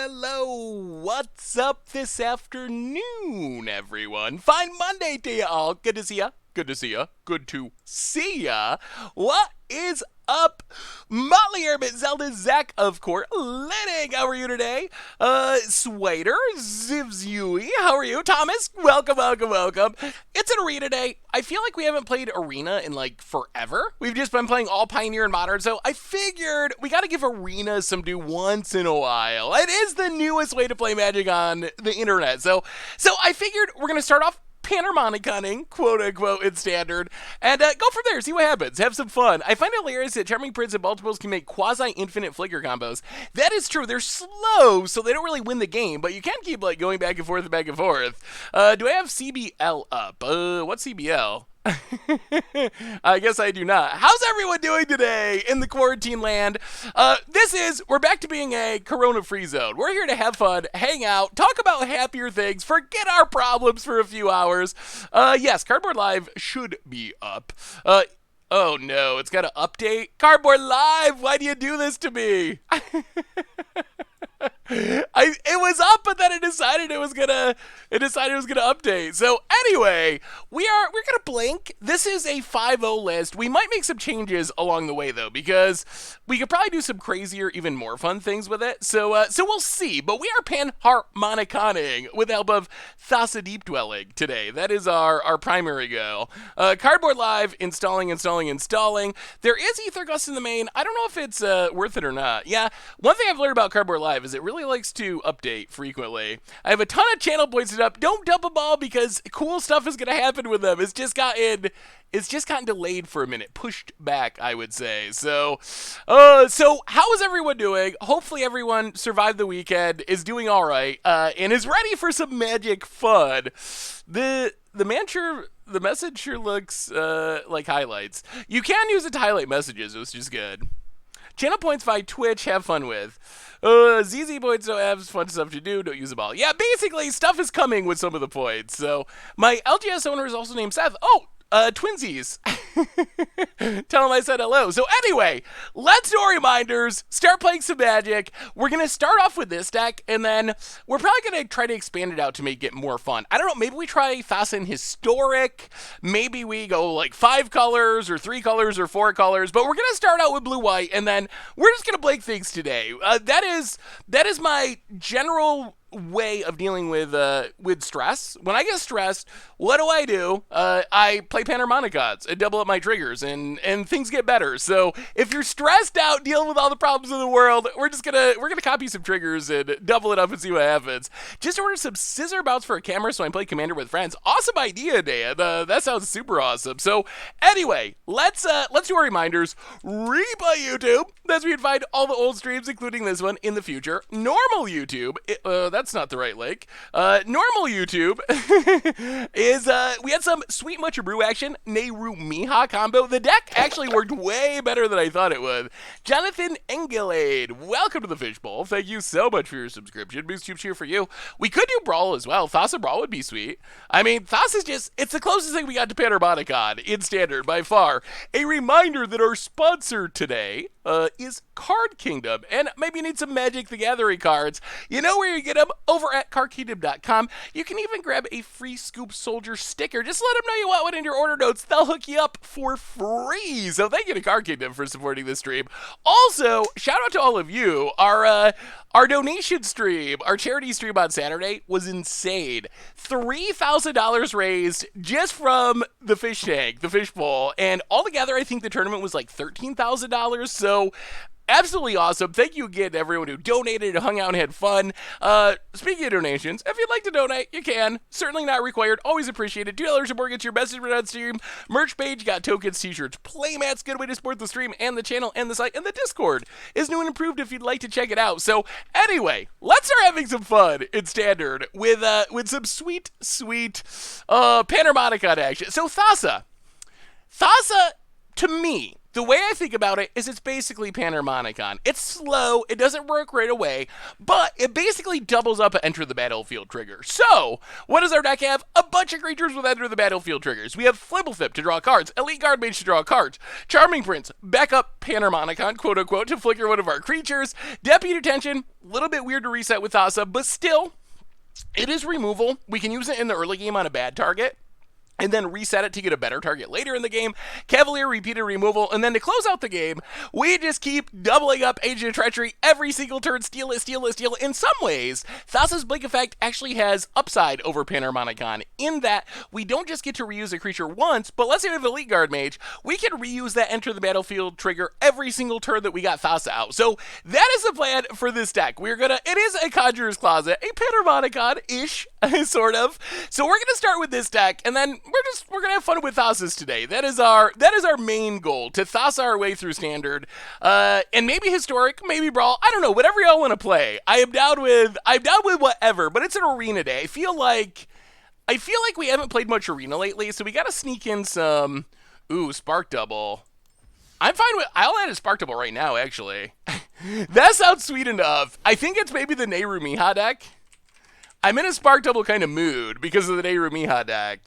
Hello. What's up this afternoon, everyone? Fine Monday to you all. Good to see ya. Good to see ya. Good to see ya. What is up? Molly Airman, Zelda, Zach, of course. Lenning, how are you today? Swader, Zivs Yui, how are you? Thomas, welcome, welcome, welcome. It's an arena day. I feel like we haven't played arena in like forever. We've just been playing all Pioneer and Modern, so I figured we gotta give arena some due once in a while. It is the newest way to play Magic on the internet, so I figured we're gonna start off Panharmoniconing, quote unquote, in standard, and go from there, see what happens, have some fun. I find it hilarious that Charming Prince and Multiples can make quasi-infinite flicker combos. That is true, they're slow, so they don't really win the game, but you can keep like going back and forth and back and forth. Do I have CBL up? What's CBL? I guess I do not. How's everyone doing today in the quarantine land? We're back to being a corona-free zone. We're here to have fun, hang out, talk about happier things, forget our problems for a few hours. Yes, Cardboard Live should be up. Oh no, it's got to update? Cardboard Live, why do you do this to me? It was up, but then it decided it was gonna update. So anyway, we're gonna blink. This is a 5-0 list. We might make some changes along the way though, because we could probably do some crazier, even more fun things with it. So we'll see. But we are Panharmoniconing with the help of Thassa Deep Dwelling today. That is our primary goal. Cardboard Live, installing. There is Ether Gust in the main. I don't know if it's worth it or not. Yeah, one thing I've learned about Cardboard Live is it really likes to update frequently. I have a ton of channel points set up. Don't dump them all because cool stuff is going to happen with them. It's just gotten delayed for a minute, pushed back, I would say. So how is everyone doing? Hopefully everyone survived the weekend, is doing all right, and is ready for some Magic fun. The message sure looks like highlights. You can use it to highlight messages, which is good. Channel points by Twitch, have fun with. ZZ points don't have fun stuff to do, don't use them all. Yeah, basically, stuff is coming with some of the points. So, my LGS owner is also named Seth. Oh, twinsies. Tell him I said hello. So anyway, let's do our reminders, start playing some Magic. We're going to start off with this deck, and then we're probably going to try to expand it out to make it more fun. I don't know, maybe we try Thassa in Historic, maybe we go like 5 colors, or 3 colors, or 4 colors, but we're going to start out with blue-white, and then we're just going to blank things today. That is my general way of dealing with stress. When I get stressed, what do? I play Panharmonicons and double up my triggers, and things get better. So if you're stressed out dealing with all the problems in the world, we're gonna copy some triggers and double it up and see what happens. Just ordered some scissor bouts for a camera so I can play Commander with friends. Awesome idea, Dan. That sounds super awesome. So anyway, let's do our reminders. Replay YouTube. That's where you'd find all the old streams, including this one, in the future. Normal YouTube. That's not the right link. Normal YouTube is, we had some Sweet Mucha Brew action, Nehru Miha combo. The deck actually worked way better than I thought it would. Jonathan Engelade, welcome to the Fishbowl. Thank you so much for your subscription. Boost Tube cheer for you. We could do Brawl as well. Thassa Brawl would be sweet. I mean, Thassa's just, it's the closest thing we got to Panharmonicon in standard by far. A reminder that our sponsor today is Card Kingdom, and maybe you need some Magic the Gathering cards. You know where you get them? Over at cardkingdom.com. You can even grab a free Scoop Soldier sticker. Just let them know you want one in your order notes. They'll hook you up for free. So thank you to Card Kingdom for supporting this stream. Also, shout out to all of you. Our donation stream, our charity stream on Saturday was insane. $3,000 raised just from the fish tank, the fishbowl, and altogether I think the tournament was like $13,000. So absolutely awesome. Thank you again to everyone who donated, hung out, and had fun. Speaking of donations, if you'd like to donate, you can. Certainly not required. Always appreciated. $2 or more gets your message read on stream. Merch page, got tokens, t-shirts, playmats. Good way to support the stream and the channel and the site. And the Discord is new and improved if you'd like to check it out. So anyway, let's start having some fun in standard with some sweet Panharmonicon action. So Thassa, to me, the way I think about it is it's basically Panharmonicon. It's slow, it doesn't work right away, but it basically doubles up an enter the battlefield trigger. So, what does our deck have? A bunch of creatures with enter the battlefield triggers. We have Flibblethip to draw cards, Elite Guard Mage to draw cards, Charming Prince, backup Panharmonicon, quote unquote, to flicker one of our creatures, Deputy Detention, a little bit weird to reset with Thassa, but still, it is removal. We can use it in the early game on a bad target, and then reset it to get a better target later in the game. Cavalier, repeated removal, and then to close out the game, we just keep doubling up Agent of Treachery every single turn, steal it, steal it, steal it. In some ways, Thassa's Blink effect actually has upside over Panharmonicon in that we don't just get to reuse a creature once, but let's say we have Elite Guard Mage, we can reuse that enter the battlefield trigger every single turn that we got Thassa out. So that is the plan for this deck. It is a Conjurer's Closet, a Panharmonicon-ish, sort of. So we're gonna start with this deck, and then we're gonna have fun with Thassas today. That is our main goal, to Thassa our way through Standard, and maybe Historic, maybe Brawl. I don't know, whatever y'all want to play. I'm down with whatever. But it's an arena day. I feel like we haven't played much arena lately, so we gotta sneak in some. Ooh, Spark Double. I'm fine with. I'll add a Spark Double right now. Actually, that sounds sweet enough. I think it's maybe the Nehru Miha deck. I'm in a Spark Double kind of mood because of the Nehru Miha deck.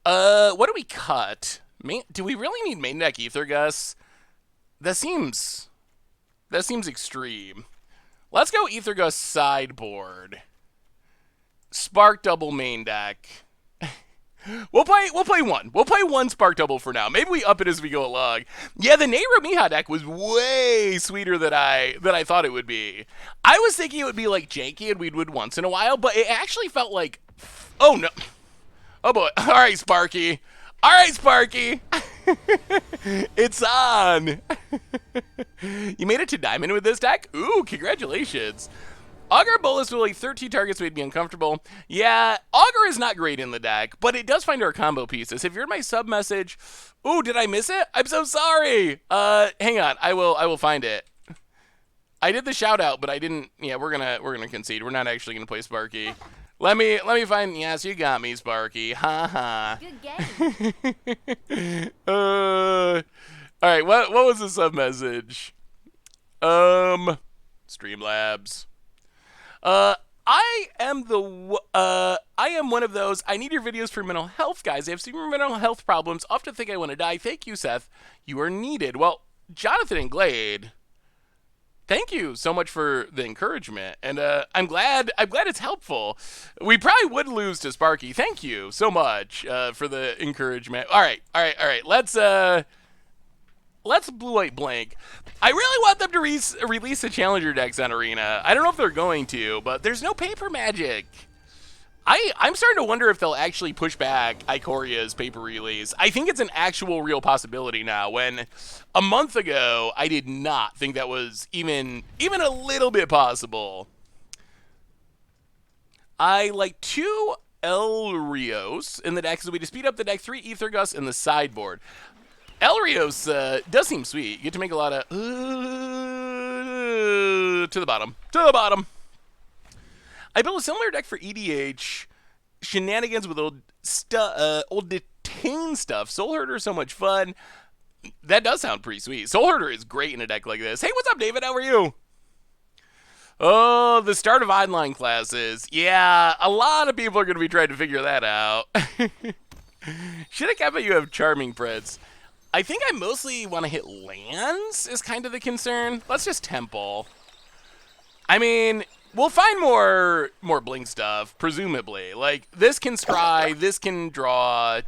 What do we cut? Do we really need main deck Ether Gus? That seems extreme. Let's go Ether Gus sideboard. Spark Double main deck. We'll play one. We'll play one Spark Double for now. Maybe we up it as we go along. Yeah, the Nehru Miha deck was way sweeter than I thought it would be. I was thinking it would be like janky and we'd win once in a while, but it actually felt like, oh no. Oh boy. All right, Sparky. All right, Sparky. It's on. You made it to Diamond with this deck? Ooh, congratulations. Augur Bolus with like 13 targets made me uncomfortable. Yeah, Augur is not great in the deck, but it does find our combo pieces. If you're in my sub message, ooh, did I miss it? I'm so sorry. Hang on, I will find it. I did the shout out, but I didn't. Yeah, we're gonna concede. We're not actually gonna play Sparky. Let me find. Yes, you got me, Sparky. Ha ha. Good game. All right. What was the sub message? Streamlabs. I am one of those. I need your videos for mental health guys. I have severe mental health problems. Often think I want to die. Thank you, Seth. You are needed. Well, Jonathan and Glade, thank you so much for the encouragement, and I'm glad it's helpful. We probably would lose to Sparky. Thank you so much for the encouragement. All right. Let's Blue White Blank. I really want them to release the Challenger decks on Arena. I don't know if they're going to, but there's no paper magic. I'm starting to wonder if they'll actually push back Ikoria's paper release. I think it's an actual real possibility now, when a month ago I did not think that was even a little bit possible. I like 2 El Rios in the deck, so we just speed up the deck, 3 Ether Gus in the sideboard. El Rios does seem sweet. You get to make a lot of to the bottom. I built a similar deck for EDH. Shenanigans with old Detain stuff. Soul Herder is so much fun. That does sound pretty sweet. Soul Herder is great in a deck like this. Hey, what's up, David? How are you? Oh, the start of online classes. Yeah, a lot of people are going to be trying to figure that out. Should have kept it. You have Charming Prince. I think I mostly want to hit lands is kind of the concern. Let's just Temple. I mean, we'll find more Blink stuff, presumably. Like, this can scry, this can draw.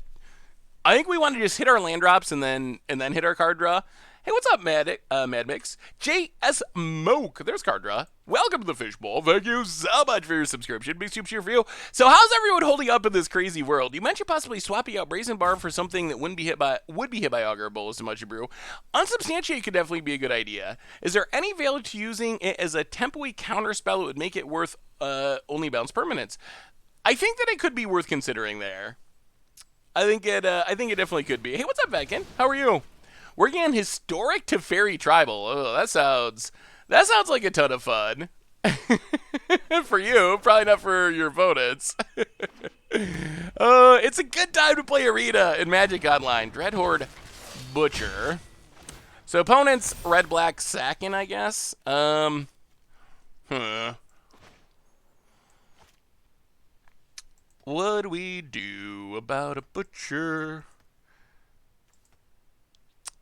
I think we want to just hit our land drops and then hit our card draw. Hey, what's up, Mad Mix? JS Moke. There's card draw. Welcome to the Fishbowl. Thank you so much for your subscription. Big super cheer for you. So how's everyone holding up in this crazy world? You mentioned possibly swapping out Brazen Barb for something that would be hit by Augur Bolus and Much Brew. Unsubstantiated could definitely be a good idea. Is there any value to using it as a tempo-y counterspell that would make it worth only bounce permanents? I think that it could be worth considering there. I think it definitely could be. Hey, what's up, Veckin? How are you? We're getting Historic to Fairy Tribal. Oh, that sounds like a ton of fun. For you, probably not for your opponents. It's a good time to play Arena in Magic Online. Dreadhorde Butcher. So opponents, red, black, sacking, I guess. What do we do about a butcher?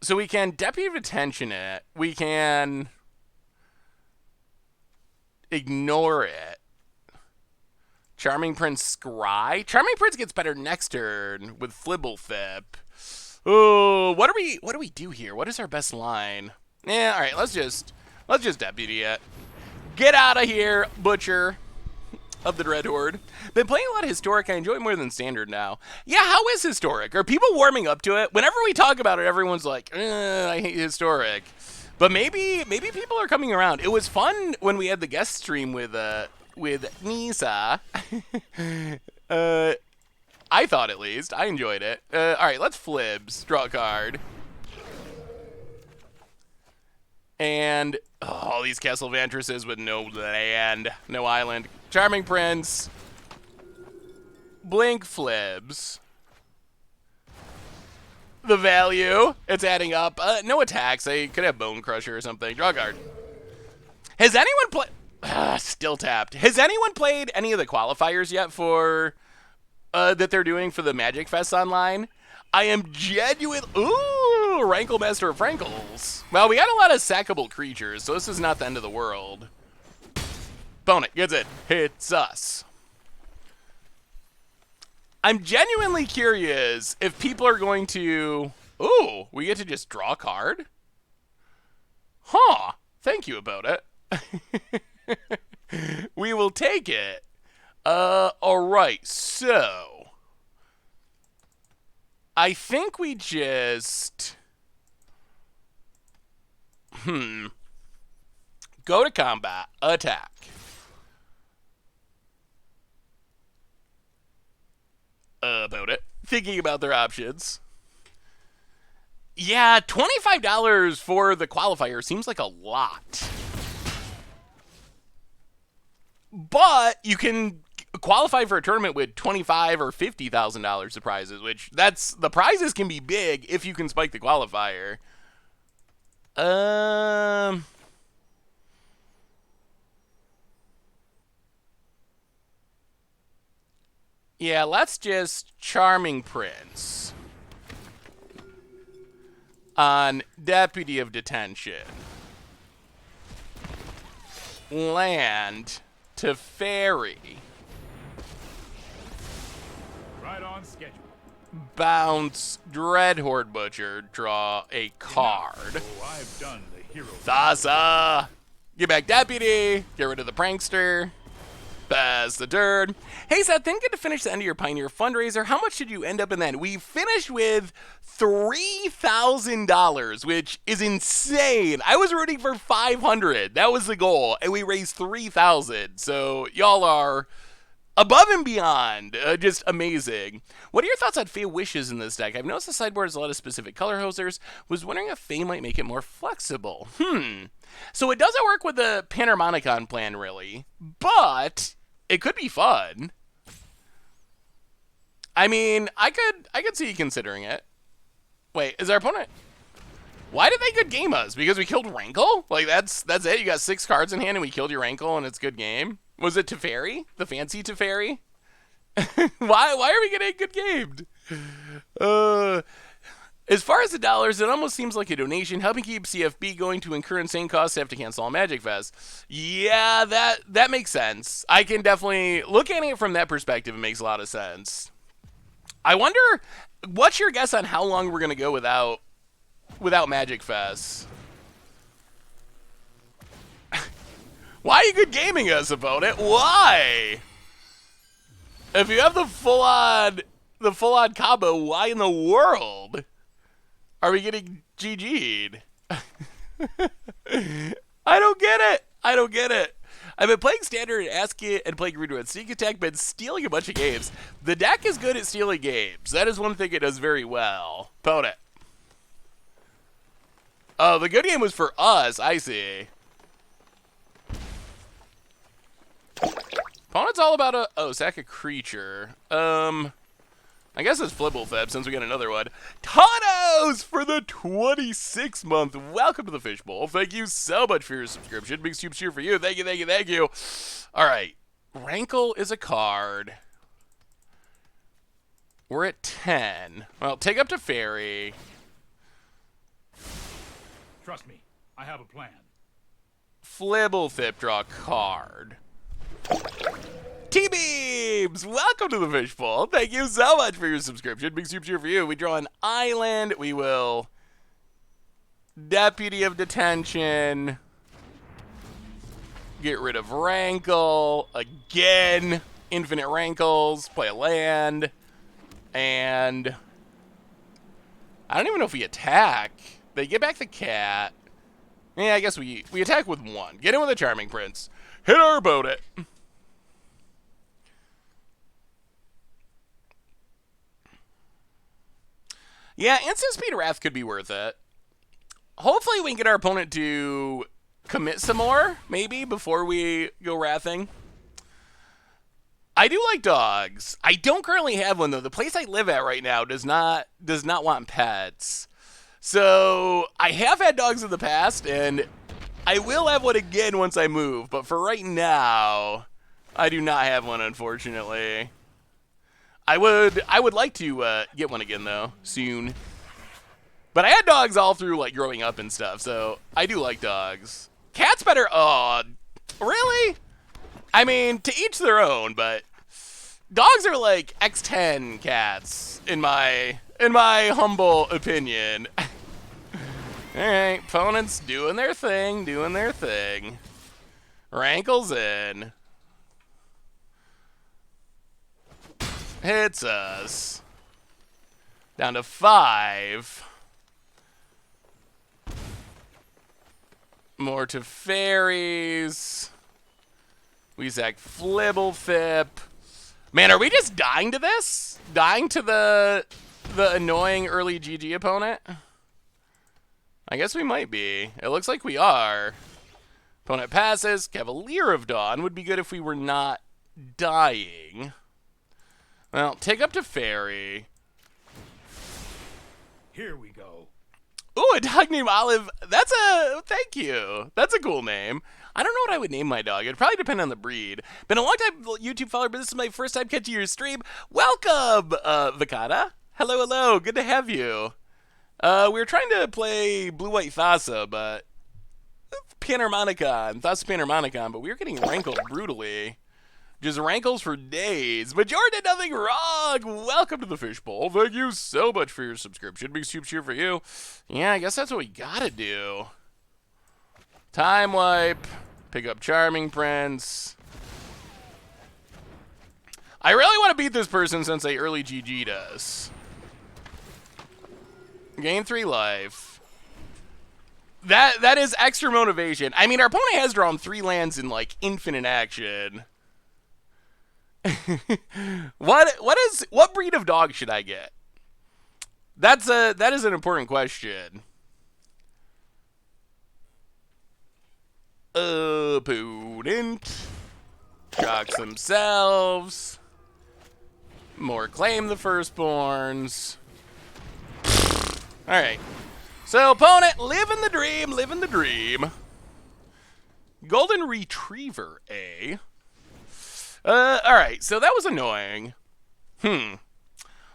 So we can Deputy of Attention it. We can ignore it. Charming Prince Scry. Charming Prince gets better next turn with Flibblethip. Oh, what do we do here? What is our best line? Yeah, all right. Let's just Deputy it. Get out of here, Butcher of the Dread Horde. Been playing a lot of Historic. I enjoy it more than Standard now. Yeah, how is Historic? Are people warming up to it? Whenever we talk about it, everyone's like, I hate Historic. But maybe people are coming around. It was fun when we had the guest stream with Nisa. I thought, at least. I enjoyed it. All right, let's Flibs. Draw a card. And all these Castle Vantresses with no land, no island. Charming Prince. Blink Flibs. The value. It's adding up. No attacks. They could have Bone Crusher or something. Draw a card. Has anyone played... still tapped. Has anyone played any of the qualifiers yet for... that they're doing for the Magic Fest online? I am genuine... Ooh, Rankle Master of Frankles. Well, we got a lot of sackable creatures, so this is not the end of the world. Opponent gets it. Hits us. I'm genuinely curious if people are going to... Ooh, we get to just draw a card? Huh. Thank you about it. We will take it. Alright, so... I think we just... Go to combat. Attack. About it. Thinking about their options. Yeah, $25 for the qualifier seems like a lot. But you can qualify for a tournament with $25,000 or $50,000 of prizes, which the prizes can be big if you can spike the qualifier. Yeah, let's just Charming Prince on Deputy of Detention. Land to Fairy. Right on schedule. Bounce Dread Horde Butcher. Draw a card. Oh, I've done the hero. Thassa. Get back Deputy. Get rid of the Prankster. Pass the turn. Hey, Seth, then good to finish the end of your Pioneer fundraiser. How much did you end up in then? We finished with $3,000, which is insane. I was rooting for $500. That was the goal, and we raised $3,000. So y'all are above and beyond. Just amazing. What are your thoughts on Fey Wishes in this deck? I've noticed the sideboard has a lot of specific color hosers. Was wondering if Fey might make it more flexible. So it doesn't work with the Panharmonicon plan, really, but it could be fun. I mean, I could see you considering it. Wait, is our opponent... Why did they good game us? Because we killed Rankle? Like, that's it? You got 6 cards in hand and we killed your Rankle and it's good game? Was it Teferi? The fancy Teferi? Why are we getting good gamed? As far as the dollars, it almost seems like a donation, helping keep CFB going to incur insane costs to have to cancel all Magic Fest. Yeah, that makes sense. I can definitely look at it from that perspective. It makes a lot of sense. I wonder, what's your guess on how long we're gonna go without Magic Fest? Why are you good gaming us, opponent? Why? If you have the full on combo, why in the world are we getting GG'd? I don't get it. I've been playing Standard and Asking and playing Redo and Sneak Attack, been stealing a bunch of games. The deck is good at stealing games. That is one thing it does very well. Opponent. Oh, the good game was for us. I see. Opponent's all about sack a creature. I guess it's Flibblethip since we got another one. Ton Rose for the 26th month. Welcome to the Fishbowl. Thank you so much for your subscription. Big soup cheer for you. Thank you, thank you, thank you. All right. Rankle is a card. We're at 10. Well, take up to Fairy. Trust me, I have a plan. Flibblethip, draw a card. T-Beams! Welcome to the Fishbowl. Thank you so much for your subscription. Big soup cheer for you. We draw an island. We will Deputy of Detention. Get rid of Rankle. Again. Infinite Rankles. Play a land. And I don't even know if we attack. They get back the cat. Yeah, I guess we attack with one. Get in with a Charming Prince. Hit our opponent. Yeah, Instant Speed Wrath could be worth it. Hopefully we can get our opponent to commit some more, maybe, before we go wrathing. I do like dogs. I don't currently have one, though. The place I live at right now does not want pets. So I have had dogs in the past, and I will have one again once I move. But for right now, I do not have one, unfortunately. I would like to get one again, though, soon. But I had dogs all through, like, growing up and stuff, so I do like dogs. Cats better... Oh, really? I mean, to each their own, but dogs are like X10 cats, in my humble opinion. Alright, opponents doing their thing, Rankle's in. Hits us. Down to 5. More to fairies. We sack Flibblethip. Man, are we just dying to this? Dying to the annoying early GG opponent? I guess we might be. It looks like we are. Opponent passes. Cavalier of Dawn would be good if we were not dying. Well, take up to Fairy. Here we go. Ooh, a dog named Olive. Thank you. That's a cool name. I don't know what I would name my dog. It'd probably depend on the breed. Been a long time YouTube follower, but this is my first time catching your stream. Welcome, Vicata. Hello, hello. Good to have you. We were trying to play Blue-White Thassa, but Panharmonicon, Thassa Panharmonicon, but we were getting rankled brutally. Just rankles for days. But Jordan did nothing wrong. Welcome to the Fishbowl. Thank you so much for your subscription. Big soup cheer for you. Yeah, I guess that's what we gotta do. Time wipe. Pick up Charming Prince. I really want to beat this person since they early GG'd us. Gain 3 life. That is extra motivation. I mean, our opponent has drawn 3 lands in like infinite action. What breed of dog should I get? That is an important question. Opponent. Shocks themselves. More claim the firstborns. Alright. So, opponent, living the dream. Golden Retriever, eh? Alright, so that was annoying.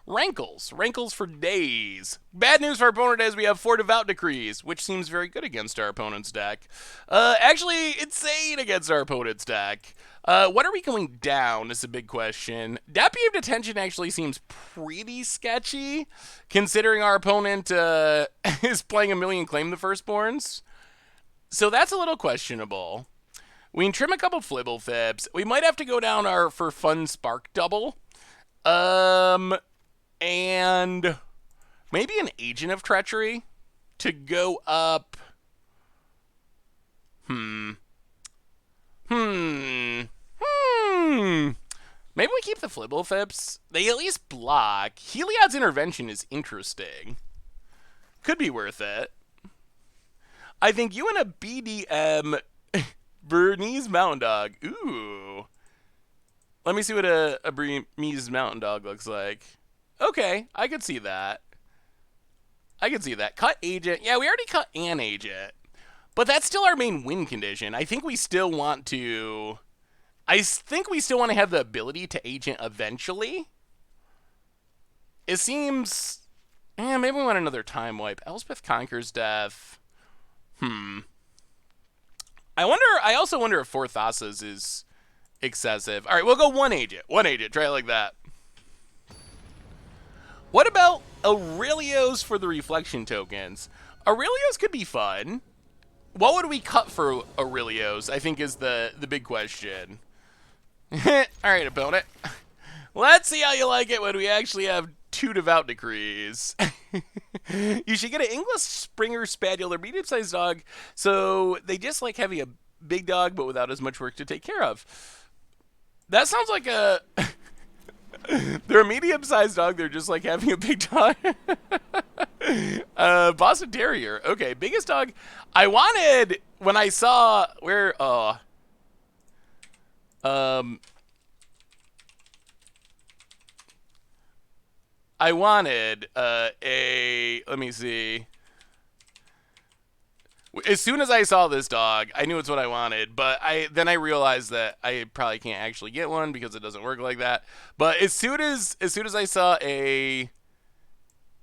Rankles for days. Bad news for our opponent is we have 4 Devout Decrees, which seems very good against our opponent's deck. Actually, insane against our opponent's deck. What are we going down is a big question. Deputy of Detention actually seems pretty sketchy, considering our opponent is playing a million Claim the Firstborns. So that's a little questionable. We can trim a couple Flibblethip. We might have to go down our for fun Spark Double. And maybe an Agent of Treachery to go up. Maybe we keep the Flibblethip. They at least block. Heliod's Intervention is interesting. Could be worth it. I think you and a BDM Bernese Mountain Dog. Ooh. Let me see what a Bernese Mountain Dog looks like. Okay, I could see that. I can see that. Cut agent. Yeah, we already cut an agent. But that's still our main win condition. I think we still want to... I think we still want to have the ability to agent eventually. It seems... maybe we want another time wipe. Elspeth conquers death. I also wonder if 4 Thassas is excessive. All right, we'll go 1 agent. 1 agent. Try it like that. What about Aurelios for the reflection tokens? Aurelios could be fun. What would we cut for Aurelios, I think is the big question. All right, opponent. Let's see how you like it when we actually have 2 devout decrees. You should get an English Springer Spaniel or medium-sized dog, so they just like having a big dog but without as much work to take care of. That sounds like a... They're a medium-sized dog, they're just like having a big dog. Boston Terrier. Okay, biggest dog. I wanted, when I saw where, I wanted let me see. As soon as I saw this dog, I knew it's what I wanted, but then I realized that I probably can't actually get one because it doesn't work like that. But as soon as I saw a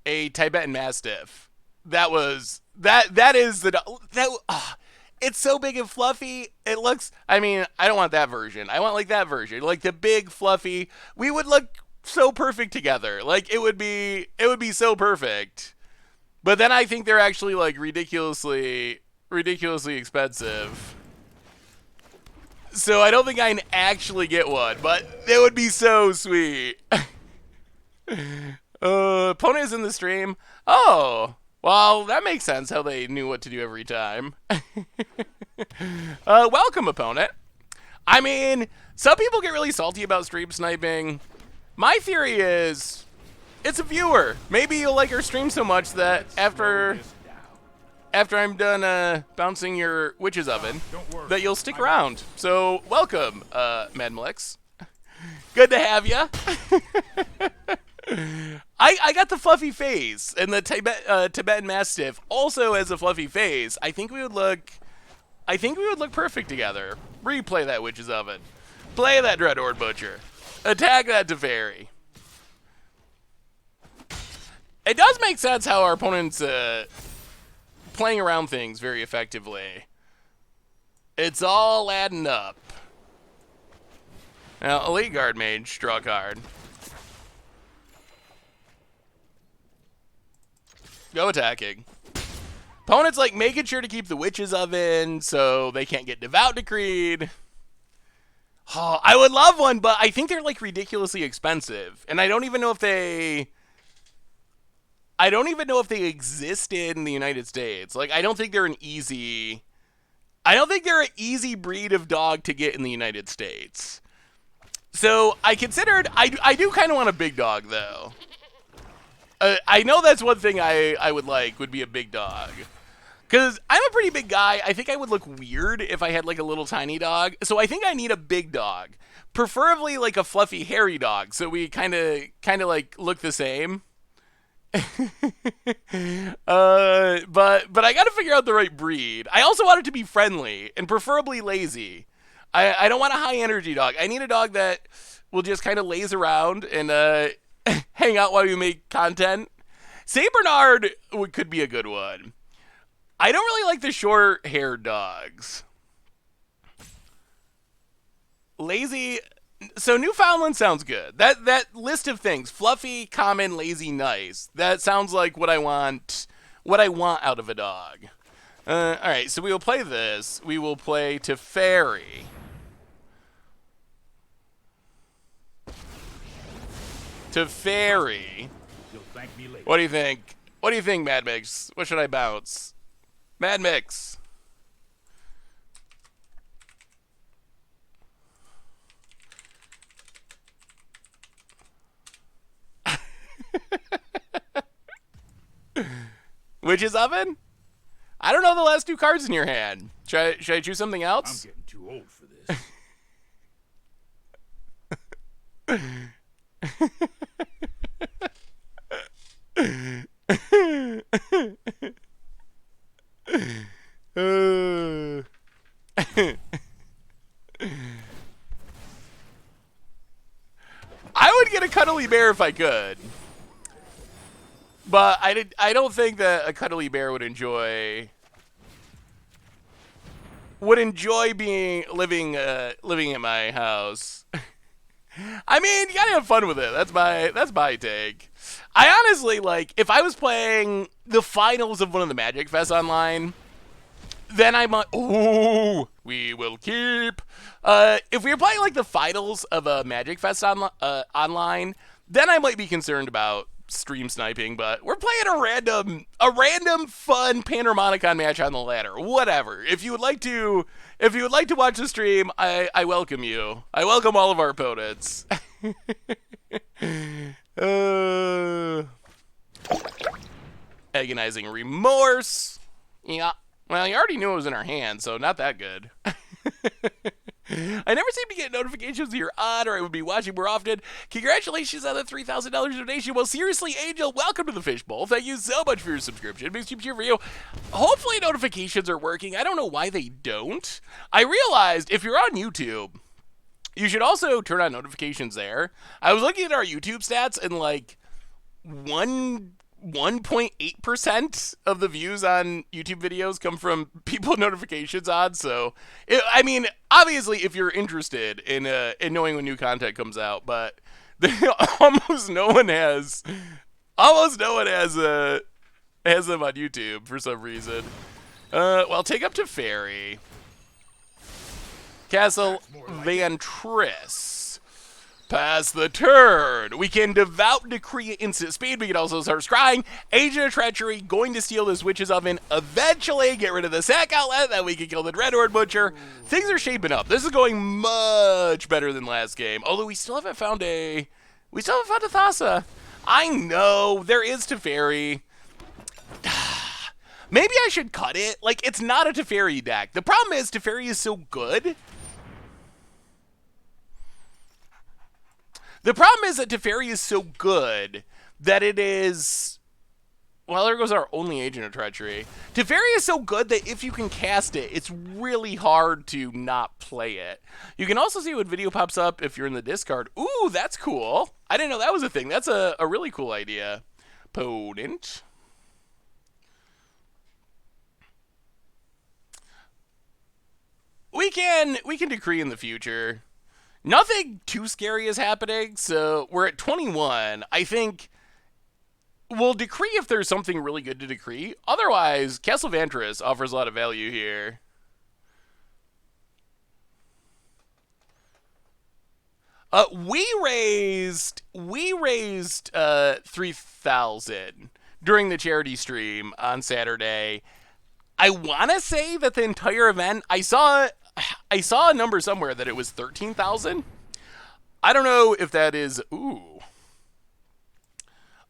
Tibetan Mastiff, that is the dog. It's so big and fluffy. It looks, I mean, I don't want that version. I want like that version, like the big fluffy. We would look so perfect together. Like it would be so perfect. But then I think they're actually like ridiculously expensive. So I don't think I can actually get one, but it would be so sweet. Opponent is in the stream. Oh, well, that makes sense how they knew what to do every time. Welcome, opponent. I mean, some people get really salty about stream sniping. My theory is, it's a viewer. Maybe you'll like our stream so much that after I'm done bouncing your witch's oven, that you'll stick around. So, welcome, Mad Malex. Good to have ya. I got the fluffy face, and the Tibetan Mastiff also has a fluffy face. I think we would look perfect together. Replay that witch's oven. Play that Dreadhorde Butcher. Attack that Teferi. It does make sense how our opponent's playing around things very effectively. It's all adding up. Now, Elite Guard Mage, draw a card. Go attacking. Opponent's like making sure to keep the witch's oven so they can't get devout decreed. Oh, I would love one, but I think they're like ridiculously expensive. And I don't even know if they existed in the United States. Like, I don't think they're an easy breed of dog to get in the United States. So I considered, I do kind of want a big dog though. I know that's one thing I would be a big dog. Because I'm a pretty big guy. I think I would look weird if I had like a little tiny dog. So I think I need a big dog. Preferably like a fluffy hairy dog. So we kind of like look the same. But I got to figure out the right breed. I also want it to be friendly and preferably lazy. I don't want a high energy dog. I need a dog that will just kind of laze around and hang out while we make content. Saint Bernard could be a good one. I don't really like the short-haired dogs. Lazy. So Newfoundland sounds good. That list of things: fluffy, common, lazy, nice. That sounds like what I want. What I want out of a dog. All right, so we will play this. We will play Teferi. Teferi. You'll thank me later. What do you think? What do you think, Mad Mix? What should I bounce? Mad Mix. Witch's oven? I don't know the last 2 cards in your hand. Should I choose something I'm else? getting too old for this. I would get a cuddly bear if I could. But I don't think that a cuddly bear would enjoy being living in my house. I mean, you gotta have fun with it. That's my take. I honestly, like, if I was playing the finals of one of the Magic Fest online, then I might. Ooh, we will keep. If we were playing like the finals of a Magic Fest online, then I might be concerned about stream sniping. But we're playing a random fun Panharmonicon match on the ladder. Whatever. If you would like to watch the stream, I welcome you. I welcome all of our opponents. Agonizing remorse. Yeah. Well, you already knew it was in our hand, so not that good. I never seem to get notifications you're on or I would be watching more often. Congratulations on the $3,000 donation. Well, seriously, Angel, welcome to the Fishbowl. Thank you so much for your subscription. Big cheer for you. Hopefully notifications are working. I don't know why they don't. I realized if you're on YouTube, you should also turn on notifications there. I was looking at our YouTube stats and like 1.8% of the views on YouTube videos come from people with notifications on. So, I mean, obviously, if you're interested in knowing when new content comes out, but almost no one has them on YouTube for some reason. Well, take up to Fairy. Castle Vantris. Pass the turn. We can devout decree at instant speed. We can also start scrying. Agent of Treachery, going to steal this witch's oven. Eventually get rid of the sack outlet. That we can kill the Dread Horde Butcher. Things are shaping up. This is going much better than last game. Although we still haven't found a Thassa. I know there is Teferi. Maybe I should cut it. Like, it's not a Teferi deck. The problem is Teferi is so good. The problem is that Teferi is so good that it is... Well, there goes our only Agent of Treachery. Teferi is so good that if you can cast it, it's really hard to not play it. You can also see what video pops up if you're in the discard. Ooh, that's cool. I didn't know that was a thing. That's a really cool idea. Potent. We can decree in the future. Nothing too scary is happening, so we're at 21. I think we'll decree if there's something really good to decree. Otherwise, Castle Vantris offers a lot of value here. We raised 3,000 during the charity stream on Saturday. I want to say that the entire event, I saw a number somewhere that it was 13,000. I don't know if that is, ooh.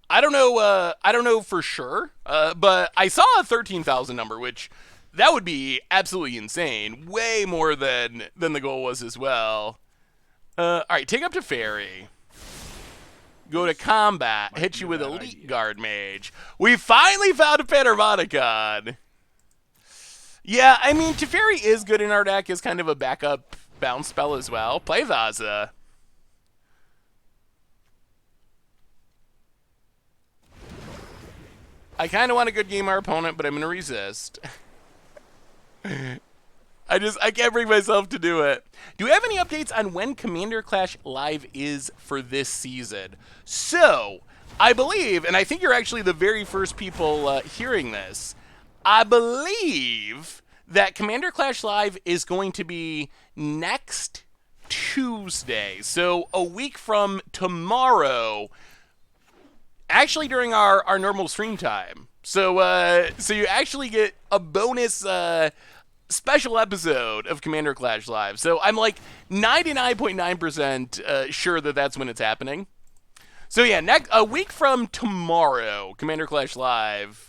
I don't know for sure, but I saw a 13,000 number, which that would be absolutely insane. Way more than the goal was as well. All right, take up to Fairy. Go to combat, hit you with Elite Guard Mage. We finally found a Panharmonicon. Yeah, I mean, Teferi is good in our deck as kind of a backup bounce spell as well. Play Thassa. I kind of want to good game our opponent, but I'm going to resist. I can't bring myself to do it. Do we have any updates on when Commander Clash Live is for this season? So, I believe, and I think you're actually the very first people hearing this, I believe that Commander Clash Live is going to be next Tuesday. So a week from tomorrow, actually during our normal stream time. So you actually get a bonus special episode of Commander Clash Live. So I'm like 99.9% sure that that's when it's happening. So yeah, a week from tomorrow, Commander Clash Live.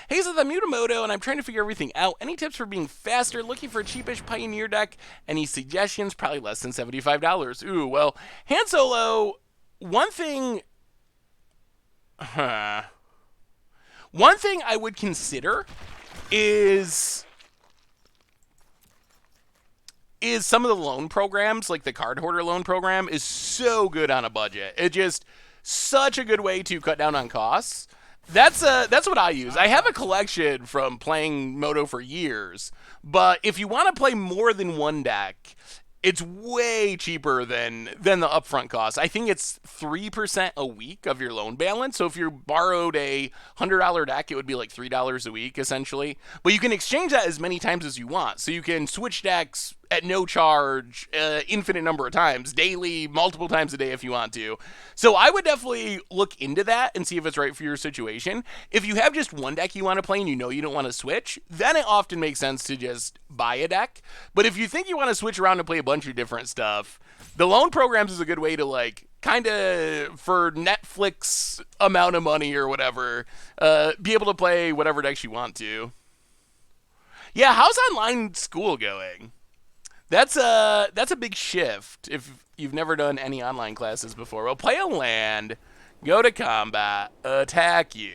Hey, so I'm Mutamoto, and I'm trying to figure everything out. Any tips for being faster? Looking for a cheapish Pioneer deck? Any suggestions? Probably less than $75. Ooh, well, Han Solo, one thing Huh. One thing I would consider is some of the loan programs, like the card hoarder loan program, is so good on a budget. It's just such a good way to cut down on costs. That's what I use. I have a collection from playing Moto for years, but if you want to play more than one deck, it's way cheaper than the upfront cost. I think it's 3% a week of your loan balance. So if you borrowed a $100 deck, it would be like $3 a week, essentially. But you can exchange that as many times as you want. So you can switch decks at no charge, infinite number of times, daily, multiple times a day if you want to. So I would definitely look into that and see if it's right for your situation. If you have just one deck you want to play and you know you don't want to switch, then it often makes sense to just buy a deck. But if you think you want to switch around and play a bunch of different stuff, the loan programs is a good way to, like, kind of, for Netflix amount of money or whatever, be able to play whatever decks you want to. Yeah, how's online school going? That's a big shift if you've never done any online classes before. Well, play a land, go to combat, attack you,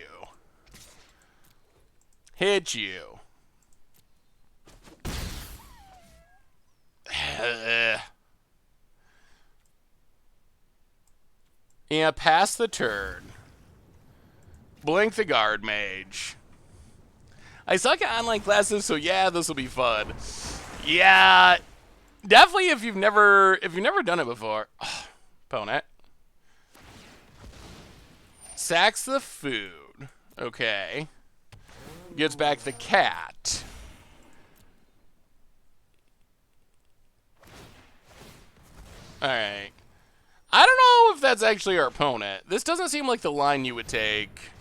hit you. Yeah, pass the turn. Blink the guard mage. I suck at online classes, so yeah, this will be fun. Yeah. Definitely if you've never done it before. Opponent. Sacks the food. Okay. Gets back the cat. Alright. I don't know if that's actually our opponent. This doesn't seem like the line you would take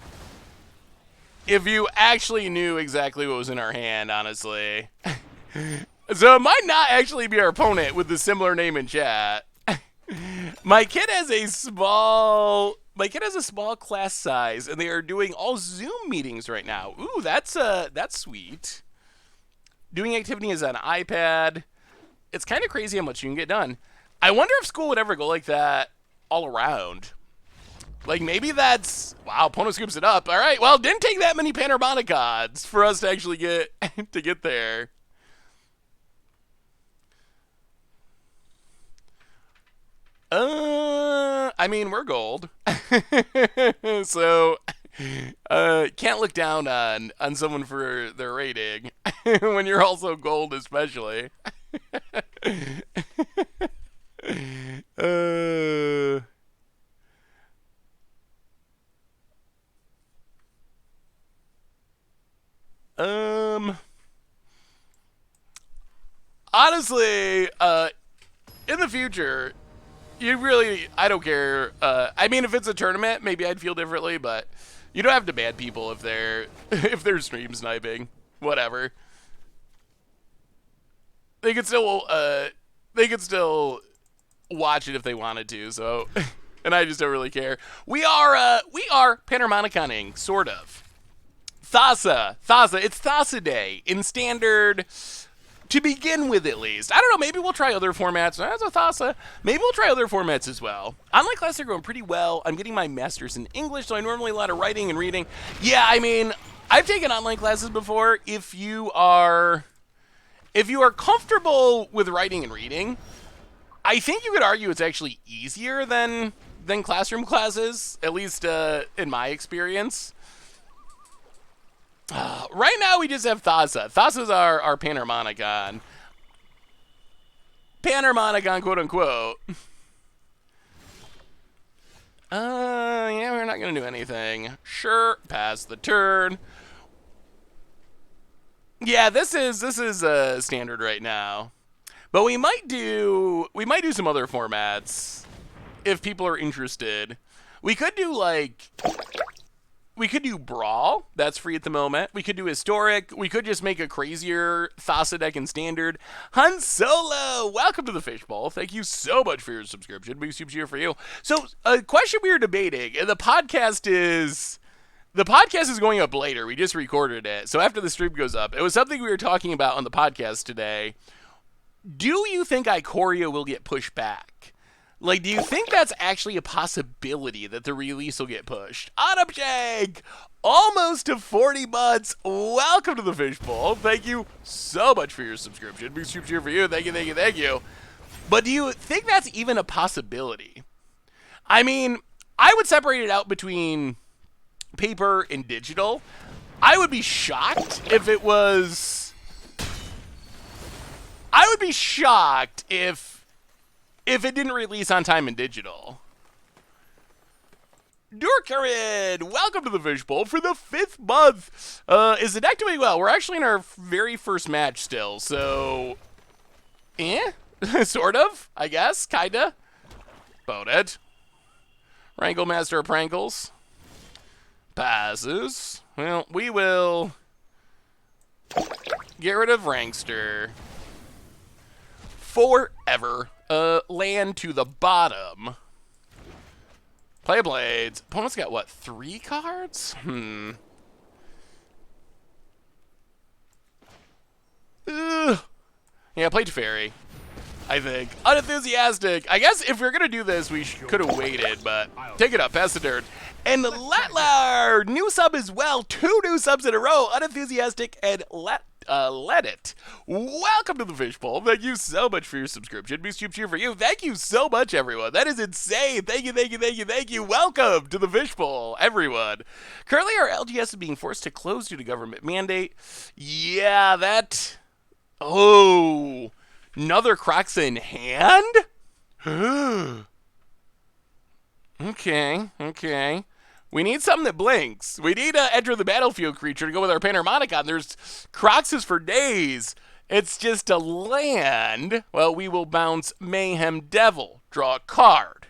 if you actually knew exactly what was in our hand, honestly. So it might not actually be our opponent with the similar name in chat. My kid has a small class size, and they are doing all Zoom meetings right now. Ooh, that's sweet. Doing activities on iPad. It's kind of crazy how much you can get done. I wonder if school would ever go like that all around. Like, maybe that's... Wow, Pono scoops it up. All right, well, it didn't take that many Panharmonicons for us to actually get there. I mean, we're gold. So, can't look down on someone for their rating. When you're also gold, especially. Honestly, in the future... I don't care. I mean, if it's a tournament, maybe I'd feel differently, but you don't have to ban people if they're stream sniping. Whatever. They could still watch it if they wanted to, so and I just don't really care. We are Panharmoniconing, sort of. Thassa, it's Thassa Day in standard. To begin with, at least. I don't know, maybe we'll try other formats. That's a Thassa. Maybe we'll try other formats as well. Online classes are going pretty well. I'm getting my master's in English, so I normally a lot of writing and reading. Yeah, I mean, I've taken online classes before. If you are comfortable with writing and reading, I think you could argue it's actually easier than classroom classes, at least in my experience. Right now, we just have Thassa. Thassa's our Panharmonicon. Panharmonicon, quote-unquote. Yeah, we're not going to do anything. Sure, pass the turn. Yeah, this is standard right now. But we might do some other formats if people are interested. We could do, like... We could do Brawl. That's free at the moment. We could do Historic. We could just make a crazier Thassa deck in Standard. Han Solo, welcome to the Fishbowl. Thank you so much for your subscription. Big super cheer for you. So, a question we were debating, and the podcast is going up later. We just recorded it. So after the stream goes up, it was something we were talking about on the podcast today. Do you think Ikoria will get pushed back? Like, do you think that's actually a possibility that the release will get pushed? Autumnshake, almost to 40 months. Welcome to the Fishbowl. Thank you so much for your subscription. Big super cheer for you. Thank you, thank you, thank you. But do you think that's even a possibility? I mean, I would separate it out between paper and digital. I would be shocked if it was... I would be shocked if it didn't release on time in digital. Durkarin, welcome to the Fishbowl for the 5th month. Is the deck doing well? We're actually in our very first match still, so... sort of, I guess, kinda. About it. Wrangle Master of Prankles. Passes. Well, we will get rid of Rankster. Forever. Land to the bottom. Play Blades. Opponent's got, what, 3 cards? Ugh. Yeah, play Teferi, I think. Unenthusiastic. I guess if we're going to do this, we could have waited, but take it up. Pass the dirt. And Letlar, new sub as well. 2 new subs in a row. Unenthusiastic and Let It. Welcome to the Fishbowl. Thank you so much for your subscription. Big soup cheer for you. Thank you so much, everyone. That is insane. Thank you, thank you, thank you, thank you. Welcome to the Fishbowl, everyone. Currently, our LGS is being forced to close due to government mandate. Yeah, that... Oh... Another Crocs in hand? Okay. We need something that blinks. We need to enter the battlefield creature to go with our Panharmonicon. There's Croxes for days. It's just a land. Well, we will bounce Mayhem Devil. Draw a card.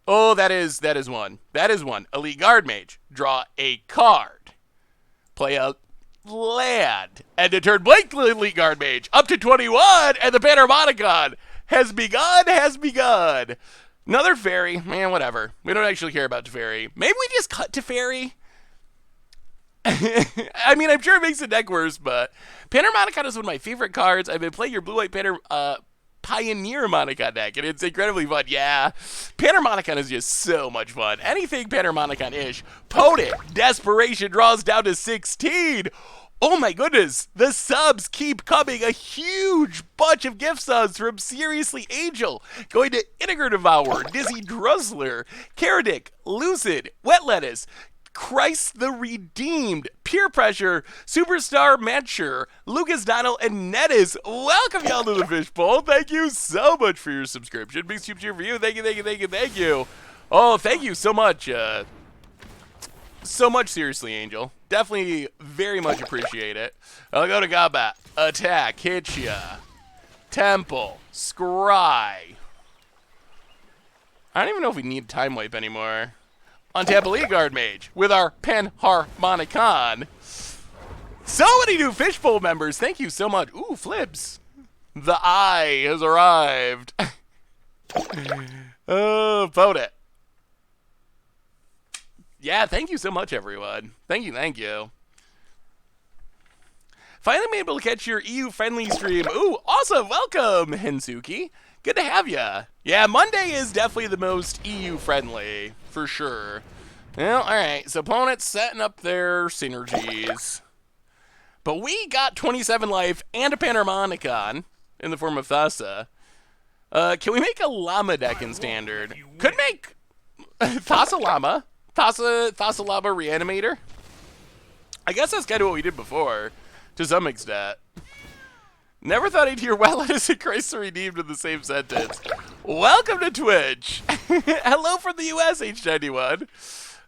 Oh, that is one. That is one. Elite Guard Mage. Draw a card. Play a land. And to turn Blink Elite Guard Mage up to 21, and the Panharmonicon has begun. Another fairy. Man, whatever. We don't actually care about Teferi. Maybe we just cut Teferi? I mean, I'm sure it makes the deck worse, but Panharmonicon is one of my favorite cards. I've been playing your blue-white Pioneer Monicon deck, and it's incredibly fun. Yeah, Panharmonicon is just so much fun. Anything Panharmonicon-ish. Potent Desperation draws down to 16. Oh my goodness, the subs keep coming. A huge bunch of gift subs from Seriously Angel. Going to Integer Devourer, Dizzy Druzzler, Caradic, Lucid, Wet Lettuce, Christ the Redeemed, Peer Pressure, Superstar Matcher, Lucas Donald, and Nettis. Welcome y'all to the Fishbowl. Thank you so much for your subscription. Big super cheer for you. Thank you, thank you, thank you, thank you. Oh, thank you so much. So much, Seriously Angel. Definitely very much appreciate it. I'll go to combat. Attack. Hit ya. Temple. Scry. I don't even know if we need Time Wipe anymore. Untap Elite Guard Mage with our Panharmonicon. So many new Fishbowl members. Thank you so much. Ooh, Flips. The Eye has arrived. Vote it. Yeah, thank you so much, everyone. Thank you, thank you. Finally been able to catch your EU-friendly stream. Ooh, awesome. Welcome, Hensuki. Good to have ya. Yeah, Monday is definitely the most EU-friendly, for sure. Well, all right. So opponents setting up their synergies. But we got 27 life and a Panharmonicon in the form of Thassa. Can we make a Llama deck in Standard? Could make Thassa Llama. Thassa Llama Reanimator. I guess that's kind of what we did before, to some extent. Never thought I'd hear Well Lettuce and Christ the Redeemed in the same sentence. Welcome to Twitch. Hello from the US, H91.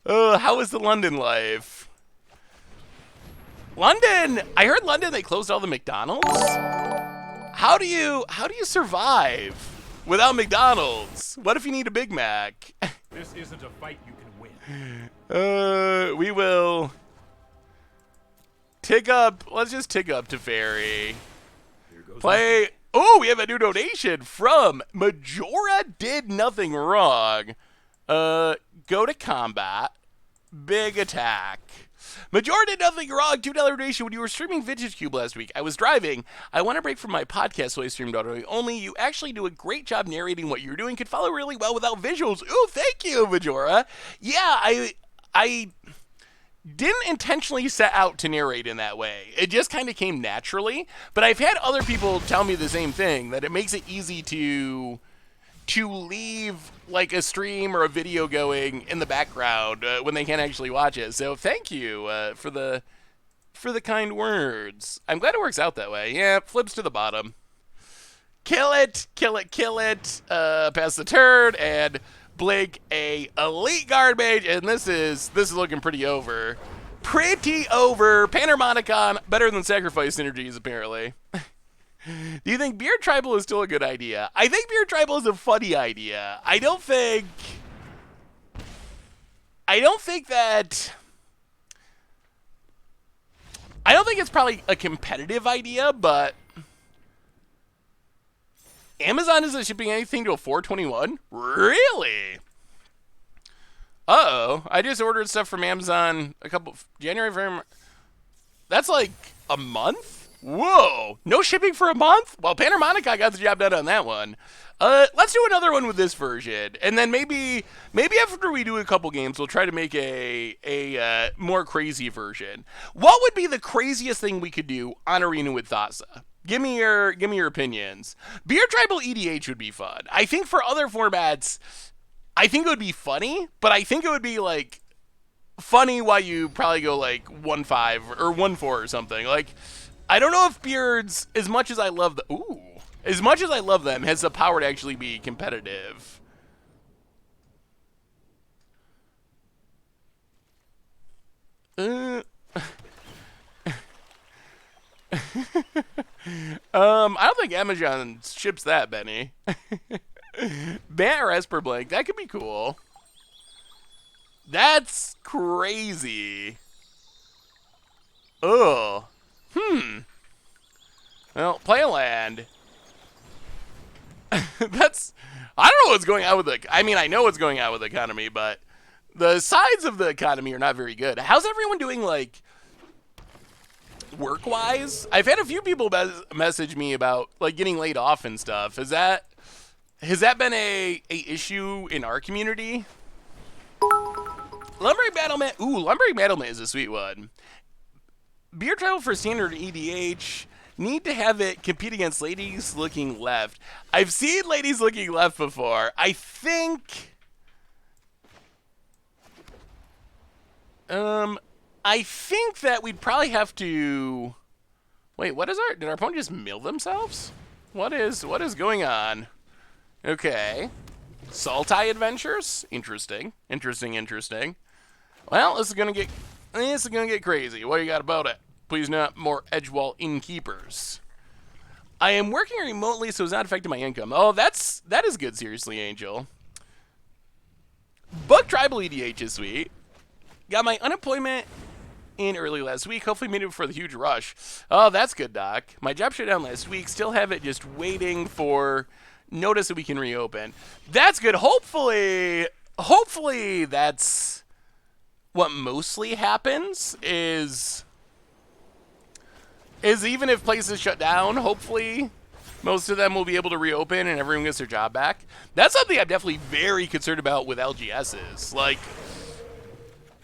How is the London life? London, I heard London, they closed all the McDonald's. How do you survive without McDonald's? What if you need a Big Mac? This isn't a fight you can win. We will tick up. Let's just tick up to Fairy. Play. Oh, we have a new donation from Majora Did Nothing Wrong. Go to combat. Big attack. Major did nothing wrong. $2 donation when you were streaming Vintage Cube last week. I was driving. I want to break from my podcast, so I streamed audio only. You actually do a great job narrating what you're doing. Could follow really well without visuals. Ooh, thank you, Majora. Yeah, I didn't intentionally set out to narrate in that way. It just kind of came naturally. But I've had other people tell me the same thing, that it makes it easy to leave like a stream or a video going in the background when they can't actually watch it. So thank you for the kind words. I'm glad it works out that way. Yeah, flips to the bottom. Kill it, kill it, kill it. Pass the turn and Blink a elite guard mage, and this is looking pretty over. Pretty over. Panharmonicon better than sacrifice synergies apparently. Do you think Beard Tribal is still a good idea? I think Beard Tribal is a funny idea. I don't think it's probably a competitive idea, but Amazon isn't shipping anything to a 421? Really? Uh-oh. I just ordered stuff from Amazon January, February. That's like a month? Whoa. No shipping for a month? Well, Panharmonicon got the job done on that one. Let's do another one with this version. And then maybe after we do a couple games, we'll try to make a more crazy version. What would be the craziest thing we could do on Arena with Thassa? Give me your opinions. Beard Tribal EDH would be fun. I think for other formats, I think it would be funny, but I think it would be like funny while you probably go like 1-5 or 1-4 or something. Like, I don't know if Beards, as much as I love them, has the power to actually be competitive. I don't think Amazon ships that, Benny. Bat or Esper Blink, that could be cool. That's crazy. Ugh. Well, play a land. I don't know what's going on with I know what's going on with the economy, but the sides of the economy are not very good. How's everyone doing, like, work-wise? I've had a few people message me about, like, getting laid off and stuff. Has that been a issue in our community? Lumbering Battlement. Ooh, Lumbering Battlement is a sweet one. Beer Tribal for standard EDH. Need to have it compete against Ladies Looking Left. I've seen Ladies Looking Left before. I think that we'd probably have to... Wait, did our opponent just mill themselves? What is going on? Okay. Saltai Adventures? Interesting. Well, this is gonna get crazy. What do you got about it? Please not more Edgewall innkeepers. I am working remotely, so it's not affecting my income. Oh, that is good, seriously, Angel. Book Tribal EDH is sweet. Got my unemployment in early last week. Hopefully made it before the huge rush. Oh, that's good, Doc. My job shut down last week. Still have it just waiting for notice that we can reopen. That's good. Hopefully that's what mostly happens is even if places shut down, hopefully most of them will be able to reopen and everyone gets their job back. That's something I'm definitely very concerned about with LGSs. Like,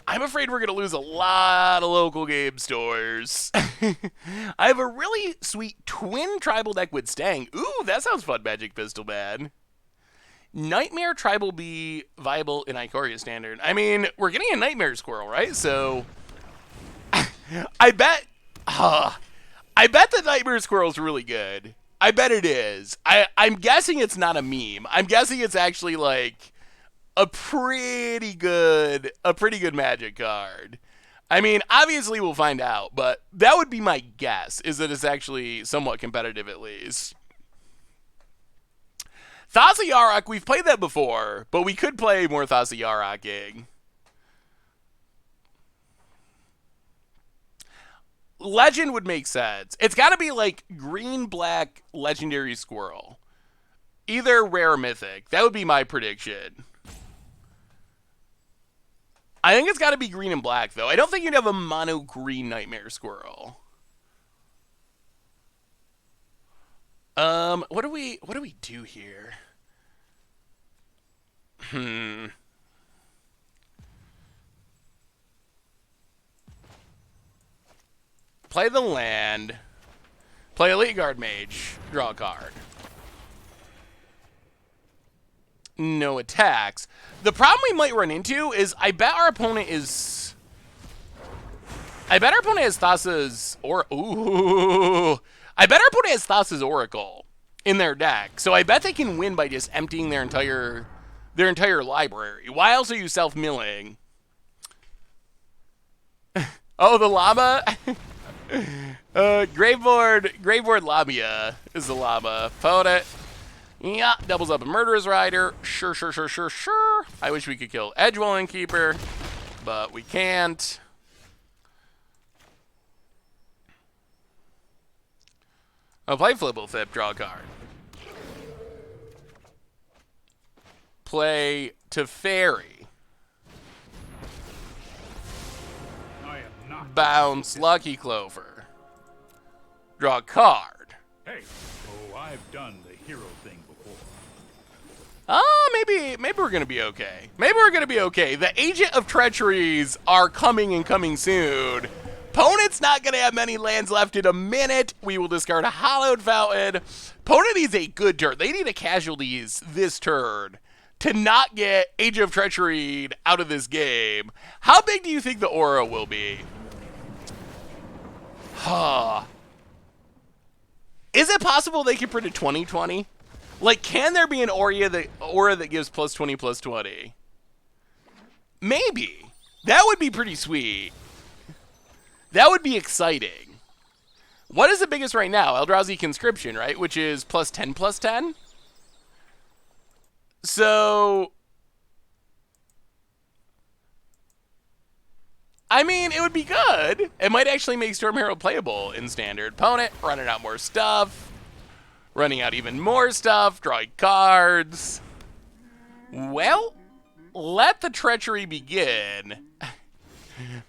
I'm afraid we're going to lose a lot of local game stores. I have a really sweet twin tribal deck with Stang. Ooh, that sounds fun, Magic Pistol Man. Nightmare Tribal be viable in Ikoria Standard? I mean, we're getting a Nightmare Squirrel, right? So, I bet the Nightmare Squirrel's really good. I bet it is. I'm guessing it's not a meme. I'm guessing it's actually like a pretty good Magic card. I mean, obviously we'll find out, but that would be my guess, is that it's actually somewhat competitive at least. Thassa Yarok, we've played that before, but we could play more Thassa Yaroking. Legend would make sense. It's got to be like green-black legendary squirrel. Either rare or mythic. That would be my prediction. I think it's got to be green and black, though. I don't think you'd have a mono green Nightmare Squirrel. What do we do here? Play the land. Play Elite Guard Mage. Draw a card. No attacks. The problem we might run into is I bet our opponent has Thassa's I bet our opponent has Thassa's Oracle in their deck. So I bet they can win by just emptying their entire library. Why else are you self-milling? Oh, the llama? Graveboard Lamia is the llama. Opponent. Yeah, doubles up a Murderous Rider. Sure. I wish we could kill Edgewell Keeper, but we can't. I'll play Flibblethip, draw a card. Play Teferi. I am not. Bounce Lucky Clover. Draw a card. Hey, oh, I've done the hero thing before. Maybe we're gonna be okay. Maybe we're gonna be okay. The Agent of Treacheries are coming and coming soon. Opponent's not gonna have many lands left in a minute. We will discard a Hallowed Fountain. Opponent needs a good turn. They need a casualties this turn to not get Agent of Treachery out of this game. How big do you think the aura will be? Is it possible they can print a 20/20? Like, can there be an aura that gives +20/+20? Maybe. That would be pretty sweet. That would be exciting. What is the biggest right now? Eldrazi Conscription, right? Which is +10/+10? So, I mean, it would be good. It might actually make Storm Herald playable in Standard. Opponent, running out more stuff. Running out even more stuff. Drawing cards. Well, let the treachery begin.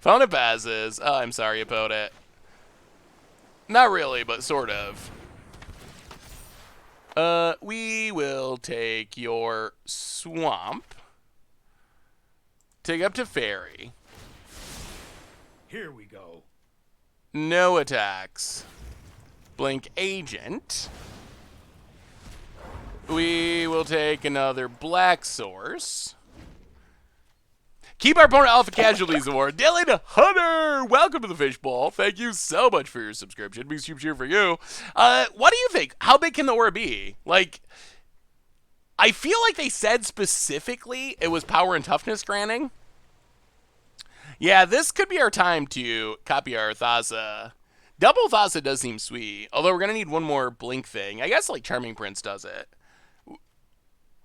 Opponent passes. Oh, I'm sorry, opponent. Not really, but sort of. We will take your swamp. Take up to Fairy. Here we go. No attacks. Blink Agent. We will take another Black Source. Keep our opponent Alpha Casualties Award. Dylan Hunter, welcome to the Fishbowl. Thank you so much for your subscription. Big super cheer for you. What do you think? How big can the aura be? Like, I feel like they said specifically it was power and toughness granting. Yeah, this could be our time to copy our Thassa. Double Thassa does seem sweet, although we're going to need one more blink thing. I guess like Charming Prince does it.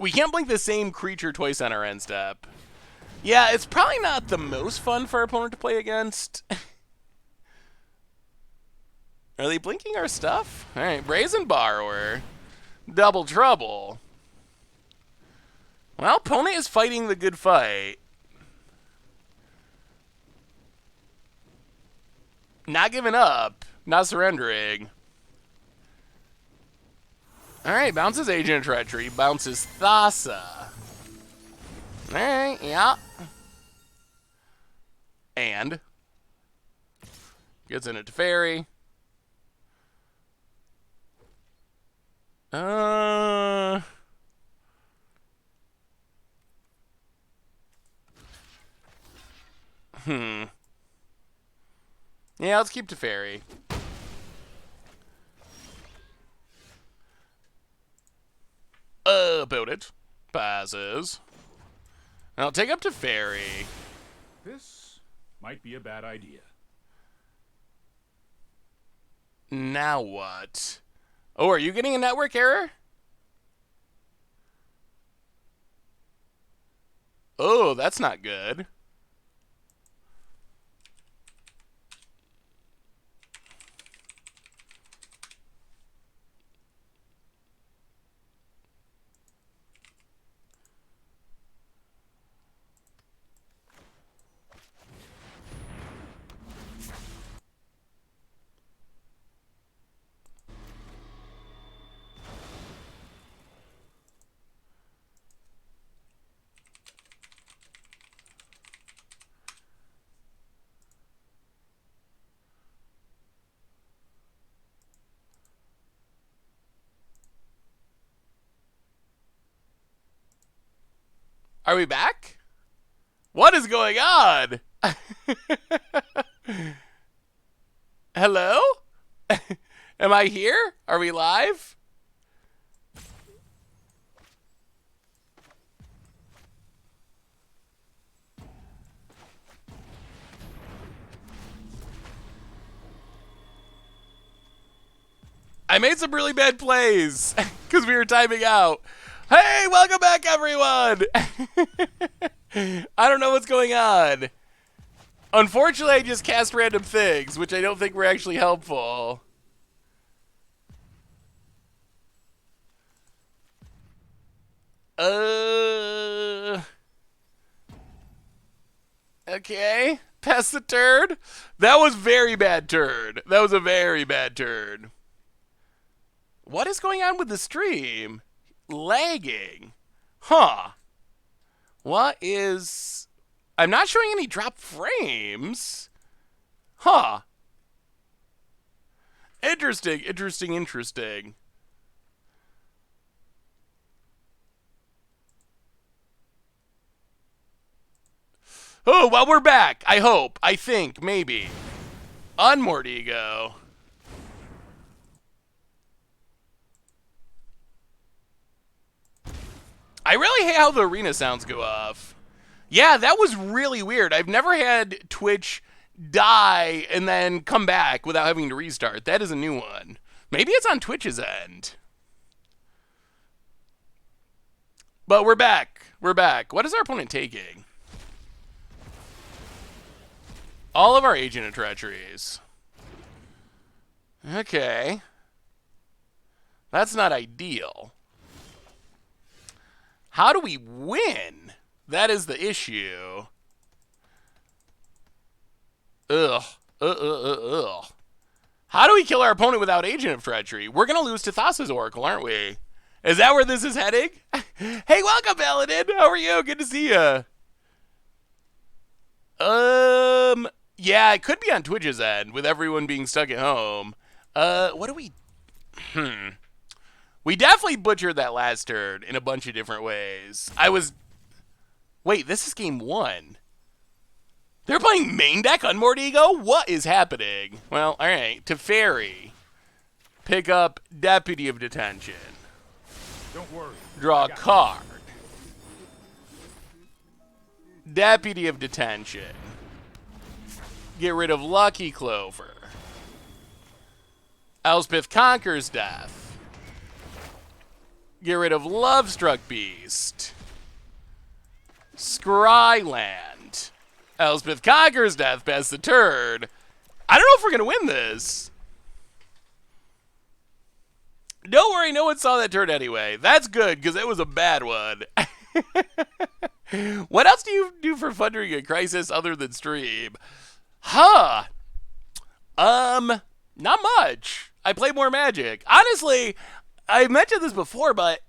We can't blink the same creature twice on our end step. Yeah, it's probably not the most fun for our opponent to play against. Are they blinking our stuff? All right, Brazen Borrower. Double Trouble. Well, opponent is fighting the good fight. Not giving up. Not surrendering. Alright, bounces Agent of Treachery. Bounces Thassa. Alright, yeah. And gets in it to Fairy. Yeah, let's keep to Fairy. About it. Passes. I'll take up to Fairy. This might be a bad idea. Now what? Oh, are you getting a network error? Oh, that's not good. Are we back? What is going on? Hello? Am I here? Are we live? I made some really bad plays because we were timing out. Hey, welcome back, everyone. I don't know what's going on. Unfortunately, I just cast random things, which I don't think were actually helpful. Okay. Pass the turd. That was very bad turd. That was a very bad turd. What is going on with the stream? Lagging. Huh. What is... I'm not showing any drop frames. Huh. Interesting, interesting, interesting. Oh, well, we're back. I hope. I think. Maybe. Unmortigo. I really hate how the arena sounds go off. Yeah, that was really weird. I've never had Twitch die and then come back without having to restart. That is a new one. Maybe it's on Twitch's end. But we're back. We're back. What is our opponent taking? All of our Agent of Treacheries. Okay. That's not ideal. How do we win? That is the issue. Ugh. How do we kill our opponent without Agent of Treachery? We're going to lose to Thassa's Oracle, aren't we? Is that where this is heading? Hey, welcome, Paladin. How are you? Good to see you. Yeah, it could be on Twitch's end with everyone being stuck at home. What do we... We definitely butchered that last turn in a bunch of different ways. Wait, this is game 1. They're playing main deck on Mortigo? What is happening? Well, alright. Teferi. Pick up Deputy of Detention. Don't worry. Draw a card. Deputy of Detention. Get rid of Lucky Clover. Elspeth Conquers Death. Get rid of Lovestruck Beast. Scryland. Elspeth Conquers Death, pass the turn. I don't know if we're going to win this. Don't worry, no one saw that turn anyway. That's good, because it was a bad one. What else do you do for fun during a crisis other than stream? Huh. Not much. I play more Magic. Honestly, I mentioned this before, but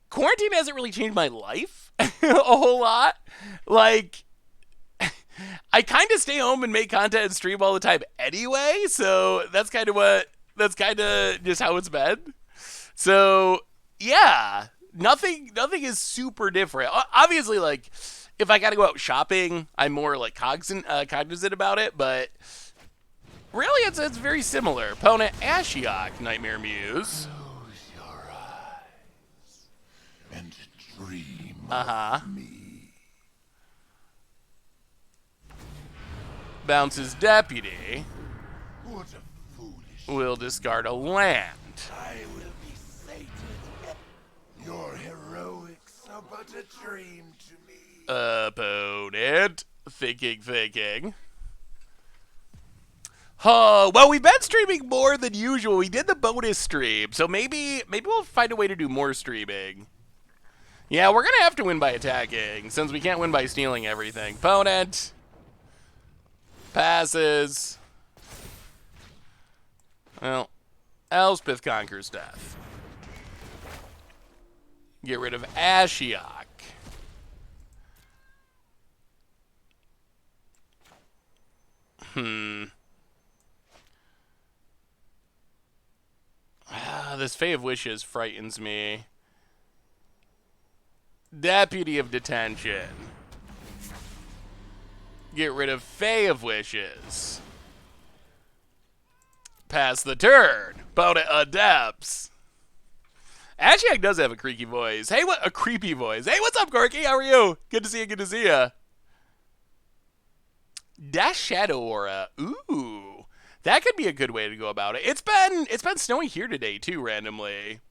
quarantine hasn't really changed my life a whole lot. Like, I kind of stay home and make content and stream all the time anyway, so that's kind of just how it's been. So, yeah, nothing is super different. Obviously, like, if I got to go out shopping, I'm more, like, cognizant about it, but really, it's very similar. Opponent, Ashiok, Nightmare Muse. And dream of me. Bounces Deputy. What a foolish. Will discard a land. I will be sated. Your heroics are but a dream to me. Opponent. Thinking. Well, we've been streaming more than usual. We did the bonus stream, so maybe we'll find a way to do more streaming. Yeah, we're gonna have to win by attacking, since we can't win by stealing everything. Opponent. Passes. Well, Elspeth Conquers Death. Get rid of Ashiok. This Fae of Wishes frightens me. Deputy of Detention. Get rid of Fae of Wishes. Pass the turn. Opponent adapts. Ashiak does have a creaky voice. Hey, what a creepy voice. Hey, what's up, Corky? How are you? Good to see you. Good to see you. Dash Shadow Aura. Ooh, that could be a good way to go about it. It's been snowy here today too, randomly.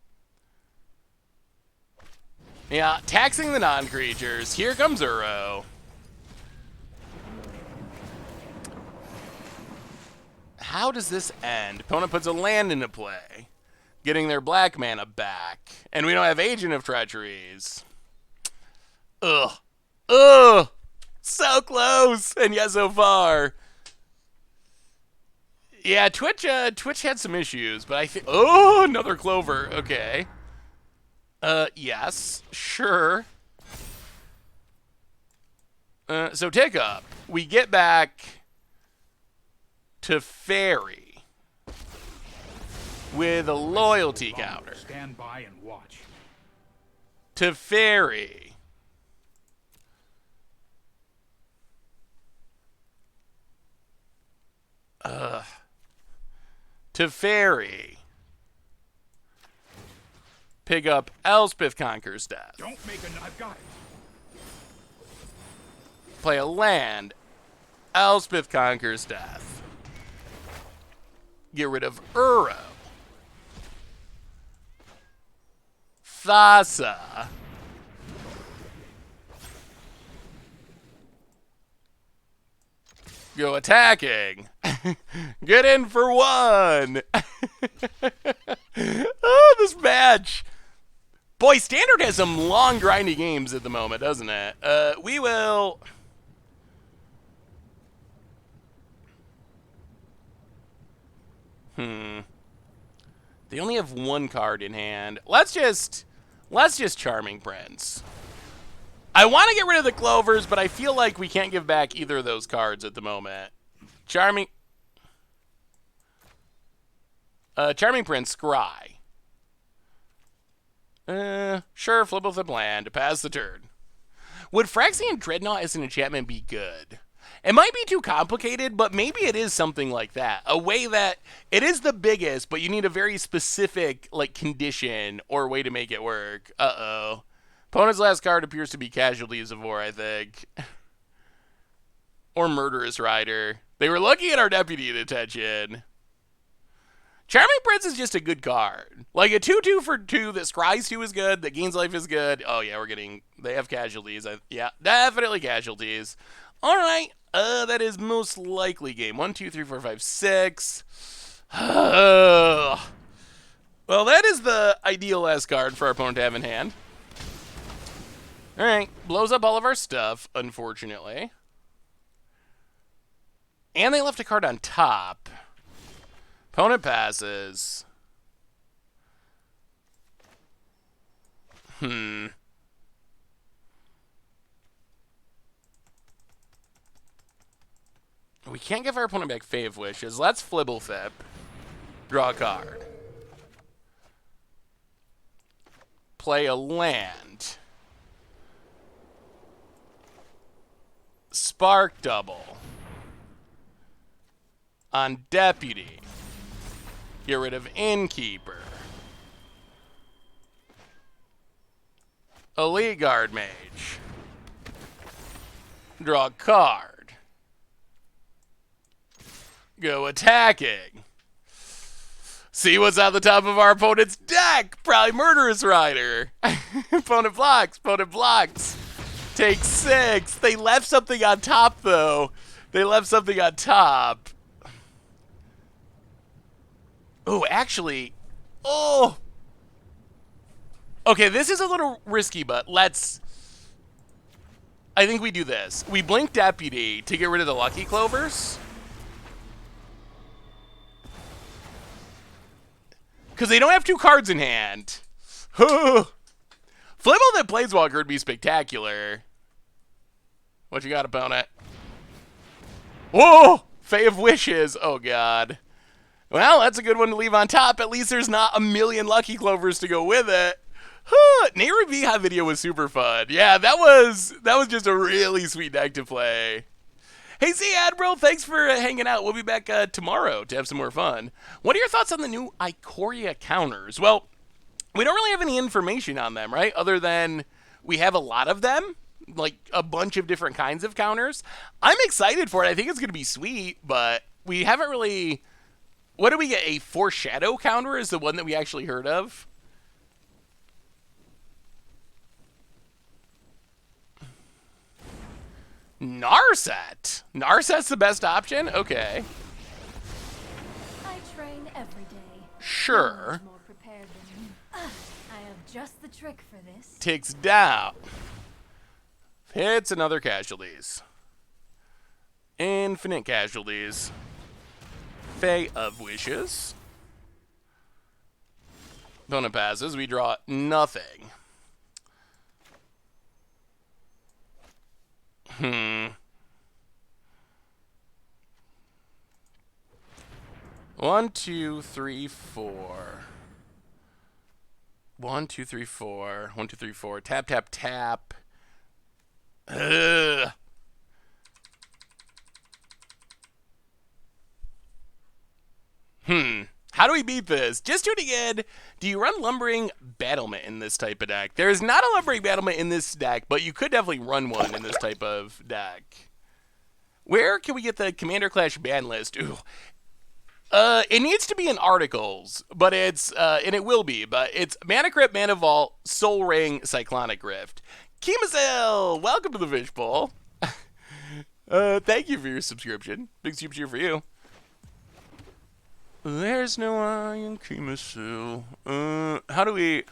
Yeah, taxing the non-creatures. Here comes Uro. How does this end? Opponent puts a land into play, getting their black mana back, and we don't have Agent of Treacheries. Ugh. Ugh. So close, and yet so far. Yeah, Twitch had some issues, but I think... Oh, another Clover. Okay. Yes. Sure. So take up. We get back to Fairy with a loyalty counter. Stand by and watch. To Fairy. To Fairy. Pick up Elspeth Conquers Death. Don't make a... I've got it. Play a land. Elspeth Conquers Death. Get rid of Uro. Thassa. Go attacking. Get in for one. Oh, this match. Boy, Standard has some long, grindy games at the moment, doesn't it? We will... They only have one card in hand. Let's just Charming Prince. I want to get rid of the Clovers, but I feel like we can't give back either of those cards at the moment. Charming Prince, Scry. Sure, flip with the land to pass the turn. Would Phyrexian Dreadnought as an enchantment be good? It might be too complicated, but maybe it is something like that. A way that it is the biggest, but you need a very specific condition or way to make it work. Uh-oh. Opponent's last card appears to be Casualties of War, I think. Or Murderous Rider. They were looking at our Deputy Detention. Charming Prince is just a good card. Like a 2/2 for 2 that scries 2 is good, that gains life is good. Oh yeah, they have Casualties. Yeah, definitely Casualties. All right, that is most likely game. 1, 2, 3, 4, 5, 6. Well, that is the ideal last card for our opponent to have in hand. All right, blows up all of our stuff, unfortunately. And they left a card on top. Opponent passes. We can't give our opponent back Fae of Wishes. Let's Flibblethip. Draw a card. Play a land. Spark Double. On Deputy. Get rid of Innkeeper. Elite Guard Mage. Draw a card. Go attacking. See what's at the top of our opponent's deck. Probably Murderous Rider. Opponent blocks. Opponent blocks. Take 6. They left something on top, though. They left something on top. Oh, actually. Oh. Okay, this is a little risky, but let's... I think we do this. We blink Deputy to get rid of the Lucky Clovers. Because they don't have 2 cards in hand. Flibble that Planeswalker would be spectacular. What you got, opponent? Whoa! Fae of Wishes. Oh, God. Well, that's a good one to leave on top. At least there's not a million Lucky Clovers to go with it. Nehru Viha video was super fun. Yeah, that was just a really sweet deck to play. Hey, Z Admiral, thanks for hanging out. We'll be back tomorrow to have some more fun. What are your thoughts on the new Ikoria counters? Well, we don't really have any information on them, right? Other than we have a lot of them, like a bunch of different kinds of counters. I'm excited for it. I think it's going to be sweet, but we haven't really... What do we get? A Foreshadow counter is the one that we actually heard of. Narset. Narset's the best option? Okay. I train every day. Sure. Much more prepared than you. I have just the trick for this. Ticks down. Hits and other casualties. Infinite casualties. Fae of Wishes. Opponent passes. We draw nothing. 1, 2, 3, 4. 1, 2, 3, 4. 1, 2, 3, 4. Tap, tap, tap. Ugh. How do we beat this? Just tuning in. Do you run Lumbering Battlement in this type of deck? There's not a Lumbering Battlement in this deck, but you could definitely run one in this type of deck. Where can we get the Commander Clash ban list? Ooh. It needs to be in articles, but it's, and it will be, but it's Mana Crypt, Mana Vault, Soul Ring, Cyclonic Rift. Kimazel, welcome to the Fishbowl. Thank you for your subscription. Big super cheer for you. There's no I in Kimasu. How do we...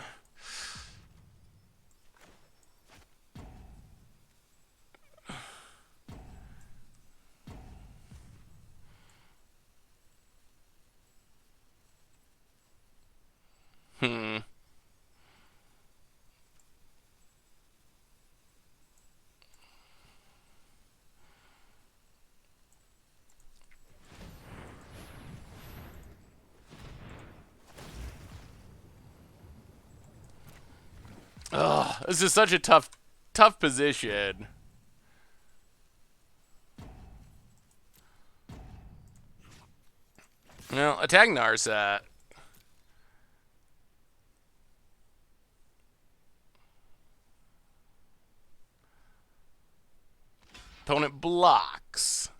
Ugh, this is such a tough position. Well, attack Narset. Opponent blocks.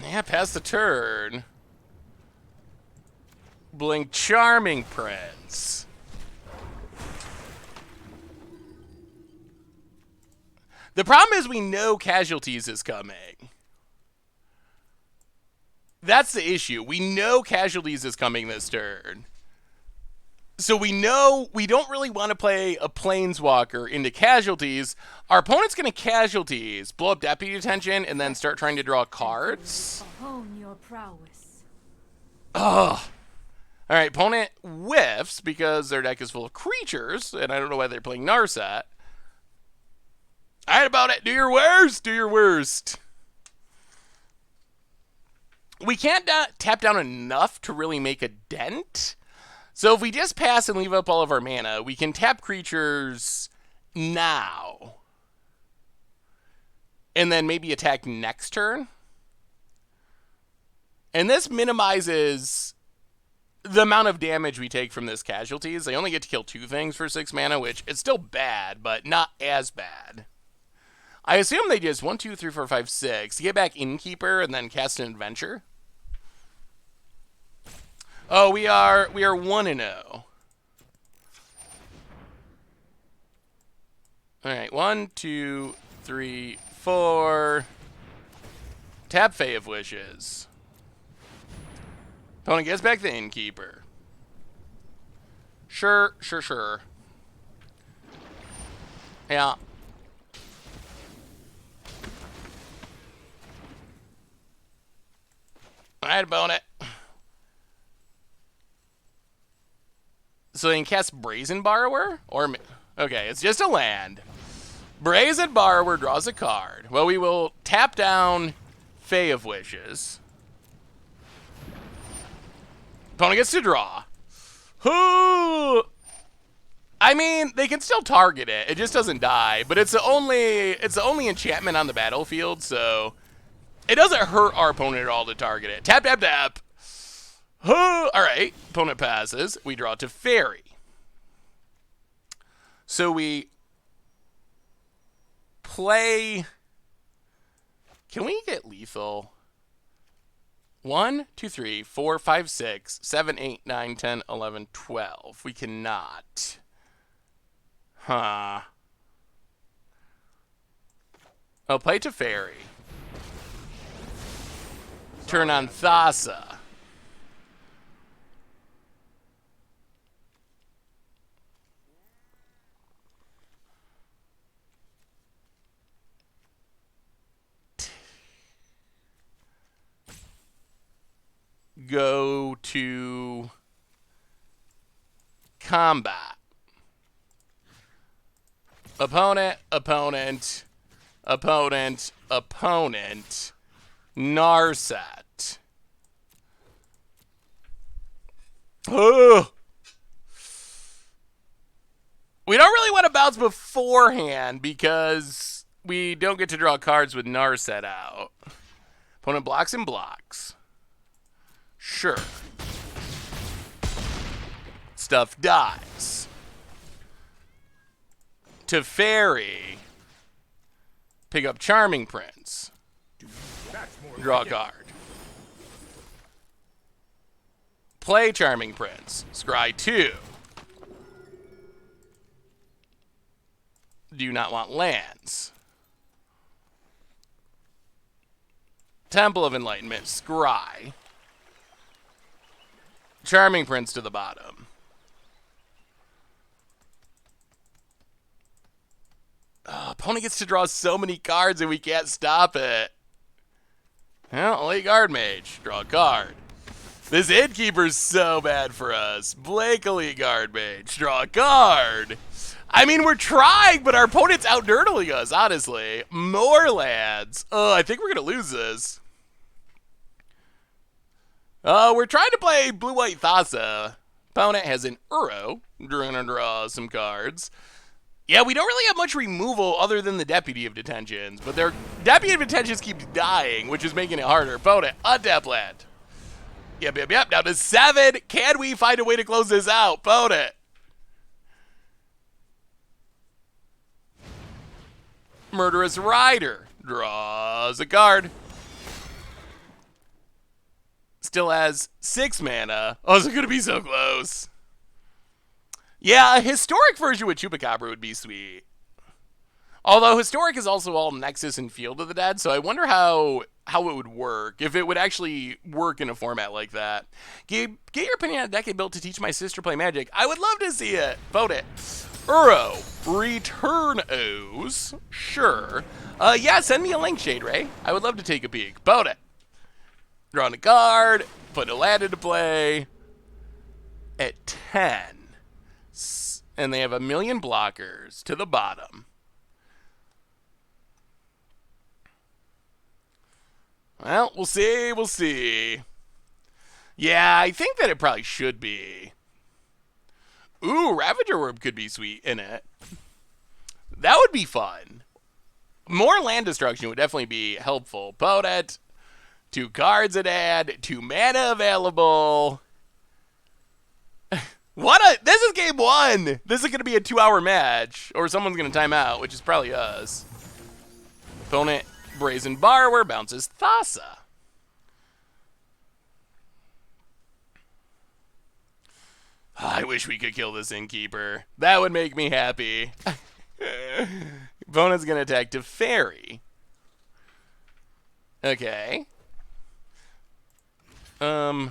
Yeah, pass the turn. Blink Charming Prince. The problem is we know Casualties is coming. That's the issue. We know Casualties is coming this turn. So we know we don't really want to play a Planeswalker into Casualties. Our opponent's going to Casualties, blow up Deputy Detention, and then start trying to draw cards. Hone your prowess. Ugh. All right, opponent whiffs because their deck is full of creatures, and I don't know why they're playing Narset. All right, about it. Do your worst. Do your worst. We can't tap down enough to really make a dent. So if we just pass and leave up all of our mana, we can tap creatures now. And then maybe attack next turn. And this minimizes the amount of damage we take from this Casualties. They only get to kill 2 things for 6 mana, which it's still bad, but not as bad. I assume they just 1, 2, 3, 4, 5, 6. Get back Innkeeper and then cast an Adventure. Oh, we are 1-0. All right, 1, 2, 3, 4. Tap Fae of Wishes. Opponent gets back the Innkeeper. Sure. Yeah. Alright, opponent. So they can cast Brazen Borrower? Or Okay, it's just a land. Brazen Borrower draws a card. Well, we will tap down Fae of Wishes. Opponent gets to draw. Who? I mean, they can still target it. It just doesn't die. But it's the only enchantment on the battlefield, so it doesn't hurt our opponent at all to target it. Tap, tap, tap. All right, opponent passes. We draw to Fairy. So we play. Can we get lethal? 1, 2, 3, 4, 5, 6, 7, 8, 9, 10, 11, 12. We cannot. Huh. I'll play to Fairy. Turn on Thassa. Go to combat. Opponent, opponent, opponent, opponent, Narset. Ugh. We don't really want to bounce beforehand because we don't get to draw cards with Narset out. Opponent blocks and blocks. Sure. Stuff dies. To Fairy. Pick up Charming Prince. Draw a card. Play Charming Prince. Scry 2. Do not want lands. Temple of Enlightenment. Scry. Charming Prince to the bottom. Opponent gets to draw so many cards and we can't stop it. Well, Elite Guard Mage. Draw a card. This Innkeeper's so bad for us. Blake Elite Guard Mage. Draw a card. I mean, we're trying, but our opponent's out-nerdling us, honestly. More lands. I think we're going to lose this. We're trying to play Blue-White Thassa. Opponent has an Uro. We're going to draw some cards. Yeah, we don't really have much removal other than the Deputy of Detentions, but their Deputy of Detentions keeps dying, which is making it harder. Opponent, untap land. Yep. Down to 7. Can we find a way to close this out? Opponent. Murderous Rider draws a card. Still has 6 mana. Oh, is it going to be so close? Yeah, a historic version with Chupacabra would be sweet. Although historic is also all Nexus and Field of the Dead, so I wonder how it would work, if it would actually work in a format like that. Get your opinion on a decade built to teach my sister play Magic. I would love to see it. Vote it. Uro. Return O's. Sure. Yeah, send me a link, Shade Ray. I would love to take a peek. Vote it. Drawing a card. Put a land into play. At 10. And they have a million blockers to the bottom. Well, we'll see. Yeah, I think that it probably should be. Ooh, Ravager Orb could be sweet in it. That would be fun. More land destruction would definitely be helpful. Opponent, 2 cards at hand, 2 mana available. This is game 1. This is going to be a 2-hour match, or someone's going to time out, which is probably us. Opponent, Brazen Borrower, bounces Thassa. I wish we could kill this Innkeeper. That would make me happy. Opponent's going to attack to Fairy. Okay. Yeah,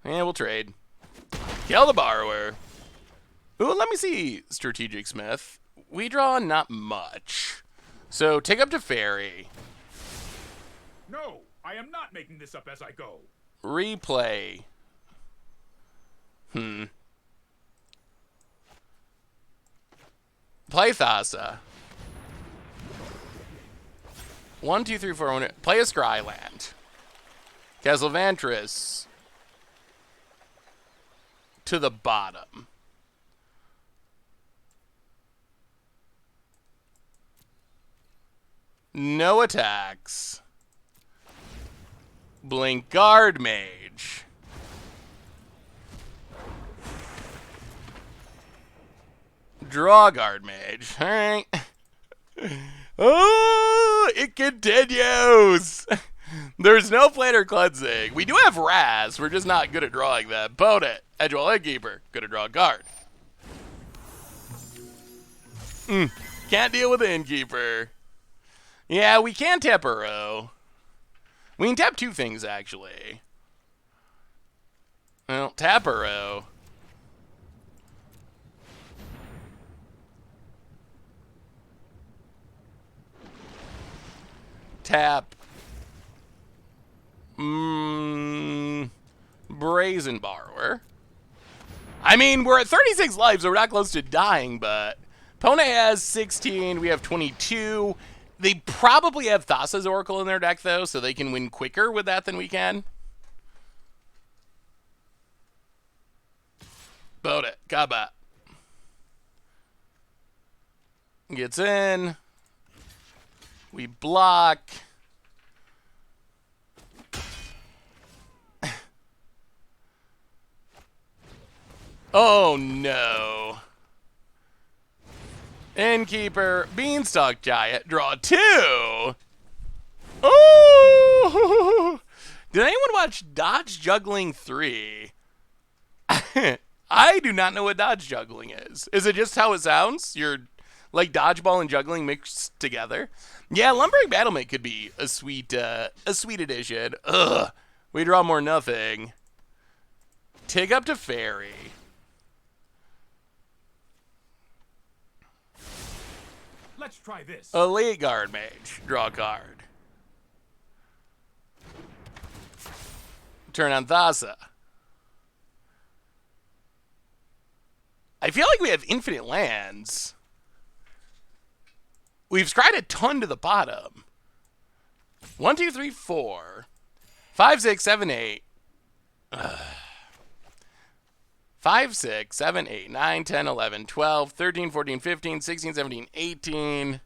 we'll trade. Kill the Borrower. Ooh, let me see, Strategic Smith. We draw not much. So, take up to Fairy. No, I am not making this up as I go. Replay. Play Thassa. 1, 2, 3, 4. Play a Scryland. Castle Vantris to the bottom. No attacks. Blink Guard Mage. Draw Guard Mage. Alright. Oh, it continues. There's no Planar Cleansing. We do have Raz. We're just not good at drawing them. Opponent. Edgewall Innkeeper. Good at draw guard. Can't deal with the Innkeeper. Yeah, we can tap Uro. We can tap two things, actually. Well, tap Uro. Tap. Brazen Borrower. I mean, we're at 36 lives, so we're not close to dying, but opponent has 16, we have 22. They probably have Thassa's Oracle in their deck, though, so they can win quicker with that than we can. Boat it. Gaba. Gets in. We block. Oh, no. Innkeeper, Beanstalk Giant, draw 2. Oh! Did anyone watch Dodge Juggling 3? I do not know what Dodge Juggling is. Is it just how it sounds? You're like dodgeball and juggling mixed together? Yeah, Lumbering Battlement could be a sweet addition. Ugh. We draw more nothing. Take up to Fairy. Let's try this. Elite Guard Mage. Draw a card. Turn on Thassa. I feel like we have infinite lands. We've scryed a ton to the bottom. 1, 2, 3, 4. 5, 6, 7, 8. 5, 6, 7, 8, 9, 10, 11, 12, 13, 14, 15, 16, 17, 18.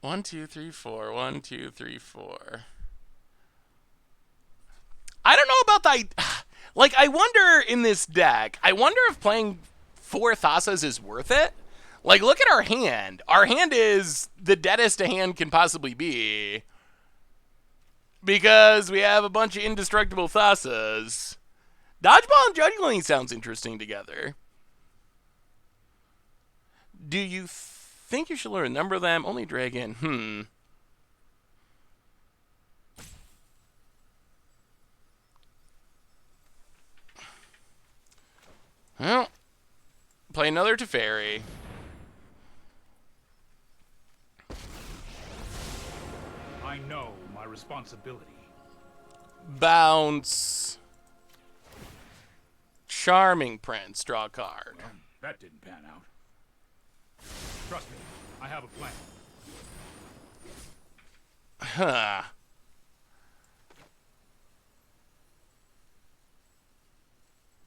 One, two, three, four. 1, 2, 3, 4. I don't know about that. Like, I wonder in this deck, I wonder if playing 4 Thassas is worth it. Like, look at our hand. Our hand is the deadest a hand can possibly be. Because we have a bunch of indestructible Thassas. Dodgeball and Juggling sounds interesting together. Do you think you should learn a number of them? Only Dragon. Well, play another Teferi. I know my responsibility. Bounce. Charming Prince. Draw a card. Well, that didn't pan out. Trust me, I have a plan. Huh.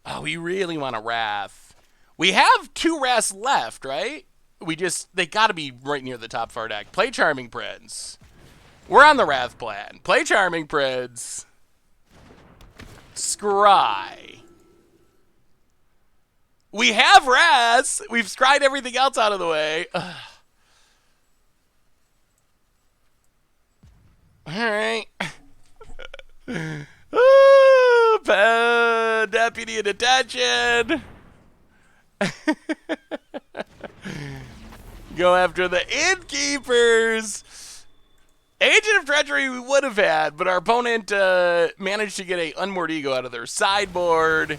Oh, we really want a Wrath. We have 2 Wraths left, right? They gotta be right near the top of our deck. Play Charming Prince. We're on the Wrath plan. Play Charming Prince. Scry. We have Wraths. We've scryed everything else out of the way. Ugh. Alright. Deputy in detention. Go after the Innkeepers. Agent of Treachery we would have had, but our opponent managed to get a Unmoored Ego out of their sideboard.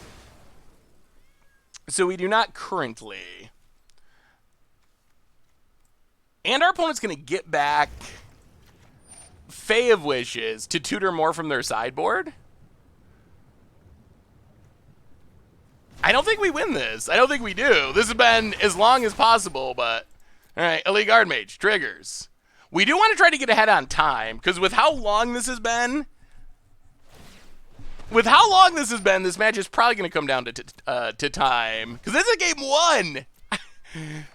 So we do not currently. And our opponent's going to get back Fae of Wishes to tutor more from their sideboard. I don't think we win this. I don't think we do. This has been as long as possible, but... All right, Elite Guard Mage, triggers. We do want to try to get ahead on time, because with how long this has been... this match is probably going to come down to time. Because this is game 1!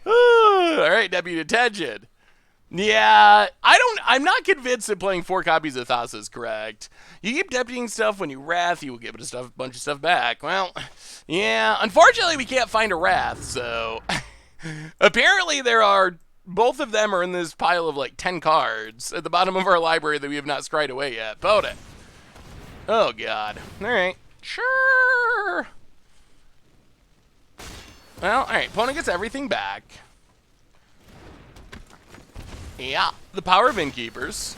All right, Deputy Attention. Yeah, I'm not convinced that playing 4 copies of Thassa is correct. You keep deputying stuff when you wrath, you will give it a bunch of stuff back. Well, yeah, unfortunately we can't find a wrath, so... Apparently both of them are in this pile of like 10 cards at the bottom of our library that we have not scryed away yet. Vote it. Oh, God. All right. Sure. Well, all right. Opponent gets everything back. Yeah. The power of Innkeepers.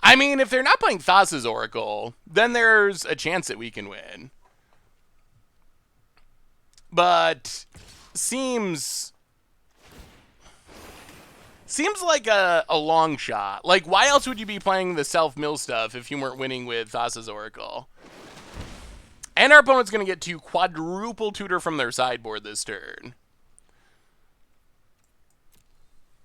I mean, if they're not playing Thassa's Oracle, then there's a chance that we can win. But seems like a long shot. Like, why else would you be playing the self-mill stuff if you weren't winning with Thassa's Oracle? And our opponent's going to get to quadruple tutor from their sideboard this turn.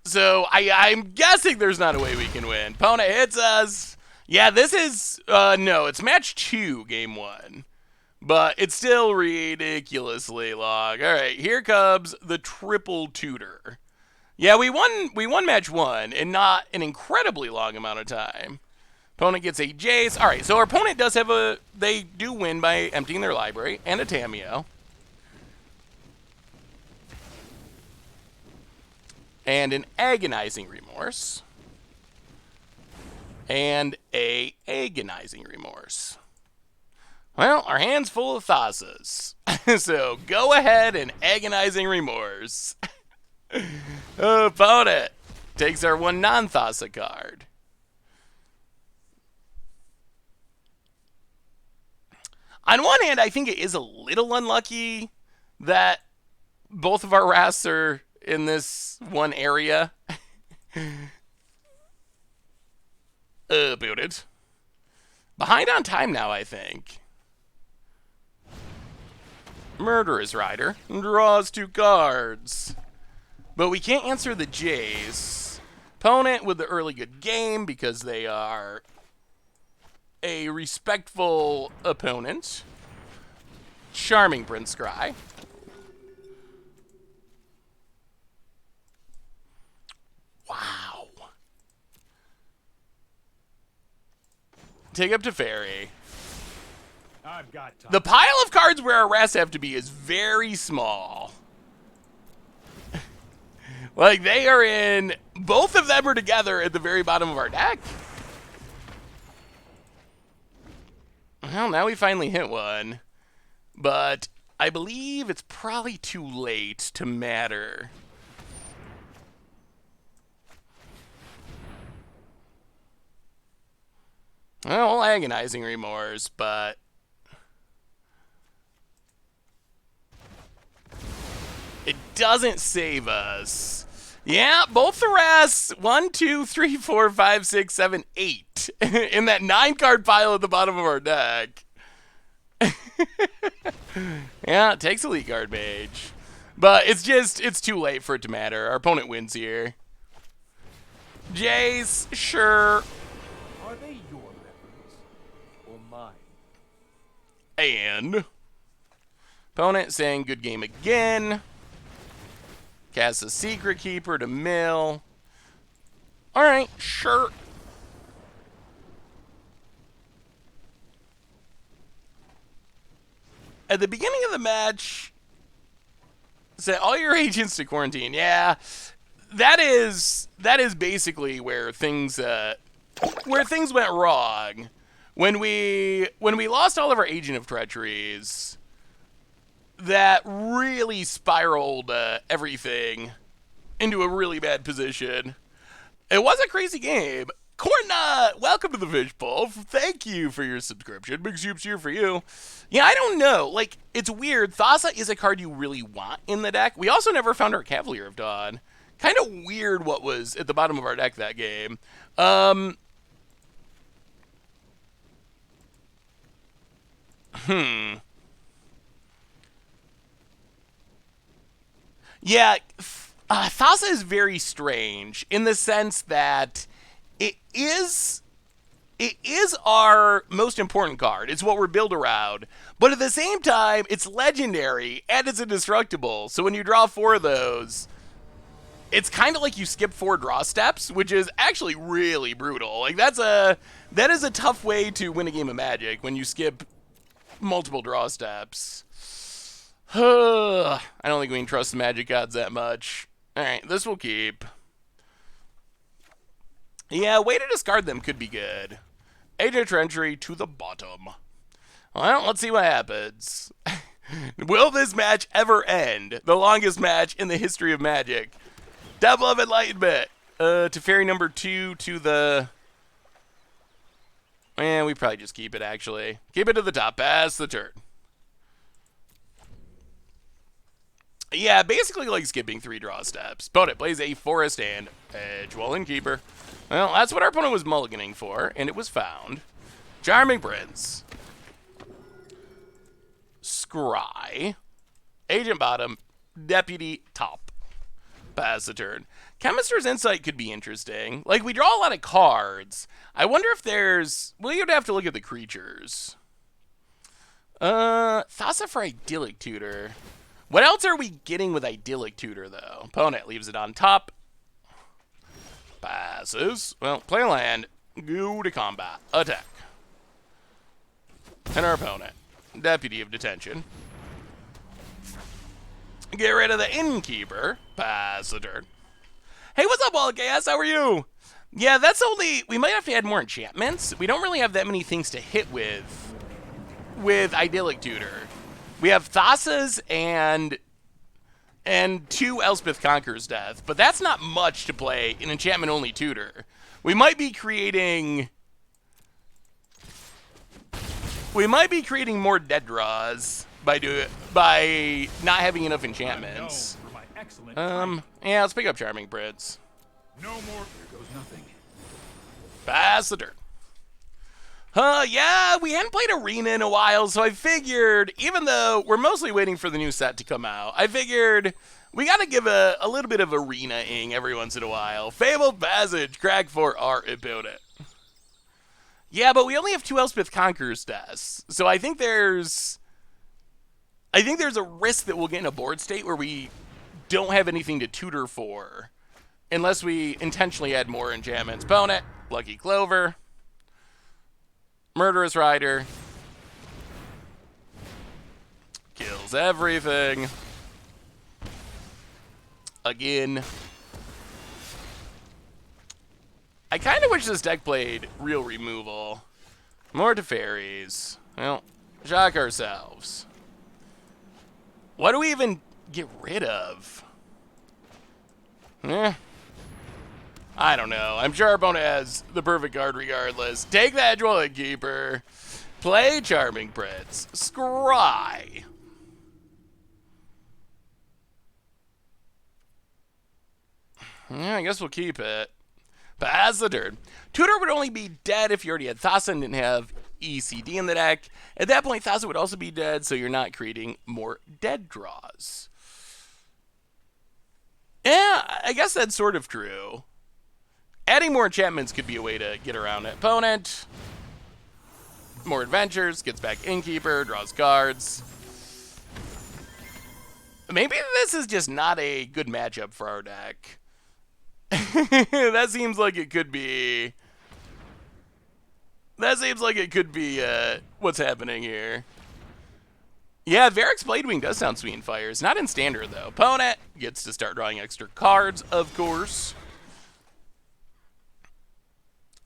So I'm guessing there's not a way we can win. Opponent hits us. Yeah, this is... no, it's match 2, game 1. But it's still ridiculously long. All right, here comes the triple tutor. Yeah, we won match 1 in not an incredibly long amount of time. Opponent gets a Jace. All right, so our opponent does have they do win by emptying their library and a Tamiyo. And an Agonizing Remorse. And a Agonizing Remorse. Well, our hand's full of Thassas. So go ahead and Agonizing Remorse. Opponent takes our 1 non-Thassa card. On one hand, I think it is a little unlucky that both of our wraths are in this one area. Booted. Behind on time now, I think. Murderous Rider draws 2 cards. But we can't answer the Jace. Opponent with the early good game because they are a respectful opponent. Charming Prince Scry. Wow. Take up to Fairy. I've got time. The pile of cards where our wraths have to be is very small. Like, they are in... Both of them are together at the very bottom of our deck. Well, now we finally hit one. But I believe it's probably too late to matter. Well, Agonizing Remorse, but... it doesn't save us. Yeah, both the wraths, 1, 2, 3, 4, 5, 6, 7, 8 in that 9-card pile at the bottom of our deck. Yeah, it takes Elite Guard Mage. But it's too late for it to matter. Our opponent wins here. Jace, sure. Are they your weapons or mine? And opponent saying good game again. Cast a Secret Keeper to mill. Alright, sure. At the beginning of the match, set all your agents to quarantine. Yeah, that is basically where things went wrong. When we lost all of our Agent of Treacheries, that really spiraled everything into a really bad position. It was a crazy game. Cornut, welcome to the Fishbowl. Thank you for your subscription. Big soups here for you. Yeah, I don't know. Like, it's weird. Thassa is a card you really want in the deck. We also never found our Cavalier of Dawn. Kind of weird what was at the bottom of our deck that game. Yeah, Thassa is very strange in the sense that it is our most important card. It's what we're built around. But at the same time, it's legendary and it's indestructible. So when you draw 4 of those, it's kind of like you skip 4 draw steps, which is actually really brutal. Like that is a tough way to win a game of Magic when you skip multiple draw steps. I don't think we can trust the Magic gods that much. All right, this will keep. Yeah, way to discard them could be good. Agent Treachery to the bottom. Well, let's see what happens. Will this match ever end? The longest match in the history of Magic. Double of Enlightenment. Teferi number 2 to the... we probably just keep it, actually. Keep it to the top. Pass the turn. Yeah, basically like skipping 3 draw steps. Opponent plays a Forest and Edgewall Innkeeper. Well, that's what our opponent was mulliganing for, and it was found. Charming Prince. Scry. Agent Bottom. Deputy Top. Pass the turn. Chemist's Insight could be interesting. Like, we draw a lot of cards. I wonder if there's... Well, you'd have to look at the creatures. Thassa for Idyllic Tutor. What else are we getting with Idyllic Tutor, though? Opponent leaves it on top. Passes. Well, play a land. Go to combat. Attack. And our opponent. Deputy of Detention. Get rid of the Innkeeper. Pass the turn. Hey, what's up, All Chaos? How are you? Yeah, that's only... We might have to add more enchantments. We don't really have that many things to hit with Idyllic Tutor. We have Thassas and 2 Elspeth Conqueror's Death, but that's not much to play an enchantment-only tutor. We might be creating more dead draws by not having enough enchantments. Yeah, let's pick up Charming Prince. No more. There goes nothing. Pass the turn. Yeah, we hadn't played Arena in a while, so I figured, even though we're mostly waiting for the new set to come out, I figured we gotta give a little bit of arena-ing every once in a while. Fabled Passage, crack for our opponent. Yeah, but we only have 2 Elspeth Conqueror's Deaths, so I think there's a risk that we'll get in a board state where we don't have anything to tutor for, unless we intentionally add more enchantments. Opponent, Lucky Clover. Murderous Rider. Kills everything. Again. I kind of wish this deck played real removal. More Teferis. Well, shock ourselves. What do we even get rid of? I don't know. I'm sure our opponent has the perfect card regardless. Take the Edgewall Innkeeper. Play Charming Prince. Scry. Yeah, I guess we'll keep it. Pass the turn. Tutor would only be dead if you already had Thassa and didn't have ECD in the deck. At that point, Thassa would also be dead, so you're not creating more dead draws. Yeah, I guess that's sort of true. Adding more enchantments could be a way to get around it. Opponent. More adventures. Gets back Innkeeper. Draws cards. Maybe this is just not a good matchup for our deck. That seems like it could be... what's happening here. Yeah, Varric's Bladewing does sound sweet in fire. It's not in standard, though. Opponent gets to start drawing extra cards, of course.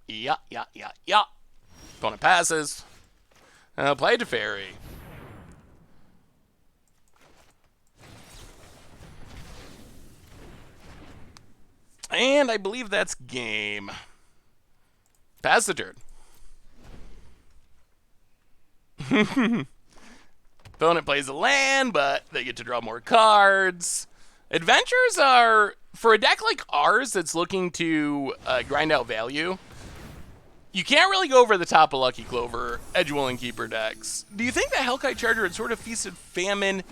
Yeah. Opponent passes. Play Teferi. And I believe that's game. Pass the turn. Opponent plays a land, but they get to draw more cards. Adventures are, for a deck like ours that's looking to grind out value, You can't really go over the top of Lucky Clover, Edgewilling Keeper decks. Do you think the Hellkite Charger and Sword of Feast and Famine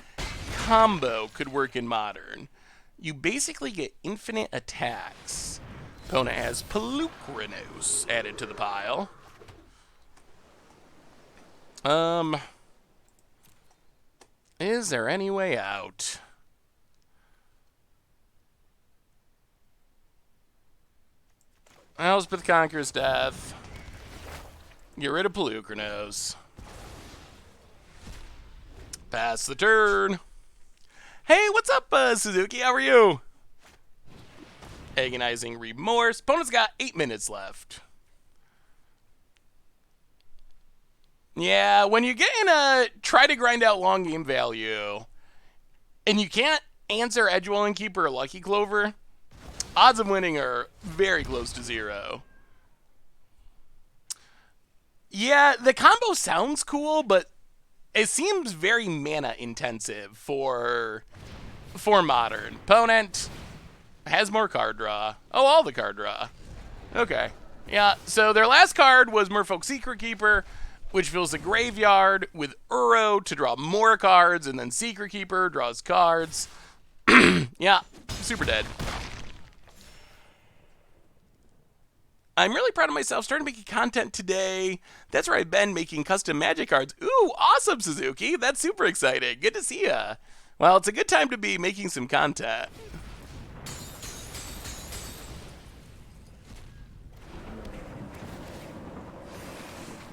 combo could work in Modern? You basically get infinite attacks. Opponent has Pelucranos added to the pile. Is there any way out? Elspeth Conquers Death. Get rid of Pelucranos. Pass the turn. Hey, what's up, Suzuki? How are you? Agonizing Remorse. Opponent's got 8 minutes left. Yeah, when you get in a try to grind out long game value, and you can't answer Edgewilling Keeper or Lucky Clover, odds of winning are very close to 0. Yeah, the combo sounds cool, but it seems very mana intensive for Modern. Opponent has more card draw. Oh, all the card draw. Okay. Yeah, so their last card was Merfolk Secret Keeper, which fills the graveyard with Uro to draw more cards, and then Secret Keeper draws cards. Yeah, super dead. I'm really proud of myself. Starting making content today. That's where I've been, making custom Magic cards. Ooh, awesome, Suzuki. That's super exciting. Good to see ya. Well, it's a good time to be making some content.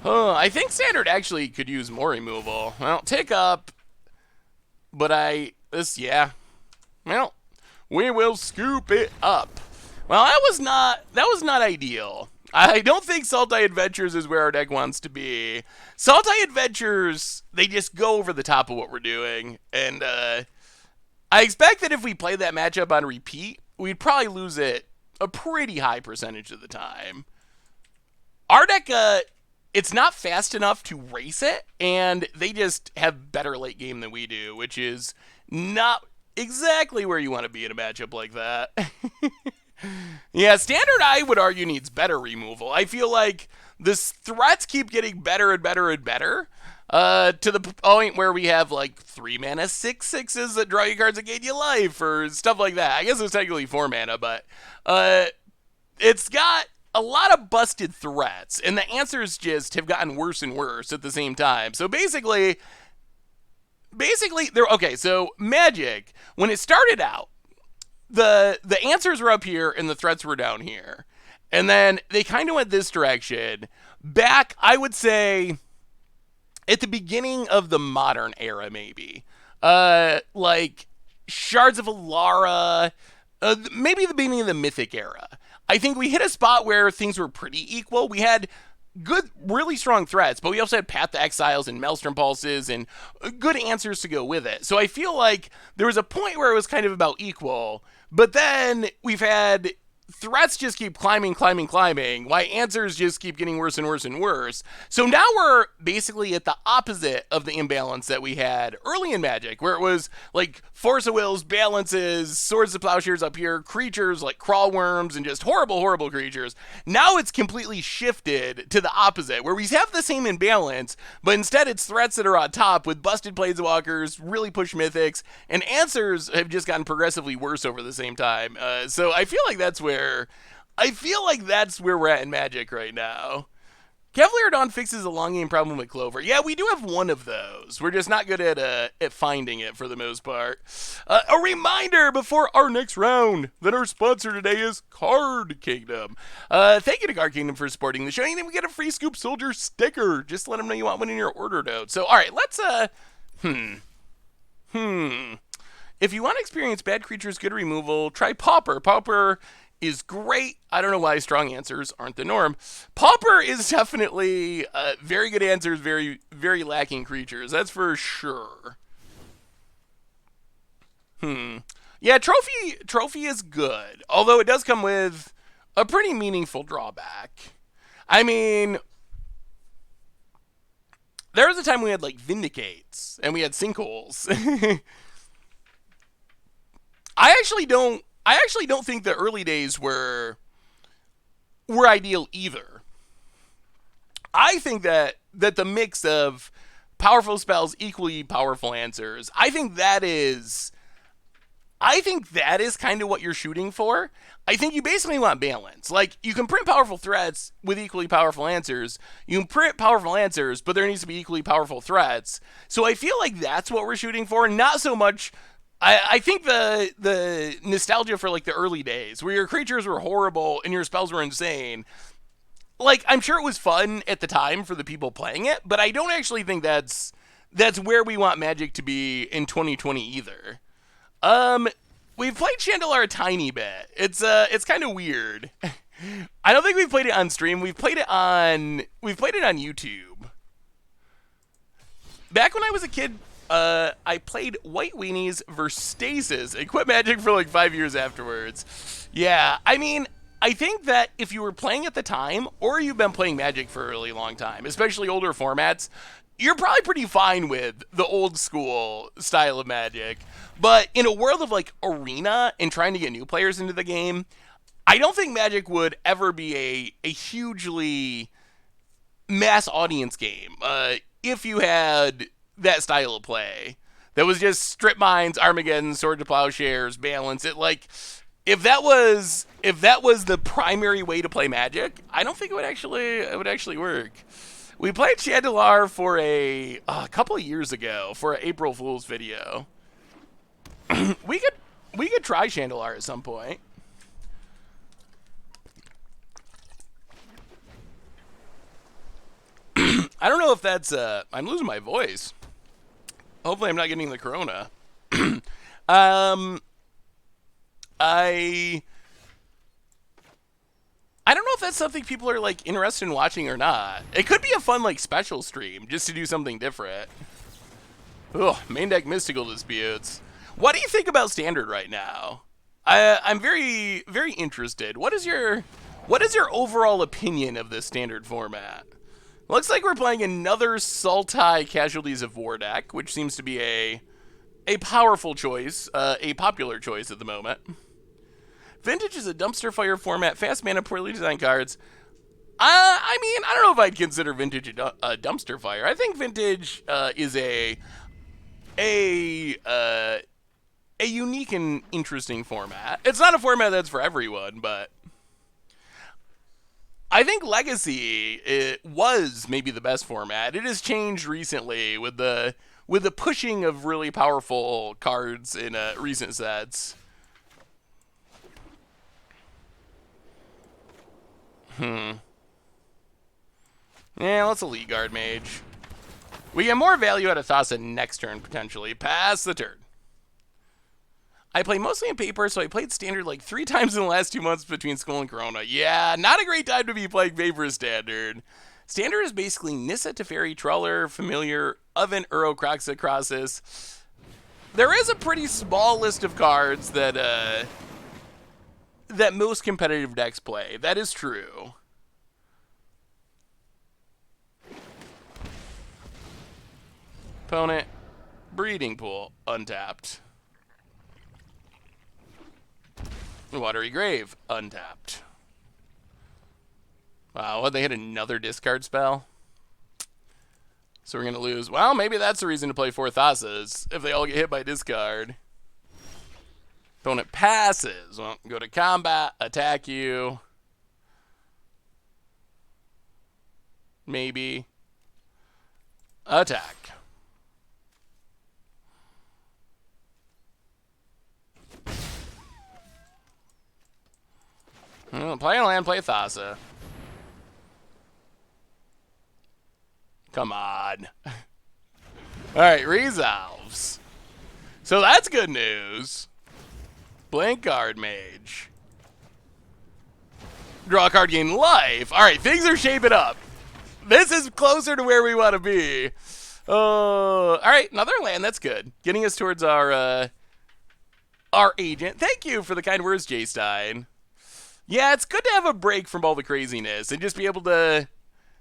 I think Standard actually could use more removal. Well, tick up, but yeah. Well, we will scoop it up. Well, that was not ideal. I don't think Sultai Adventures is where our deck wants to be. Sultai Adventures, they just go over the top of what we're doing, and I expect that if we play that matchup on repeat, we'd probably lose it a pretty high percentage of the time. Our deck, it's not fast enough to race it, and they just have better late game than we do, which is not exactly where you want to be in a matchup like that. Yeah, Standard, I would argue, needs better removal. I feel like the threats keep getting better and better and better, to the point where we have like 3 mana 6/6s that draw you cards that gain you life, or stuff like that. I guess it's technically 4 mana, but it's got a lot of busted threats, and the answers just have gotten worse and worse at the same time. So basically, okay, so Magic, when it started out, the answers were up here and the threats were down here. And then they kind of went this direction back, I would say, at the beginning of the Modern era, maybe. Like Shards of Alara, maybe the beginning of the Mythic era. I think we hit a spot where things were pretty equal. We had good, really strong threats, but we also had Path to Exiles and Maelstrom Pulses and good answers to go with it. So I feel like there was a point where it was kind of about equal, but then we've had threats just keep climbing, while answers just keep getting worse and worse and worse. So now we're basically at the opposite of the imbalance that we had early in Magic, where it was like Force of Wills, balances, Swords to Plowshares up here, creatures like crawl worms, and just horrible, horrible creatures. Now it's completely shifted to the opposite, where we have the same imbalance, but instead it's threats that are on top with busted Planeswalkers, really push mythics, and answers have just gotten progressively worse over the same time. So I feel like that's where we're at in Magic right now. Cavalier Dawn fixes a long game problem with Clover. Yeah, we do have one of those. We're just not good at finding it for the most part. A reminder before our next round that our sponsor today is Card Kingdom. Thank you to Card Kingdom for supporting the show. And then we get a free Scoop Soldier sticker. Just let them know you want one in your order note. So, all right, let's If you want to experience bad creatures, good removal, try Pauper. Pauper is great. I don't know why strong answers aren't the norm. Pauper is definitely very good answers, very, very lacking creatures. That's for sure. Yeah, Trophy is good, although it does come with a pretty meaningful drawback. I mean, there was a time we had like Vindicates and we had Sinkholes. I actually don't think the early days were ideal either. I think that the mix of powerful spells equally powerful answers, I think that is kind of what you're shooting for. I think you basically want balance. Like, you can print powerful threats with equally powerful answers. You can print powerful answers, but there needs to be equally powerful threats. So I feel like that's what we're shooting for. Not so much. I think the nostalgia for like the early days where your creatures were horrible and your spells were insane. Like, I'm sure it was fun at the time for the people playing it, but I don't actually think that's where we want Magic to be in 2020 either. We've played Chandelar a tiny bit. It's kind of weird. I don't think we've played it on stream. We've played it on YouTube. Back when I was a kid, I played White Weenies versus Stasis and quit Magic for like 5 years afterwards. Yeah, I mean, I think that if you were playing at the time, or you've been playing Magic for a really long time, especially older formats, you're probably pretty fine with the old school style of Magic. But in a world of like Arena and trying to get new players into the game, I don't think Magic would ever be a hugely mass audience game if you had that style of play. That was just strip mines, Armageddon, Sword to Plowshares, balance. It like if that was the primary way to play Magic, I don't think it would actually work. We played Chandelar for a couple of years ago for an April Fool's video. we could try Chandelar at some point. I don't know if that's I'm losing my voice. Hopefully I'm not getting the corona. I don't know if that's something people are like interested in watching or not. It could be a fun like special stream just to do something different. Ugh, main deck mystical disputes. What do you think about Standard right now? I'm very, very interested. What is your overall opinion of this Standard format? Looks like we're playing another Sultai Casualties of War deck, which seems to be a powerful choice, a popular choice at the moment. Vintage is a dumpster fire format, fast mana, poorly designed cards. I mean, I don't know if I'd consider Vintage a dumpster fire. I think Vintage is a unique and interesting format. It's not a format that's for everyone, but I think Legacy was maybe the best format. It has changed recently with the pushing of really powerful cards in recent sets. Yeah, let's Elite Guard Mage. We get more value out of Thassa next turn, potentially. Pass the turn. I play mostly in paper, so I played Standard like 3 times in the last 2 months between school and Corona. Yeah, not a great time to be playing paper Standard. Standard is basically Nissa, Teferi, Trawler, Familiar, Oven, Uro, Croxa, Crossus. There is a pretty small list of cards that most competitive decks play. That is true. Opponent, Breeding Pool, untapped. Watery Grave, untapped. Wow, they hit another discard spell? So we're going to lose. Well, maybe that's the reason to play 4 Thassas, if they all get hit by discard. Opponent passes. Well, go to combat, attack you. Maybe. Attack. Play a land, play Thassa. Come on. Alright, resolves. So that's good news. Blank Guard Mage. Draw a card, gain life. Alright, things are shaping up. This is closer to where we want to be. Alright, another land, that's good. Getting us towards our agent. Thank you for the kind words, Jay Stein. Yeah, it's good to have a break from all the craziness and just be able to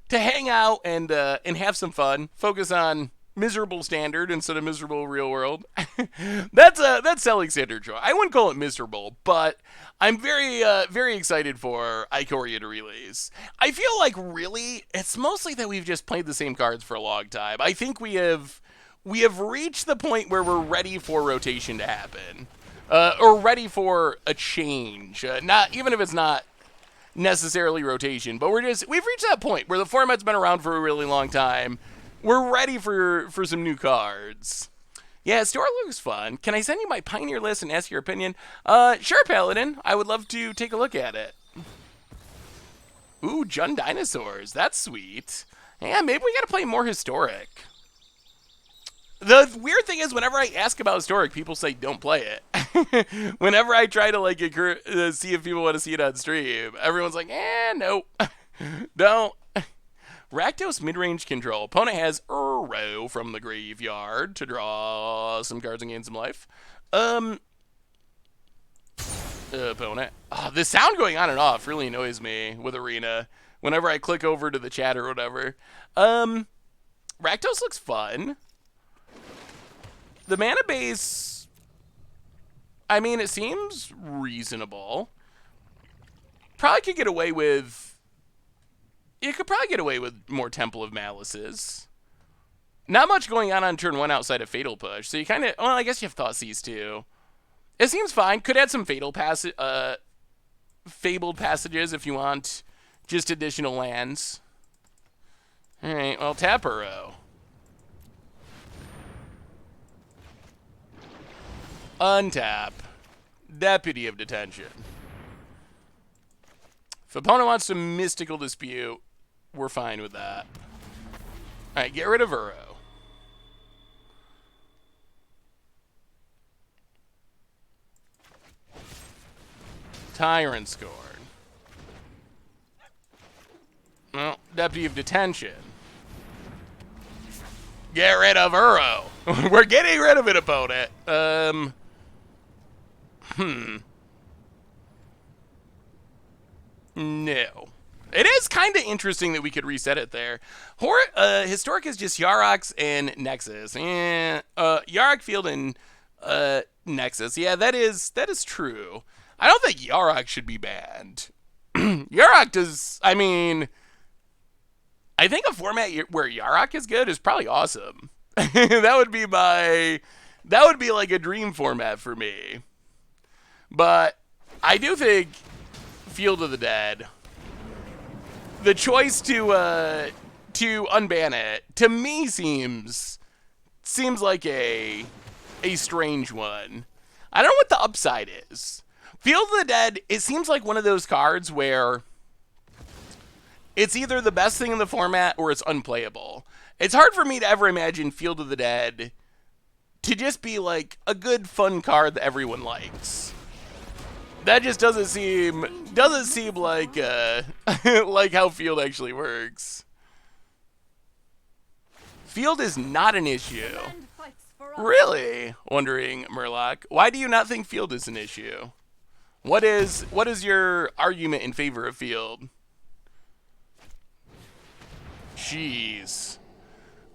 hang out and have some fun. Focus on miserable standard instead of miserable real world. That's selling standard joy. I wouldn't call it miserable, but I'm very excited for Ikoria to release. I feel like really it's mostly that we've just played the same cards for a long time. I think we have reached the point where we're ready for rotation to happen, or ready for a change. Not even if it's not necessarily rotation, but we've reached that point where the format's been around for a really long time. We're ready for some new cards. Yeah, store looks fun. Can I send you my Pioneer list and ask your opinion? Sure, Paladin. I would love to take a look at it. Ooh, Jund Dinosaurs. That's sweet. Yeah, maybe we gotta play more Historic. The weird thing is, whenever I ask about Historic, people say don't play it. Whenever I try to like see if people want to see it on stream, everyone's like, nope, don't. Rakdos mid-range control. Opponent has Uro from the graveyard to draw some cards and gain some life. Opponent. Oh, the sound going on and off really annoys me with Arena. Whenever I click over to the chat or whatever. Rakdos looks fun. The mana base, I mean, it seems reasonable. Probably could get away with, you could probably get away with more Temple of Malices. Not much going on turn 1 outside of Fatal Push, so you kind of, well, I guess you have Thoughtseize too. It seems fine. Could add some Fabled Passages if you want just additional lands. Alright, well, tap Uro. Untap. Deputy of Detention. If opponent wants to Mystical Dispute, we're fine with that. Alright, get rid of Uro. Tyrant Scorn. Well, Deputy of Detention. Get rid of Uro. We're getting rid of it, opponent. No. It is kind of interesting that we could reset it there. Historic is just Yarok and Nexus. Yarok Field and Nexus. Yeah, that is true. I don't think Yarok should be banned. Yarok does, I mean, I think a format where Yarok is good is probably awesome. That would be like a dream format for me. But I do think Field of the Dead, the choice to unban it, to me seems like a strange one. I don't know what the upside is. Field of the Dead, it seems like one of those cards where it's either the best thing in the format or it's unplayable. It's hard for me to ever imagine Field of the Dead to just be like a good fun card that everyone likes. That just doesn't seem like like how Field actually works. Field is not an issue. Really? Wondering, Murloc, why do you not think Field is an issue? What is your argument in favor of Field? Jeez.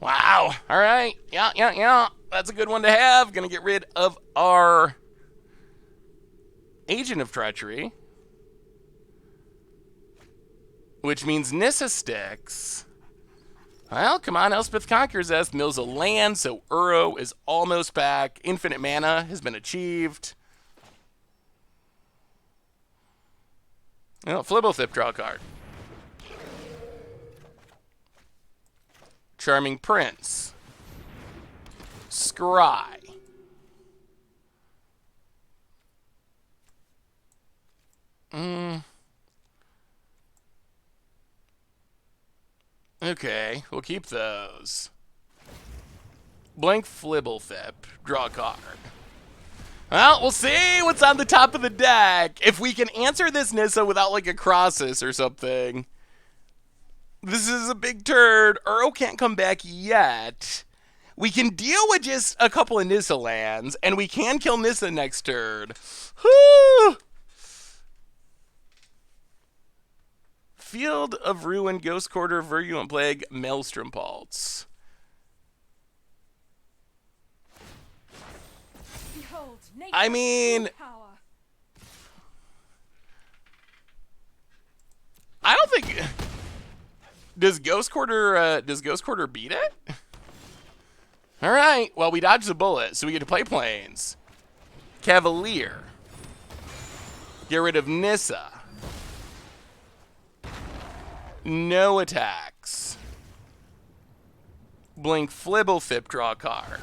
Wow. All right. Yeah. That's a good one to have. Gonna get rid of our Agent of Treachery, which means Nissa sticks. Well, come on, Elspeth Conquers us. Mills a land, so Uro is almost back. Infinite mana has been achieved. Oh, Flibblethip, draw a card. Charming Prince. Scry. Okay, we'll keep those. Blank Flibblethip, draw a card. Well, we'll see what's on the top of the deck. If we can answer this Nissa without like a Crossus or something. This is a big turd. Uro can't come back yet. We can deal with just a couple of Nissa lands, and we can kill Nissa next turn. Whew. Field of Ruin, Ghost Quarter, Virulent Plague, Maelstrom Pulse. I mean, Power. I don't think... Does Ghost Quarter beat it? All right. Well, we dodged the bullet, so we get to play planes. Cavalier. Get rid of Nissa. No attacks. Blink Flibblefip, draw a card.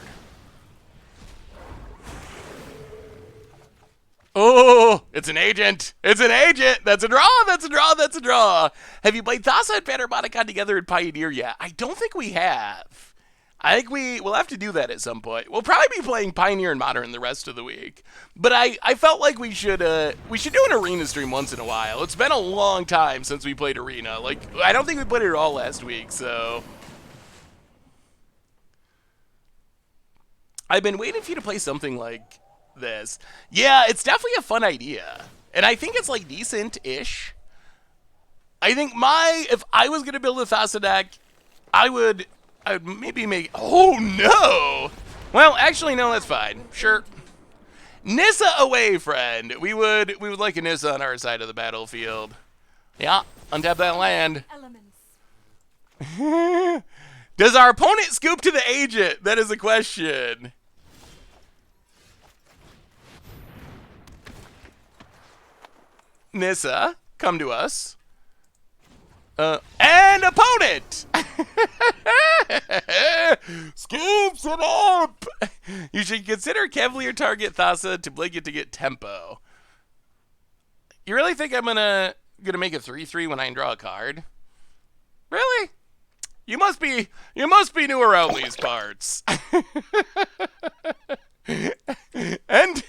Oh, it's an agent. It's an agent. That's a draw. That's a draw. That's a draw. Have you played Thassa and Panharmonicon together in Pioneer yet? I don't think we have. I think we'll have to do that at some point. We'll probably be playing Pioneer and Modern the rest of the week. But I felt like we should do an arena stream once in a while. It's been a long time since we played arena. Like, I don't think we played it at all last week, so I've been waiting for you to play something like this. Yeah, it's definitely a fun idea. And I think it's like decent-ish. I think if I was gonna build a Thassa deck, I would maybe make... Oh, no! Well, actually, no, that's fine. Sure. Nissa away, friend. We would like a Nissa on our side of the battlefield. Yeah, untap that land. Elements. Does our opponent scoop to the agent? That is a question. Nissa, come to us. And opponent! Scoops it up! You should consider Cavalier target Thassa to blink it to get tempo. You really think I'm gonna make a 3/3 when I draw a card? Really? You must be new around these parts. And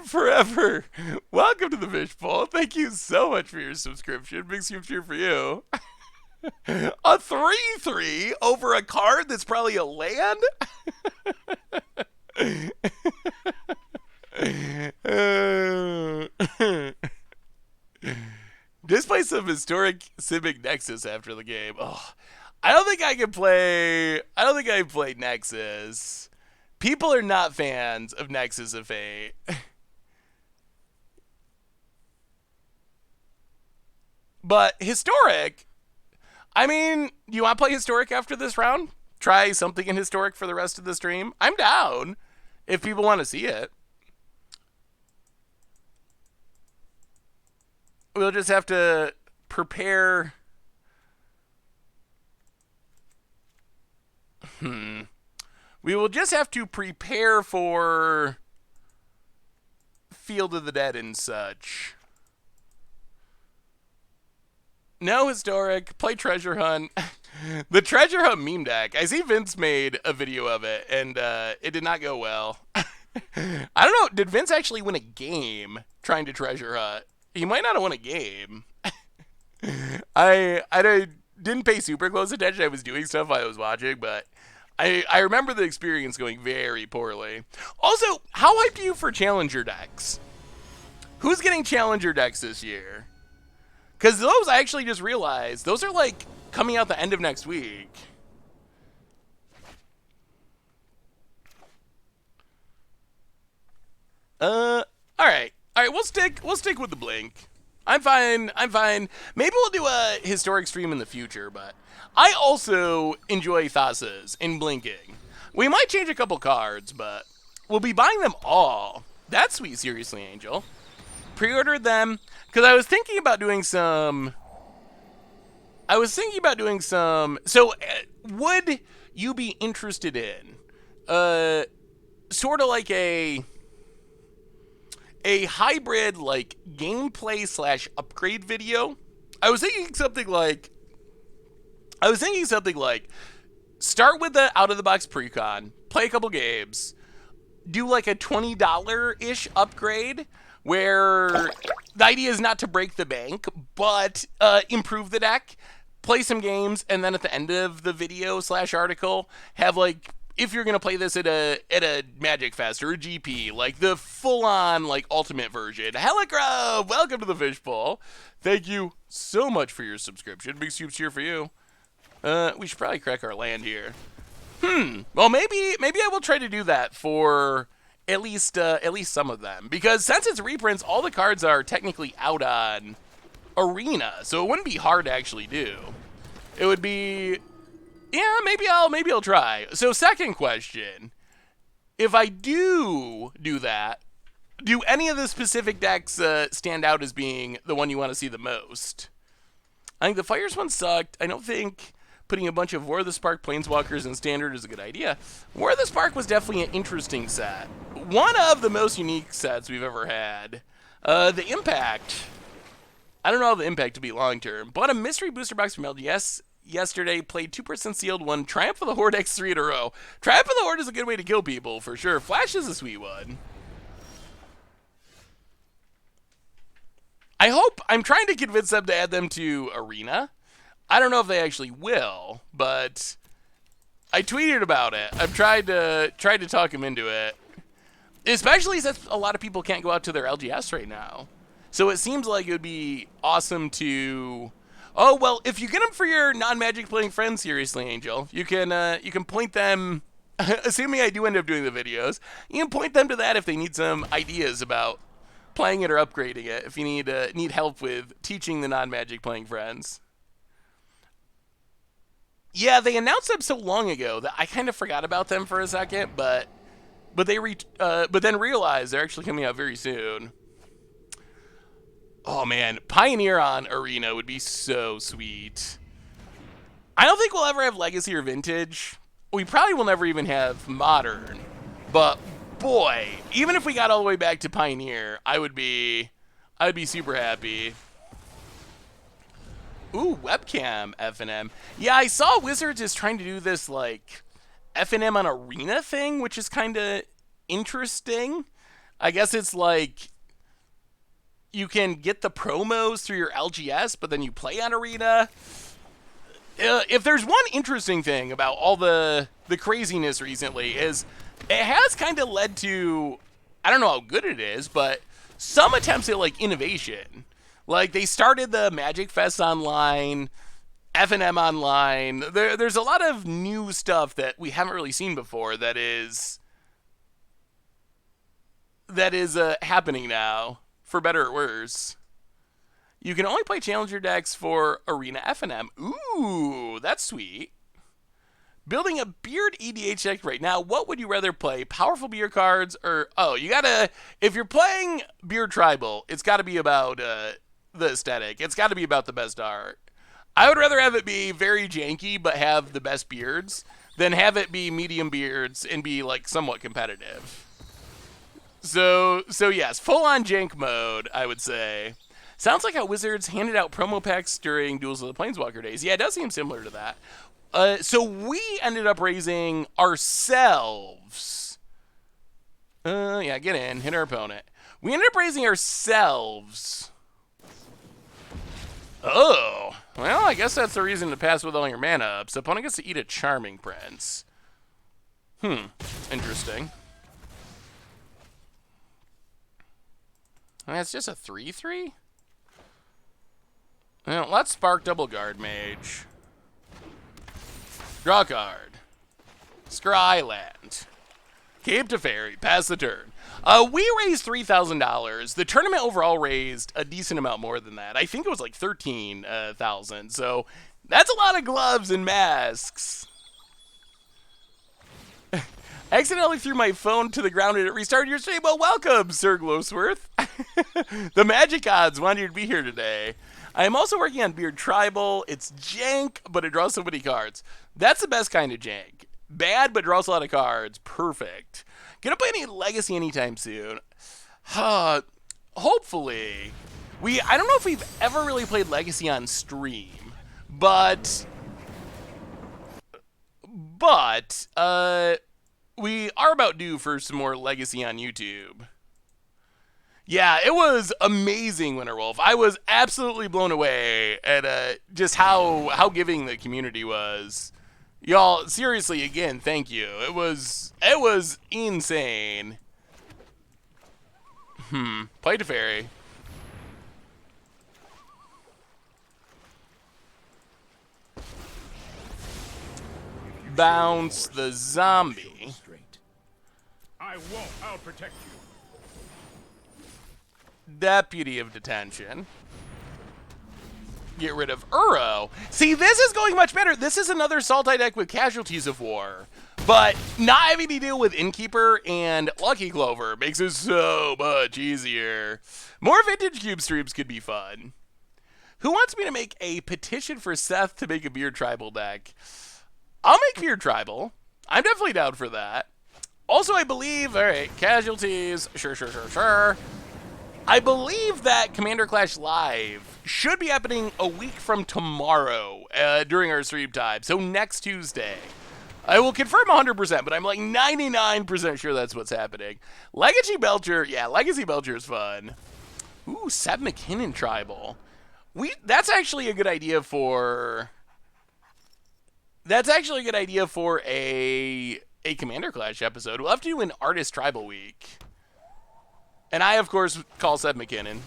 forever. Welcome to the Fishbowl. Thank you so much for your subscription. Big super cheer for you. A 3/3 over a card that's probably a land? Display some historic Civic Nexus after the game. Oh, I don't think I can play Nexus. People are not fans of Nexus of Fate. But Historic, I mean, do you want to play Historic after this round? Try something in Historic for the rest of the stream? I'm down if people want to see it. We'll just have to prepare. We will just have to prepare for Field of the Dead and such. No Historic. Play Treasure Hunt. The Treasure Hunt meme deck. I see Vince made a video of it, and it did not go well. I don't know. Did Vince actually win a game trying to Treasure Hunt? He might not have won a game. I didn't pay super close attention. I was doing stuff while I was watching, but I remember the experience going very poorly. Also, how hyped are you for Challenger decks? Who's getting Challenger decks this year? Because those, I actually just realized, those are like coming out the end of next week. All right, we'll stick with the blink. I'm fine. Maybe we'll do a historic stream in the future, but I also enjoy Thassas and blinking. We might change a couple cards, but we'll be buying them all. That's sweet, seriously, Angel. Pre-ordered them because I was thinking about doing some. So, would you be interested in, sort of like a hybrid like gameplay / upgrade video? I was thinking something like start with the out of the box precon, play a couple games, do like a $20-ish upgrade where the idea is not to break the bank, but improve the deck, play some games, and then at the end of the video / article, have like, if you're gonna play this at a Magic Fest or a GP, like the full-on like ultimate version. Heligrove, welcome to the Fishbowl. Thank you so much for your subscription. Big soups here for you. We should probably crack our land here. Well, maybe I will try to do that for at least some of them, because since it's reprints, all the cards are technically out on Arena, so it wouldn't be hard to actually do. It would be, yeah, maybe I'll try. So second question, if I do that, do any of the specific decks stand out as being the one you want to see the most? I think the Fires one sucked. I don't think putting a bunch of War of the Spark Planeswalkers in Standard is a good idea. War of the Spark was definitely an interesting set. One of the most unique sets we've ever had. The Impact. I don't know the Impact to be long-term. Bought a mystery booster box from LGS yesterday. Played 2% sealed, won Triumph of the Horde X3 in a row. Triumph of the Horde is a good way to kill people, for sure. Flash is a sweet one. I'm trying to convince them to add them to Arena. I don't know if they actually will, but I tweeted about it. I've tried to talk them into it, especially since a lot of people can't go out to their LGS right now. So it seems like it would be awesome to. Oh well, if you get them for your non-Magic playing friends, seriously, Angel, you can point them. Assuming I do end up doing the videos, you can point them to that if they need some ideas about playing it or upgrading it. If you need help with teaching the non-Magic playing friends. Yeah, they announced them so long ago that I kind of forgot about them for a second, but then realized they're actually coming out very soon. Oh man, Pioneer on Arena would be so sweet. I don't think we'll ever have Legacy or Vintage. We probably will never even have Modern. But boy, even if we got all the way back to Pioneer, I'd be super happy. Ooh, webcam FNM. Yeah, I saw Wizards is trying to do this like FNM on Arena thing, which is kind of interesting. I guess it's like you can get the promos through your LGS, but then you play on Arena. If there's one interesting thing about all the craziness recently is it has kind of led to, I don't know how good it is, but some attempts at like innovation. Like they started the Magic Fest online, FNM online. There's a lot of new stuff that we haven't really seen before that is happening now, for better or worse. You can only play Challenger decks for Arena FNM. Ooh, that's sweet. Building a Beard EDH deck right now. What would you rather play? Powerful Beard cards or... Oh, you gotta... If you're playing Beard Tribal, it's gotta be about the aesthetic. It's gotta be about the best art. I would rather have it be very janky but have the best beards than have it be medium beards and be, like, somewhat competitive. So yes, full-on jank mode, I would say. Sounds like how Wizards handed out promo packs during Duels of the Planeswalker days. Yeah, it does seem similar to that. So we ended up raising ourselves. Yeah, get in, hit our opponent. We ended up raising ourselves. Oh, well, I guess that's the reason to pass with all your mana up. So opponent gets to eat a Charming Prince. Interesting. That's just a 3/3? Well, let's Spark Double Guard Mage. Draw a card. Scryland. Cape to Fairy. Pass the turn. We raised $3,000. The tournament overall raised a decent amount more than that. I think it was like 13,000. So that's a lot of gloves and masks. Accidentally threw my phone to the ground and it restarted your stream. Well, welcome, Sir Glowsworth. The Magic Odds wanted you to be here today. I am also working on Beard Tribal. It's jank, but it draws so many cards. That's the best kind of jank. Bad, but draws a lot of cards. Perfect. Gonna play any Legacy anytime soon. Hopefully. I don't know if we've ever really played Legacy on stream, but we are about due for some more Legacy on YouTube. Yeah, it was amazing, Winterwolf. I was absolutely blown away at just how giving the community was. Y'all, seriously, again, thank you. It was insane. Play to Fairy. Bounce the zombie. won't. I'll protect you. Deputy of Detention. Get rid of Uro. See, this is going much better. This is another Sultai deck with Casualties of War. But not having to deal with Innkeeper and Lucky Clover makes it so much easier. More Vintage Cube streams could be fun. Who wants me to make a petition for Seth to make a Beard Tribal deck? I'll make Beard Tribal. I'm definitely down for that. Also, I believe, all right, Casualties, sure. I believe that Commander Clash Live should be happening a week from tomorrow during our stream time, so next Tuesday. I will confirm 100%, but I'm like 99% sure that's what's happening. Legacy Belcher, yeah, Legacy Belcher is fun. Ooh, Seb McKinnon Tribal. That's actually a good idea for... That's actually a good idea for a Commander Clash episode. We'll have to do an Artist Tribal week. And I, of course, call Seb McKinnon.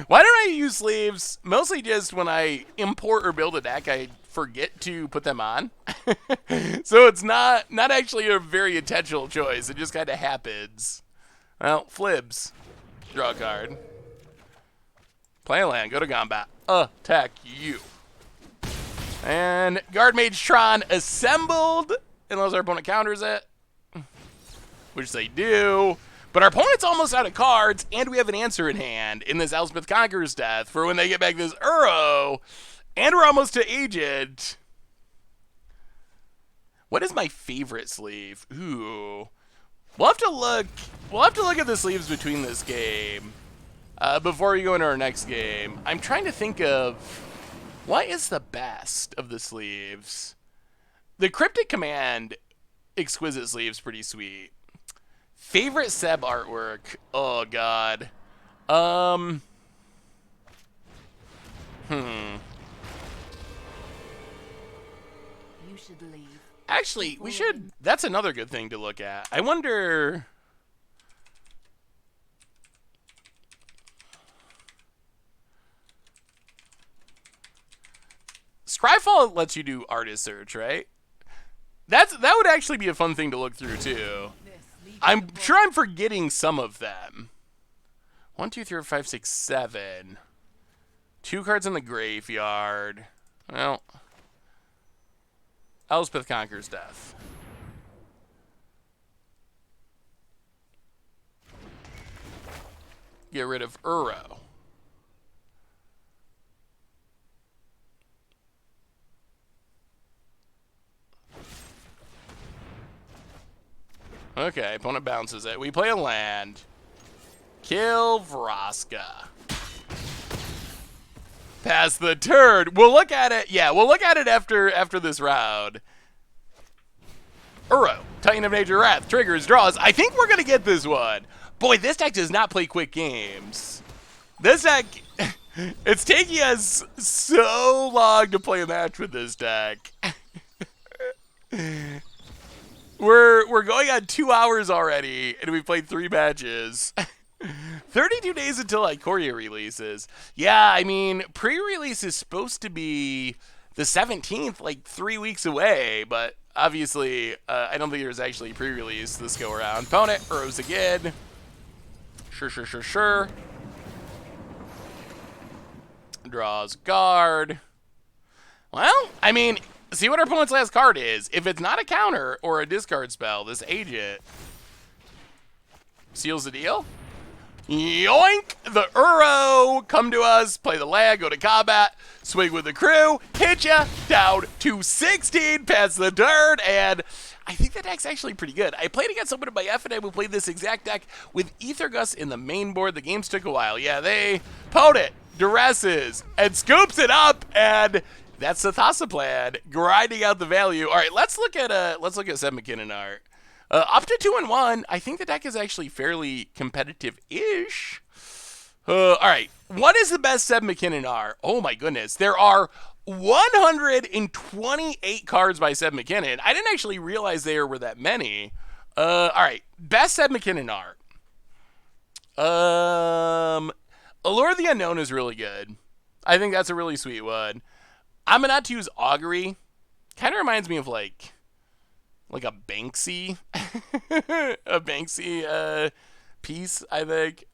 Why don't I use sleeves? Mostly just when I import or build a deck, I forget to put them on. So it's not actually a very intentional choice. It just kind of happens. Well, Flibs. Draw a card. Play a land. Go to combat. Attack you. And Guard Mage Tron assembled. Unless our opponent counters it. Which they do. But our opponent's almost out of cards, and we have an answer in hand in this Elspeth Conqueror's Death for when they get back this Uro, and we're almost to Agent. What is my favorite sleeve? Ooh. We'll have to look at the sleeves between this game before we go into our next game. I'm trying to think of what is the best of the sleeves. The Cryptic Command Exquisite sleeve's pretty sweet. Favorite Seb artwork? Oh, God. You should leave. Actually, we should... That's another good thing to look at. I wonder... Scryfall lets you do artist search, right? That would actually be a fun thing to look through, too. I'm sure I'm forgetting some of them. 1, 2, 3, 4, 5, 6, 7. 2 cards in the graveyard. Well, Elspeth Conqueror's Death. Get rid of Uro. Okay, opponent bounces it. We play a land. Kill Vraska. Pass the turn. We'll look at it. Yeah, we'll look at it after this round. Uro, Titan of Nature Wrath, triggers, draws. I think we're going to get this one. Boy, this deck does not play quick games. This deck, it's taking us so long to play a match with this deck. We're going on 2 hours already, and we've played 3 matches. 32 days until Ikoria releases. Yeah, I mean, pre-release is supposed to be the 17th, like 3 weeks away, but obviously, I don't think there's actually pre-release this go around. Opponent, Rose again. Sure. Draws guard. Well, I mean... See what our opponent's last card is. If it's not a counter or a discard spell, this agent seals the deal. Yoink! The Uro come to us, play the land, go to combat, swing with the crew, hit ya, down to 16, pass the turn, and I think that deck's actually pretty good. I played against someone in my FNM who played this exact deck with Aethergust in the main board. The games took a while. Yeah, they pwned it, duresses, and scoops it up, and... That's the Thassa plan, grinding out the value. All right, let's look at Seb McKinnon art. Up to 2-1, I think the deck is actually fairly competitive-ish. All right, what is the best Seb McKinnon art? Oh my goodness, there are 128 cards by Seb McKinnon. I didn't actually realize there were that many. All right, best Seb McKinnon art. Allure of the Unknown is really good. I think that's a really sweet one. I'm going to use Augury. Kind of reminds me of like like a Banksy, a Banksy piece, I think.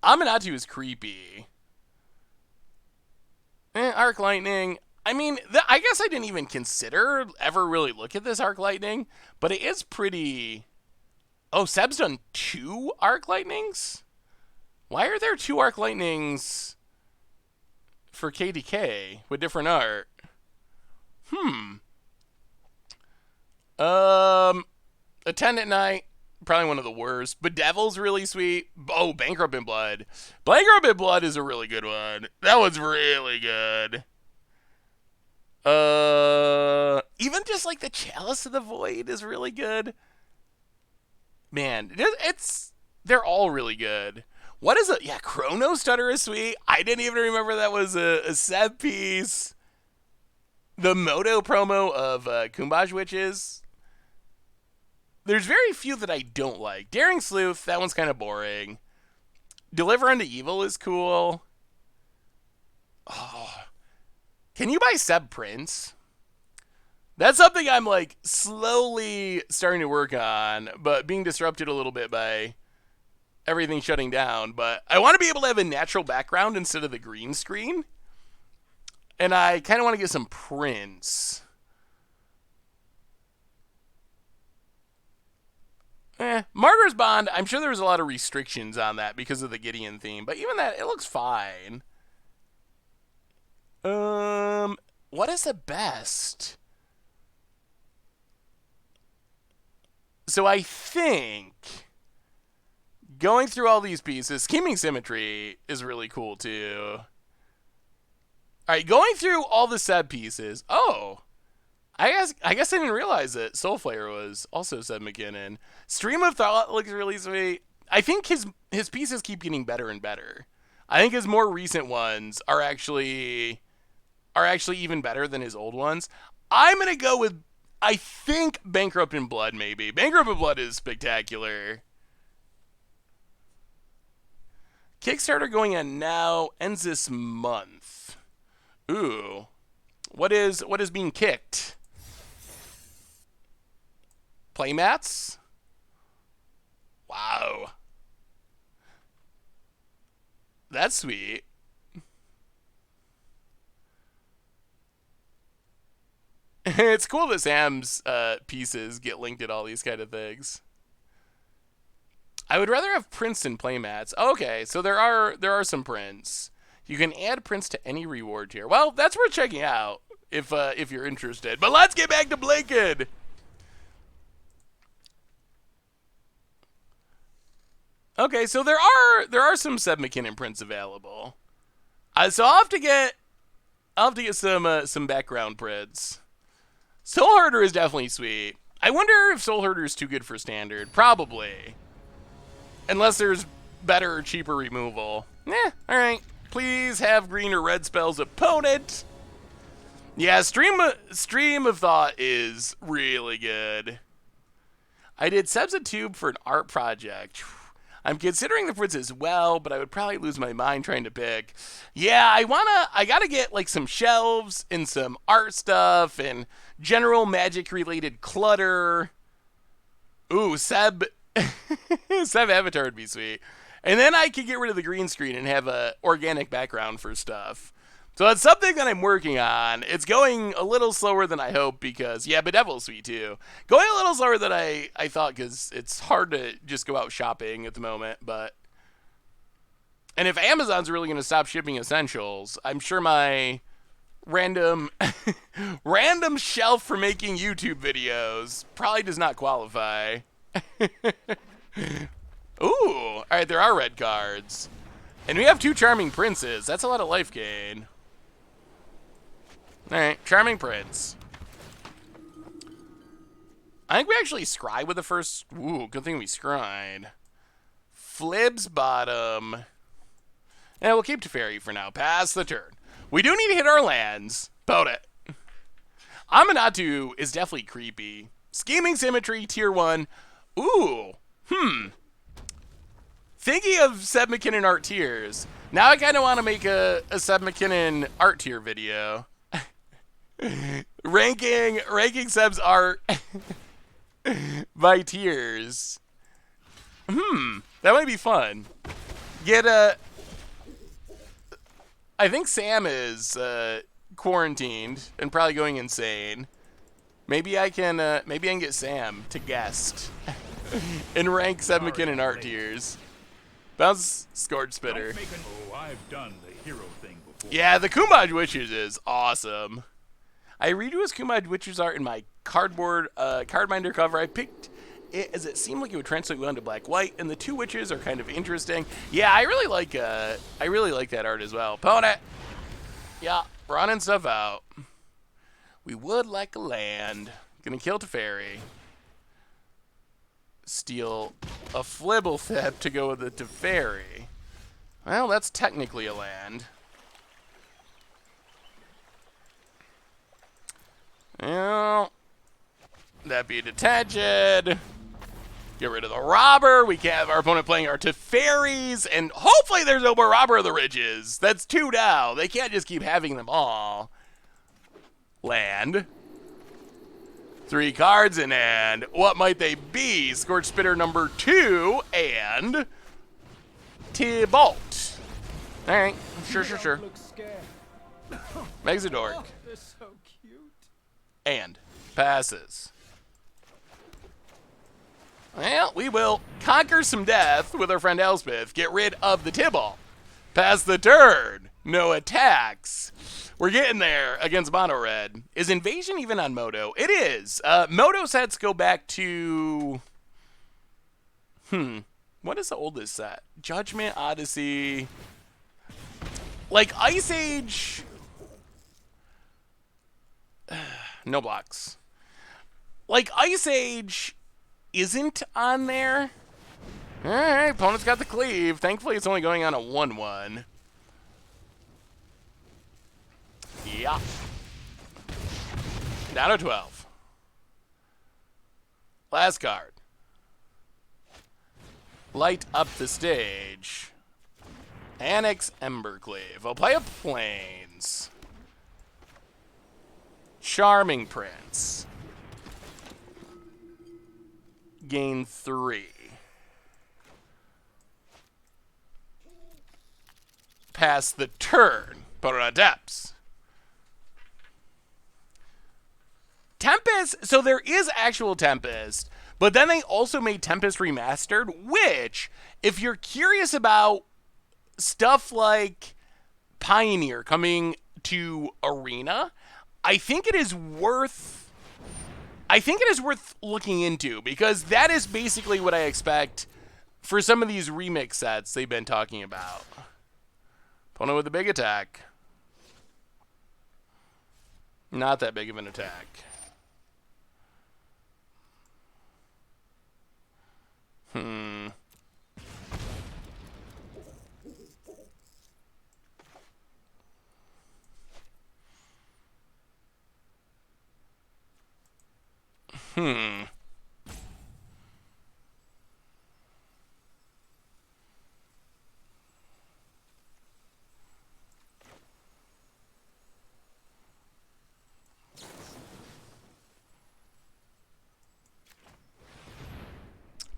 Aminatou is creepy. Arc Lightning. I mean, I guess I didn't even consider ever really look at this Arc Lightning, but it is pretty... Oh, Seb's done 2 Arc Lightnings? Why are there 2 Arc Lightnings for KDK with different art? Attendant Knight, probably one of the worst. Bedevil's really sweet. Oh, Bankrupt in Blood. Bankrupt in Blood is a really good one. That one's really good. Even just like the Chalice of the Void is really good. Man, they're all really good. What is it? Yeah, Chrono Stutter is sweet. I didn't even remember that was a Seb piece. The Moto promo of Kumbaj Witches. There's very few that I don't like. Daring Sleuth, that one's kind of boring. Deliver Unto Evil is cool. Oh. Can you buy Seb Prince? That's something I'm like slowly starting to work on, but being disrupted a little bit by everything shutting down. But I want to be able to have a natural background instead of the green screen. And I kind of want to get some prints. Martyr's Bond, I'm sure there was a lot of restrictions on that because of the Gideon theme, but even that, it looks fine. What is the best? So I think going through all these pieces, Scheming Symmetry is really cool too. Alright, going through all the Seb pieces. Oh, I guess I didn't realize that Soulflare was also Seb McKinnon. Stream of Thought looks really sweet. I think his pieces keep getting better and better. I think his more recent ones are actually even better than his old ones. I'm gonna go with, I think, Bankrupt in Blood, maybe. Bankrupt in Blood is spectacular. Kickstarter going on now, ends this month. Ooh. What is being kicked? Playmats? Wow. That's sweet. It's cool that Sam's pieces get linked at all these kind of things. I would rather have prints than playmats. Okay, so there are some prints. You can add prints to any reward tier. Well, that's worth checking out if you're interested. But let's get back to Blinken. Okay, so there are some Seb McKinnon prints available. So I'll have to get some background prints. Soul Herder is definitely sweet. I wonder if Soul Herder is too good for standard. Probably. Unless there's better or cheaper removal. Alright. Please have green or red spells opponent. Yeah, Stream of Thought is really good. I did Seb's a Tube for an art project. I'm considering the prints as well, but I would probably lose my mind trying to pick. Yeah, I gotta get like some shelves and some art stuff and general magic related clutter. Ooh, Seb Avatar would be sweet. And then I could get rid of the green screen and have a organic background for stuff. So that's something that I'm working on. It's going a little slower than I hoped because, yeah, Bedevil's sweet too. Going a little slower than I thought because it's hard to just go out shopping at the moment. And if Amazon's really going to stop shipping essentials, I'm sure my random shelf for making YouTube videos probably does not qualify. Ooh, alright, there are red cards. And we have 2 Charming Princes. That's a lot of life gain. Alright, Charming Prince. I think we actually scry with the first... Ooh, good thing we scried. Flib's Bottom. Yeah, we'll keep Teferi for now. Pass the turn. We do need to hit our lands. Boat it. Aminatou is definitely creepy. Scheming Symmetry, tier 1. Ooh. Thinking of Seb McKinnon art tiers. Now I kind of want to make a Seb McKinnon art tier video. ranking Seb's art by tiers. That might be fun. Get I think Sam is quarantined and probably going insane. Maybe I can get Sam to guest and rank Seb McKinnon art tiers. Bounce Scorch Spitter. Oh, I've done the hero thing before. Yeah, the Kumaj Witches is awesome. I redo his Kumaj Witches art in my cardbinder cover. I picked it as it seemed like it would translate well into black-white, and the two witches are kind of interesting. Yeah, I really like that art as well. Opponent. Yeah, running stuff out. We would like a land. Gonna kill Teferi. Steal a Flibblethip to go with the Teferi. Well, that's technically a land. Well, that be detention. Get rid of the robber. We can have our opponent playing our Teferis, and hopefully there's no more Robber of the Ridges. That's 2 now. They can't just keep having them all. Land. 3 cards in hand. What might they be? Scorch Spitter number 2 and Tibalt. All right, sure. Megazordork. They're so cute. And passes. Well, we will conquer some death with our friend Elspeth. Get rid of the Tibalt. Pass the turn. No attacks. We're getting there against Mono Red. Is Invasion even on Moto? It is. Moto sets go back to... What is the oldest set? Judgment, Odyssey... Like, Ice Age... No blocks. Like, Ice Age isn't on there. Alright, opponent's got the cleave. Thankfully, it's only going on a 1-1. Yeah. Down to 12. Last card. Light up the stage. Annex Embercleave. I'll play a Plains. Charming Prince. Gain 3. Pass the turn. Put it on depths. Tempest, so there is actual Tempest, but then they also made Tempest Remastered, which, if you're curious about stuff like Pioneer coming to Arena, I think it is worth looking into, because that is basically what I expect for some of these remix sets they've been talking about. Opponent with a big attack. Not that big of an attack.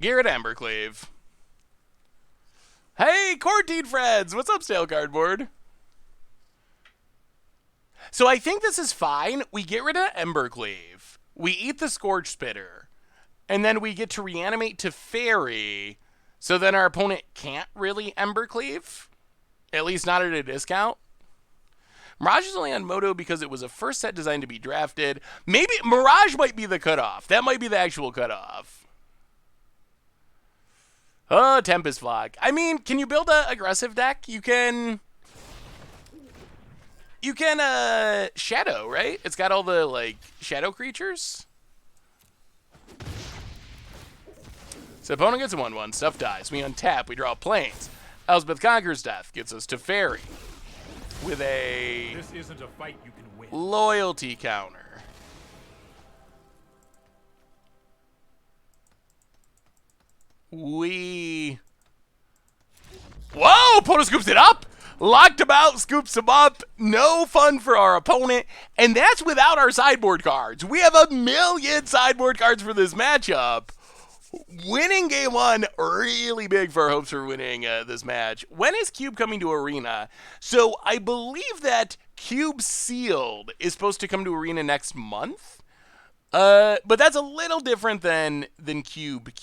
Garrett Ambercleave. Hey, Quarantine friends! What's up, Stale Cardboard? So I think this is fine. We get rid of Embercleave. We eat the Scorch Spitter. And then we get to reanimate Teferi. So then our opponent can't really Embercleave. At least not at a discount. Mirage is only on Moto because it was a first set designed to be drafted. Maybe Mirage might be the cutoff. That might be the actual cutoff. Oh, Tempest Flock. I mean, can you build an aggressive deck? You can Shadow, right? It's got all the, like, Shadow creatures. So opponent gets a 1-1. Stuff dies. We untap. We draw Plains. Elspeth Conquers Death. Gets us Teferi. With a... This isn't a fight you can win. Loyalty counter. Whoa! Opponent scoops it up! Locked him out, scoops him up. No fun for our opponent. And that's without our sideboard cards. We have 1,000,000 sideboard cards for this matchup. Winning game one, really big for our hopes for winning this match. When is Cube coming to Arena? So I believe that Cube Sealed is supposed to come to Arena next month. But that's a little different than Cube.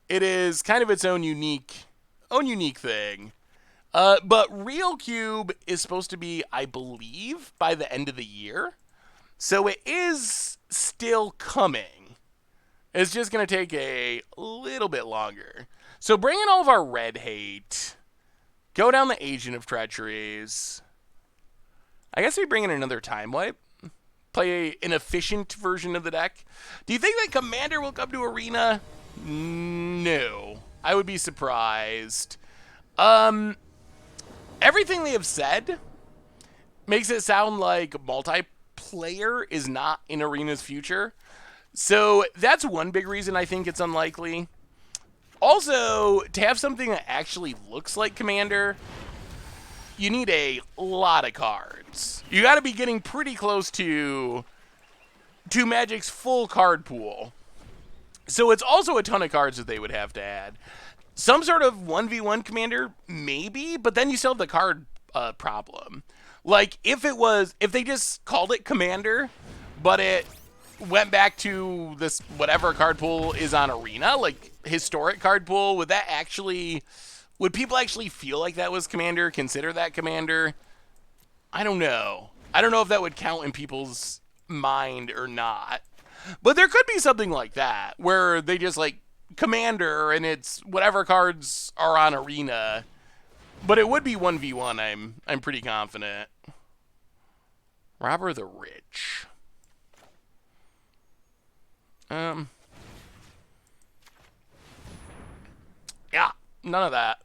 It is kind of its own unique thing. But Real Cube is supposed to be, I believe, by the end of the year. So it is still coming. It's just going to take a little bit longer. So bring in all of our red hate. Go down the Agent of Treacheries. I guess we bring in another Time Wipe. Play an efficient version of the deck. Do you think that Commander will come to Arena? No. I would be surprised. Everything they have said makes it sound like multiplayer is not in Arena's future. So that's one big reason I think it's unlikely. Also, to have something that actually looks like Commander, you need a lot of cards. You got to be getting pretty close to Magic's full card pool. So it's also a ton of cards that they would have to add. Some sort of 1v1 Commander, maybe, but then you still have the card problem. Like, if they just called it Commander, but it went back to this whatever card pool is on Arena, like historic card pool, would people actually feel like that was Commander, consider that Commander? I don't know. I don't know if that would count in people's mind or not. But there could be something like that, where they just like Commander and it's whatever cards are on Arena. But it would be 1v1, I'm pretty confident. Robber the Rich. Yeah, none of that.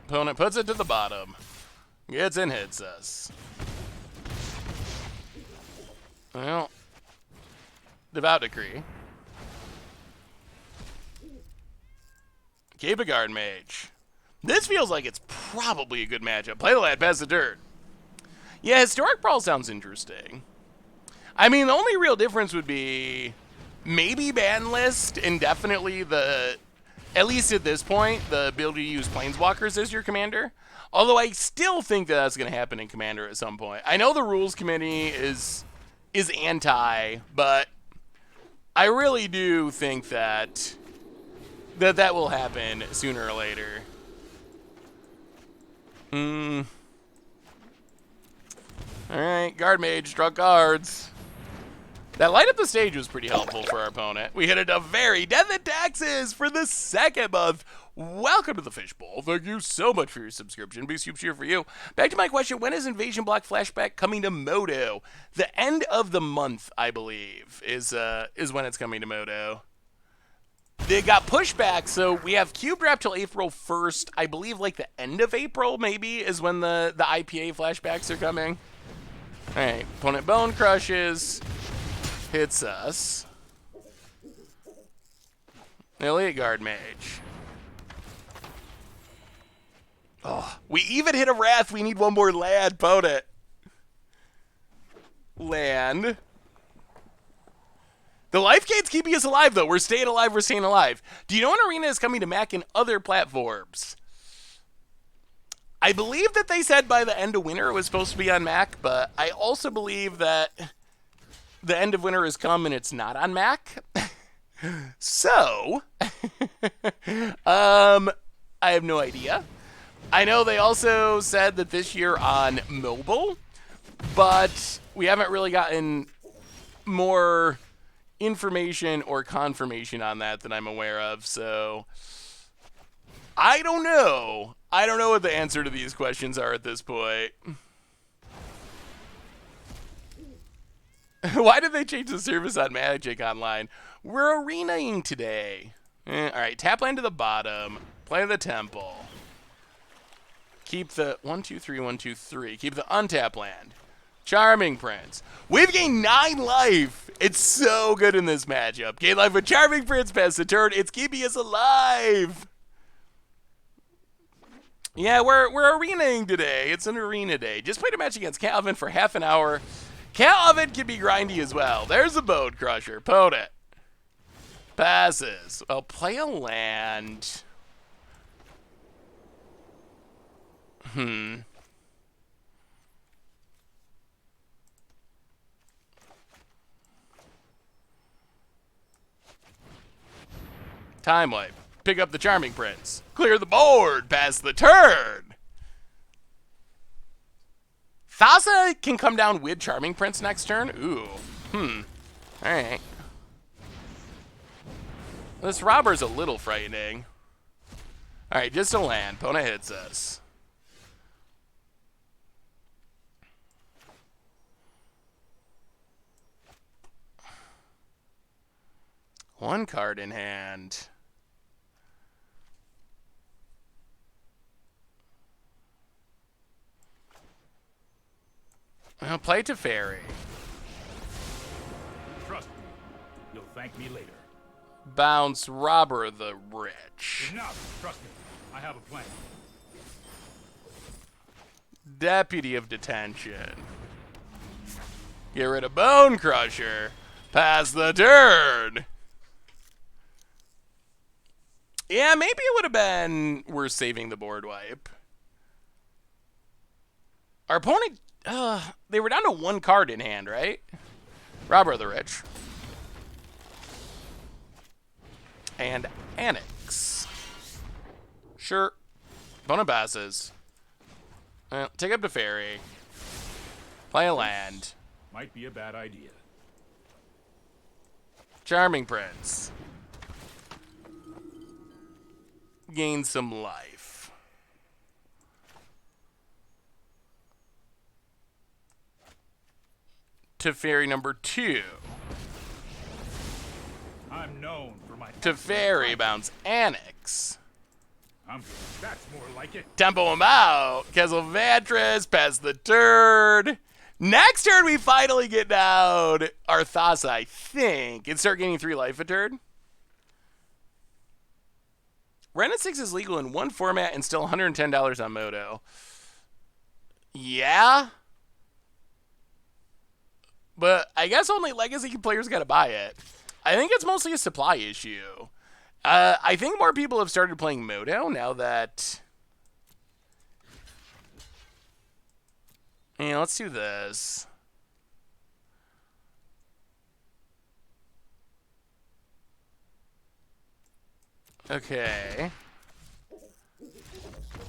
Opponent puts it to the bottom. Gets and hits us. Well, Devout Decree. Keep a Guard Mage. This feels like it's probably a good matchup. Play the lad, pass the dirt. Yeah, Historic Brawl sounds interesting. I mean, the only real difference would be maybe ban list and definitely at least at this point, the ability to use Planeswalkers as your commander. Although I still think that's going to happen in Commander at some point. I know the rules committee is anti, but I really do think that will happen sooner or later. Alright, Guard Mage, draw cards. That light up the stage was pretty helpful for our opponent. We hit it a very Death and Taxes for the second month. Welcome to the Fishbowl. Thank you so much for your subscription. Big soup cheer for you. Back to my question, when is Invasion Block Flashback coming to Moto? The end of the month, I believe, is when it's coming to Moto. They got pushed back, so we have Cube Wrap till April 1st. I believe like the end of April, maybe, is when the IPA flashbacks are coming. Alright, opponent Bone Crushes. Hits us. Elite Guard Mage. Oh, we even hit a Wrath. We need one more land. Opponent. Land. The life gate's keeping us alive, though. We're staying alive. We're staying alive. Do you know when Arena is coming to Mac and other platforms? I believe that they said by the end of winter it was supposed to be on Mac, but I also believe that the end of winter has come and it's not on Mac. So, I have no idea. I know they also said that this year on mobile, but we haven't really gotten more information or confirmation on that I'm aware of, so I don't know. I don't know what the answer to these questions are at this point. Why did they change the service on Magic Online? We're arenaing today. Alright, tap land to the bottom. Play the temple. Keep the 1, 2, 3, 1, 2, 3. Keep the untap land. Charming Prince. We've gained 9 life. It's so good in this matchup. Gain life with Charming Prince, pass the turn. It's keeping us alive. Yeah, we're arenaing today. It's an arena day. Just played a match against Calvin for half an hour. Calvin can be grindy as well. There's a Bone Crusher. Opponent. Passes. Well, play a land. Time wipe. Pick up the Charming Prince. Clear the board. Pass the turn. Thassa can come down with Charming Prince next turn. Ooh. Alright. This robber's a little frightening. Alright, just a land. Opponent hits us. One card in hand. I'll play Teferi. Trust me. You'll thank me later. Bounce Robber the Rich. Enough. Trust me. I have a plan. Deputy of Detention. Get rid of Bone Crusher. Pass the turn. Yeah, maybe it would have been worth saving the board wipe. Our opponent, they were down to 1 card in hand, right? Robber of the Rich. And Annex. Sure. Opponent passes. Well, take up to Ferry. Play a land. Might be a bad idea. Charming Prince. Gain some life. Teferi number 2. I'm known for my Teferi bounce Annex. I'm good. That's more like it. Tempo him out. Kesselvatras, pass the turn. Next turn, we finally get down our Thassa, I think, and start gaining 3 life a turn. Ren at 6 is legal in 1 format and still $110 on Moto. Yeah? But I guess only Legacy players got to buy it. I think it's mostly a supply issue. I think more people have started playing Moto now that... Yeah, let's do this. Okay.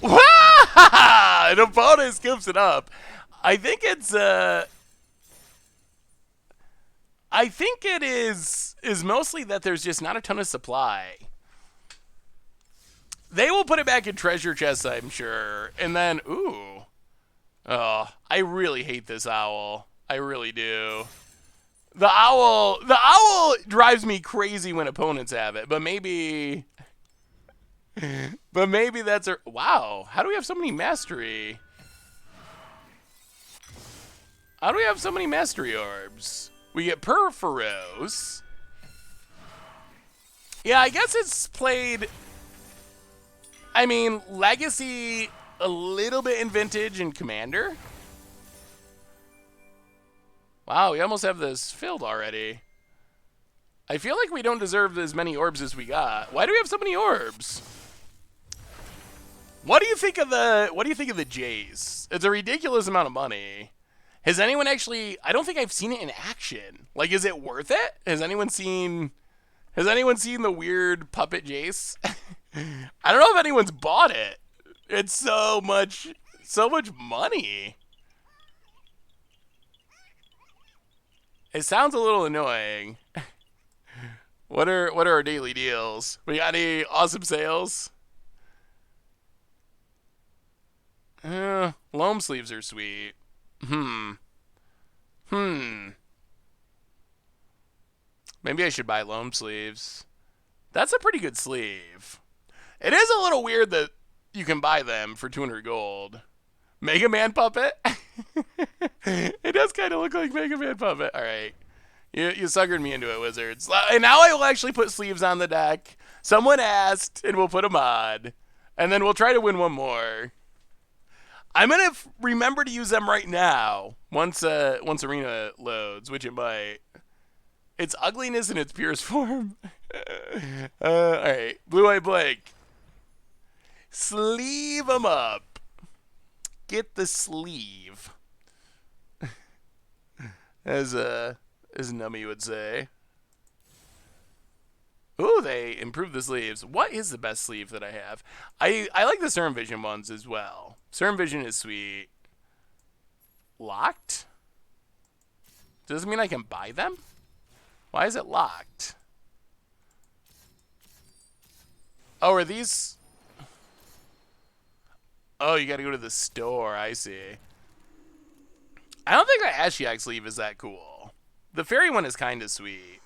An opponent scoops it up. I think it's I think it is mostly that there's just not a ton of supply. They will put it back in treasure chests, I'm sure. And then, ooh. Oh, I really hate this owl. I really do. The owl drives me crazy when opponents have it, but maybe that's a, wow, how do we have so many mastery? How do we have so many mastery orbs? We get Perforos. Yeah, I guess it's played, I mean, Legacy, a little bit in Vintage and Commander. Wow, we almost have this filled already. I feel like we don't deserve as many orbs as we got. Why do we have so many orbs? What do you think of the Jays? It's a ridiculous amount of money. Has anyone actually, I don't think I've seen it in action. Like, is it worth it? Has anyone seen the weird puppet Jace? I don't know if anyone's bought it. It's so much money. It sounds a little annoying. What are our daily deals? We got any awesome sales? Loam sleeves are sweet. Maybe I should buy loam sleeves. That's a pretty good sleeve. It is a little weird that you can buy them for 200 gold. Mega Man puppet? It does kind of look like Mega Man puppet. All right. You suckered me into it, Wizards. And now I will actually put sleeves on the deck. Someone asked, and we'll put them on. And then we'll try to win one more. I'm going to remember to use them right now once Arena loads, which it might. It's ugliness in its purest form. All right. Blue-White Blake. Sleeve them up. Get the sleeve. As Nummy would say. Ooh, they improved the sleeves. What is the best sleeve that I have? I like the Serum Vision ones as well. Serum Vision is sweet. Locked? Does it mean I can buy them? Why is it locked? Oh, are these... Oh, you gotta go to the store. I see. I don't think the Ashiok sleeve is that cool. The fairy one is kind of sweet.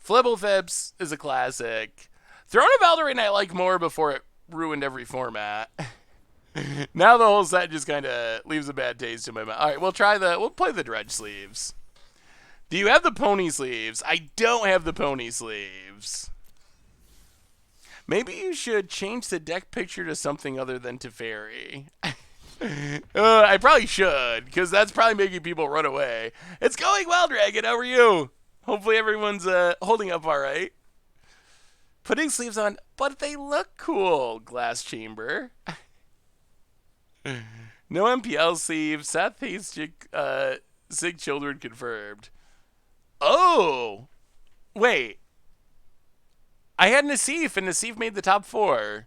Flibbleflips is a classic. Throne of Eldraine I like more before it ruined every format. Now the whole set just kind of leaves a bad taste in my mouth. All right, we'll play the Dredge sleeves. Do you have the pony sleeves? I don't have the pony sleeves. Maybe you should change the deck picture to something other than Teferi. I probably should, because that's probably making people run away. It's going well, Dragon. How are you? Hopefully everyone's holding up all right. Putting sleeves on, but they look cool, Glass Chamber. No MPL sleeves. Seth hates Sig Children confirmed. Oh! Wait. I had Nassif, and Nassif made the top 4.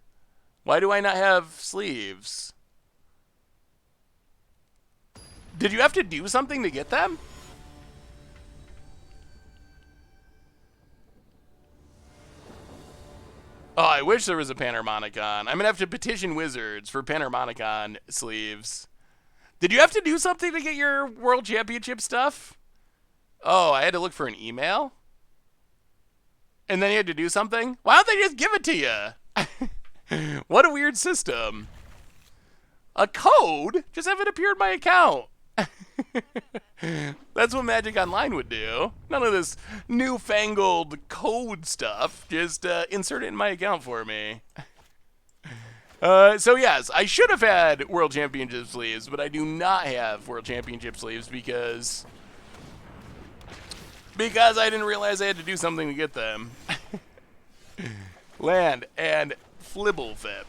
Why do I not have sleeves? Did you have to do something to get them? Oh, I wish there was a Panharmonicon. I'm going to have to petition Wizards for Panharmonicon sleeves. Did you have to do something to get your World Championship stuff? Oh, I had to look for an email? And then you had to do something? Why don't they just give it to you? What a weird system. A code? Just have it appear in my account. That's what Magic Online would do. None of this newfangled code stuff. Just insert it in my account for me. So yes, I should have had World Championship sleeves, but I do not have World Championship sleeves because I didn't realize I had to do something to get them. Land and Flibbleflip.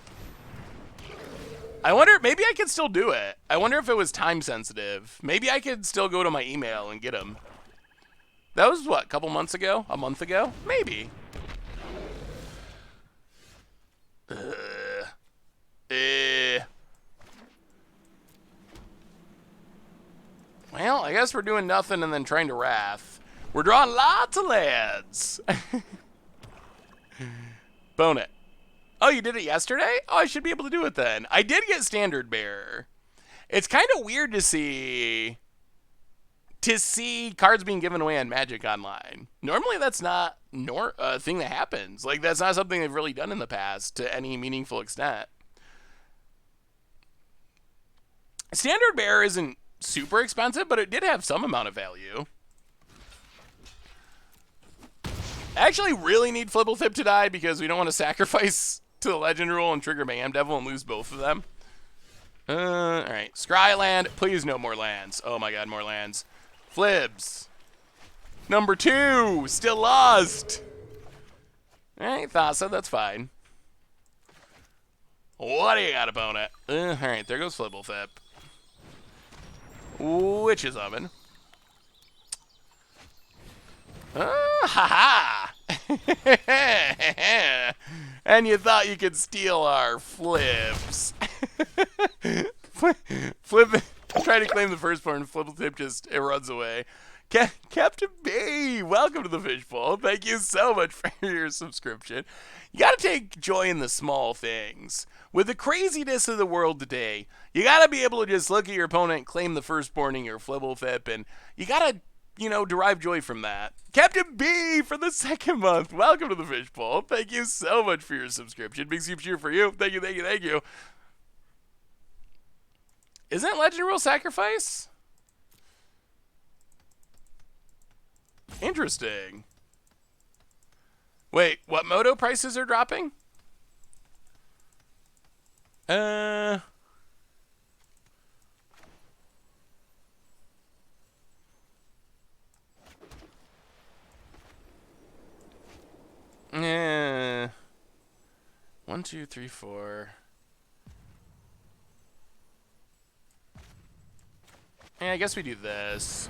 I wonder, maybe I could still do it. I wonder if it was time sensitive. Maybe I could still go to my email and get them. That was what, a couple months ago? A month ago? Maybe. Well, I guess we're doing nothing and then trying to Wrath. We're drawing lots of lands. Bone it. Oh, you did it yesterday? Oh, I should be able to do it then. I did get Standard Bearer. It's kind of weird to see cards being given away on Magic Online. Normally, that's not a thing that happens. Like, that's not something they've really done in the past to any meaningful extent. Standard Bearer isn't super expensive, but it did have some amount of value. I actually really need Flibbleflip to die because we don't want to sacrifice to the Legend Rule and trigger Mayhem Devil and lose both of them. Alright. Scryland. Please no more lands. Oh my god, more lands. Flibs. Number 2. Still lost. Alright, Thassa. That's fine. What do you got, opponent? Alright, there goes Flibbleflip. Witch's Oven. Ha ha! And you thought you could steal our flips. Flip, try to claim the firstborn. Flibbleflip just it runs away. Captain B, welcome to the Fishbowl. Thank you so much for your subscription. You gotta take joy in the small things. With the craziness of the world today, you gotta be able to just look at your opponent, claim the firstborn in your Flibbleflip, and you gotta, derive joy from that. Captain B for the 2nd month. Welcome to the Fishbowl. Thank you so much for your subscription. Big soup cheer for you. Thank you, thank you, thank you. Isn't Legend Rule Sacrifice? Interesting. Wait, what Moto prices are dropping? Yeah. 1, 2, 3, 4. Yeah, I guess we do this.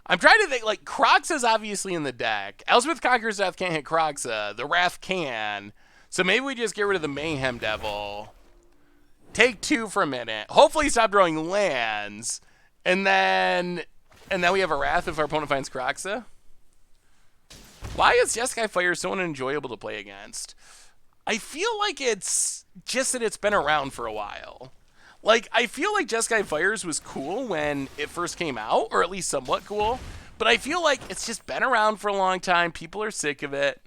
I'm trying to think, like, Croxa's obviously in the deck. Elspeth Conqueror's Wrath can't hit Croxa. The Wrath can. So maybe we just get rid of the Mayhem Devil. Take 2 for a minute. Hopefully stop drawing lands. And then we have a Wrath if our opponent finds Croxa. Why is Jeskai Fire so unenjoyable to play against? I feel like it's just that it's been around for a while. Like, I feel like Jeskai Fires was cool when it first came out, or at least somewhat cool. But I feel like it's just been around for a long time. People are sick of it.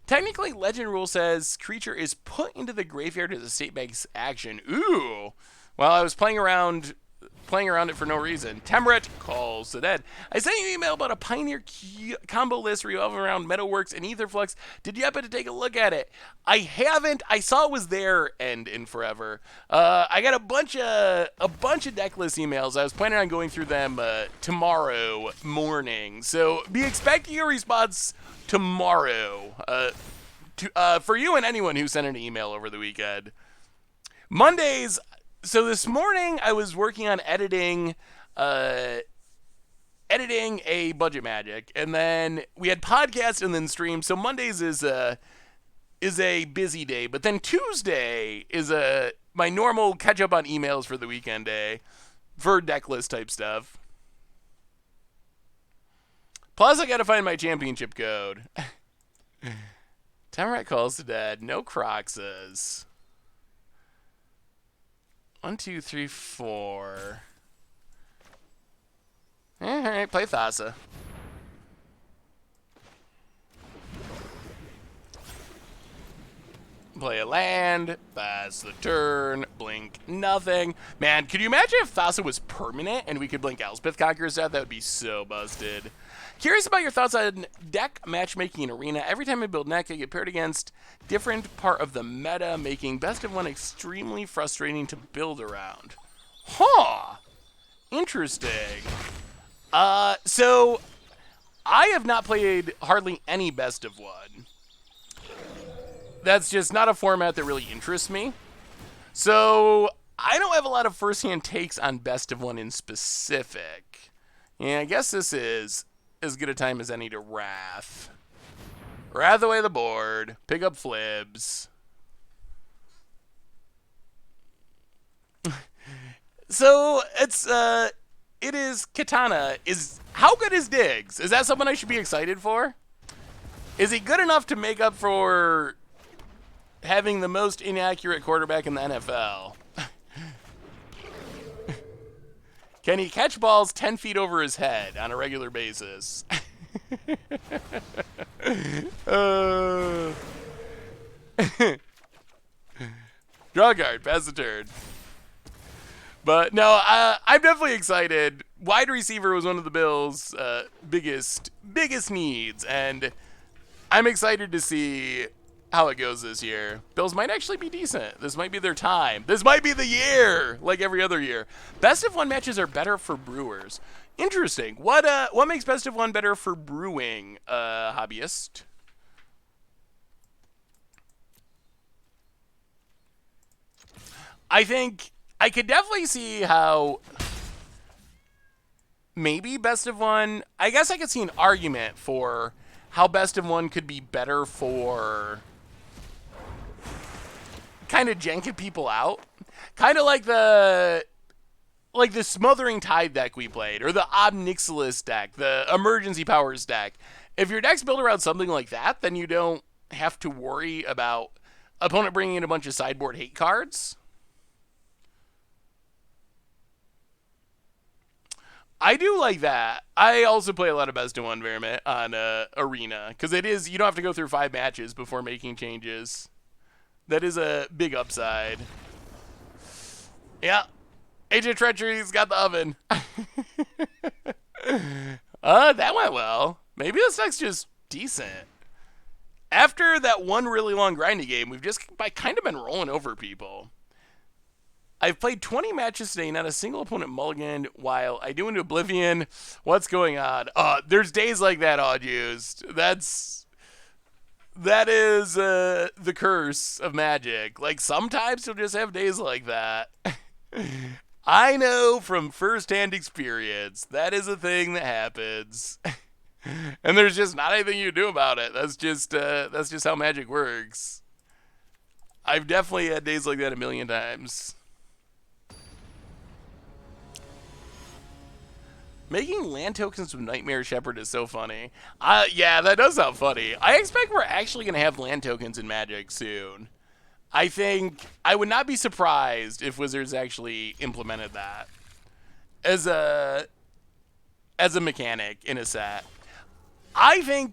Technically, Legend Rule says creature is put into the graveyard as a state bank's action. Ooh. Well, I was playing around it for no reason. Temret calls the dead. I sent you an email about a Pioneer combo list revolving around Metalworks and Aetherflux. Did you happen to take a look at it? I haven't. I saw it was there and in forever. I got a bunch of deck list emails. I was planning on going through them tomorrow morning. So be expecting a response tomorrow. For you and anyone who sent an email over the weekend. Mondays. So this morning I was working on editing a Budget Magic, and then we had podcast and then stream. So Mondays is a busy day, but then Tuesday is my normal catch up on emails for the weekend day for deck list type stuff. Plus I gotta find my championship code. Tamrat calls to dead. No Croxas. 1, 2, 3, 4. Alright, play Thassa. Play a land, pass the turn, blink nothing. Man, could you imagine if Thassa was permanent and we could blink Elspeth Conqueror's Death? That would be so busted. Curious about your thoughts on deck matchmaking in Arena. Every time I build Neck, I get paired against different part of the meta, making best of one extremely frustrating to build around. Huh. Interesting. So I have not played hardly any best of one. That's just not a format that really interests me. So I don't have a lot of first-hand takes on best of one in specific. Yeah, I guess this is as good a time as any to Wrath. Wrath away the board. Pick up Flibs. So it is Katana. How good is Diggs? Is that someone I should be excited for? Is he good enough to make up for having the most inaccurate quarterback in the NFL? Can he catch balls 10 feet over his head on a regular basis? Draw card, pass the turn. But no, I'm definitely excited. Wide receiver was one of the Bills' biggest needs, and I'm excited to see how it goes this year. Bills might actually be decent. This might be their time. This might be the year, like every other year. Best of one matches are better for Brewers. Interesting. What makes best of one better for brewing, hobbyist? I think I could definitely see how maybe best of one. I guess I could see an argument for how best of one could be better for kind of janking people out. Kind of like the Smothering Tide deck we played, or the Obnixilis deck, the Emergency Powers deck. If your deck's built around something like that, then you don't have to worry about opponent bringing in a bunch of sideboard hate cards. I do like that. I also play a lot of best of one Vermit on Arena, because you don't have to go through 5 matches before making changes. That is a big upside. Yeah. Agent Treachery's got the oven. That went well. Maybe this deck's just decent. After that one really long grindy game, we've just kind of been rolling over people. I've played 20 matches today, not a single opponent mulliganed, while I do into Oblivion. What's going on? There's days like that, Odd Used. That is the curse of Magic. Like, sometimes you'll just have days like that. I know from first-hand experience, that is a thing that happens. And there's just not anything you can do about it. That's just how Magic works. I've definitely had days like that a million times. Making land tokens with Nightmare Shepherd is so funny. Yeah, that does sound funny. I expect we're actually going to have land tokens in Magic soon. I think I would not be surprised if Wizards actually implemented that as a mechanic in a set. I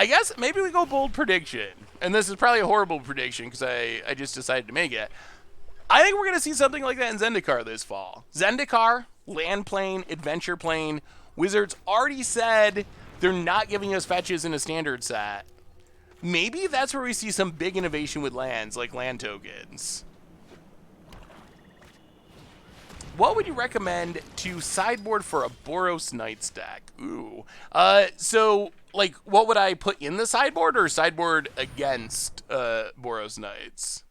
guess maybe we go bold prediction. And this is probably a horrible prediction because I just decided to make it. I think we're going to see something like that in Zendikar this fall. Zendikar, land plane, adventure plane. Wizards already said they're not giving us fetches in a standard set. Maybe that's where we see some big innovation with lands, like land tokens. What would you recommend to sideboard for a Boros Knights deck? Ooh. So, like, what would I put in the sideboard or sideboard against Boros Knights?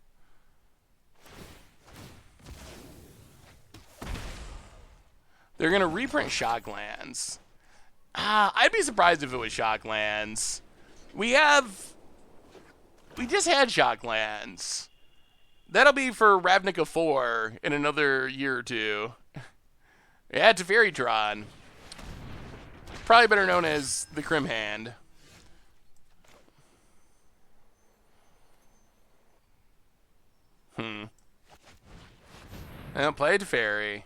They're going to reprint Shocklands. I'd be surprised if it was Shocklands. We just had Shocklands. That'll be for Ravnica 4 in another year or two. Yeah, Teferi-Tron. Probably better known as the Crim Hand. I'll play Teferi.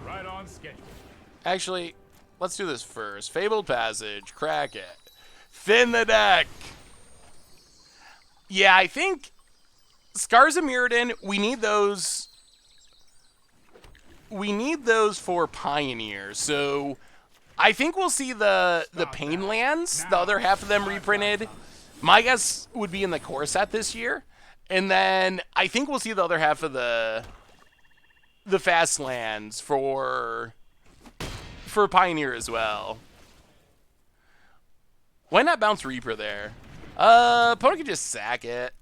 Right on schedule. Actually, let's do this first. Fabled Passage, crack it. Thin the deck. Yeah, I think Scars of Mirrodin, we need those. We need those for Pioneer. So I think we'll see the Pain Lands, the other half of them reprinted. My guess would be in the core set this year. And then I think we'll see the other half of the fast lands for Pioneer as well. Why not bounce Reaper there? Opponent can just sack it.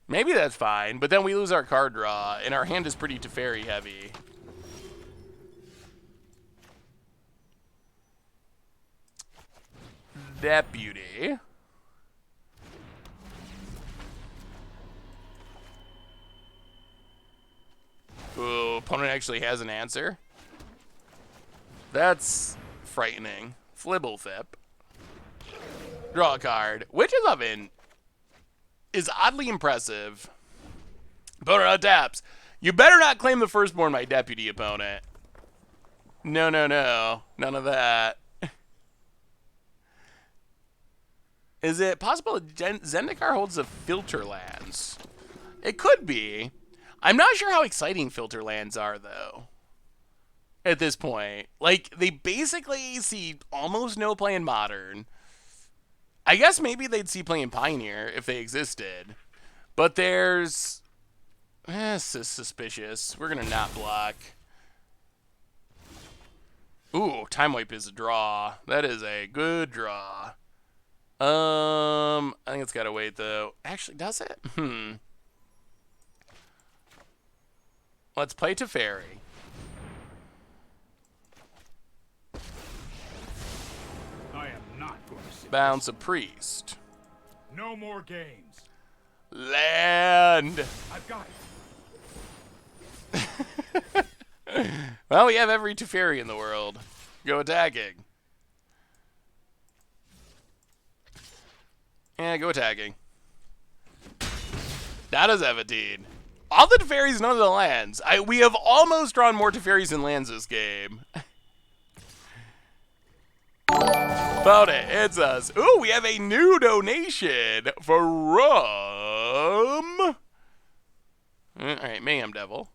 Maybe that's fine, but then we lose our card draw, and our hand is pretty Teferi heavy. That beauty. Ooh, opponent actually has an answer. That's frightening. Flibblethip. Draw a card. Witch's Oven is oddly impressive. Opponent untaps. You better not claim the Firstborn, my deputy opponent. No, no, no. None of that. Is it possible Zendikar holds the filter lands? It could be. I'm not sure how exciting filter lands are, though. At this point. Like, they basically see almost no play in Modern. I guess maybe they'd see play in Pioneer if they existed. But there's... this is suspicious. We're going to not block. Ooh, Time Wipe is a draw. That is a good draw. I think it's got to wait, though. Actually, does it? Let's play Teferi. I am not going to sit. Bounce a priest. No more games. Land. I've got it. Well, we have every Teferi in the world. Go attacking. Yeah, go attacking. That is Evatine. All the Teferis, none of the lands. We have almost drawn more Teferis than lands this game. About it. It's us. Ooh, we have a new donation from Alright, Mayhem Devil.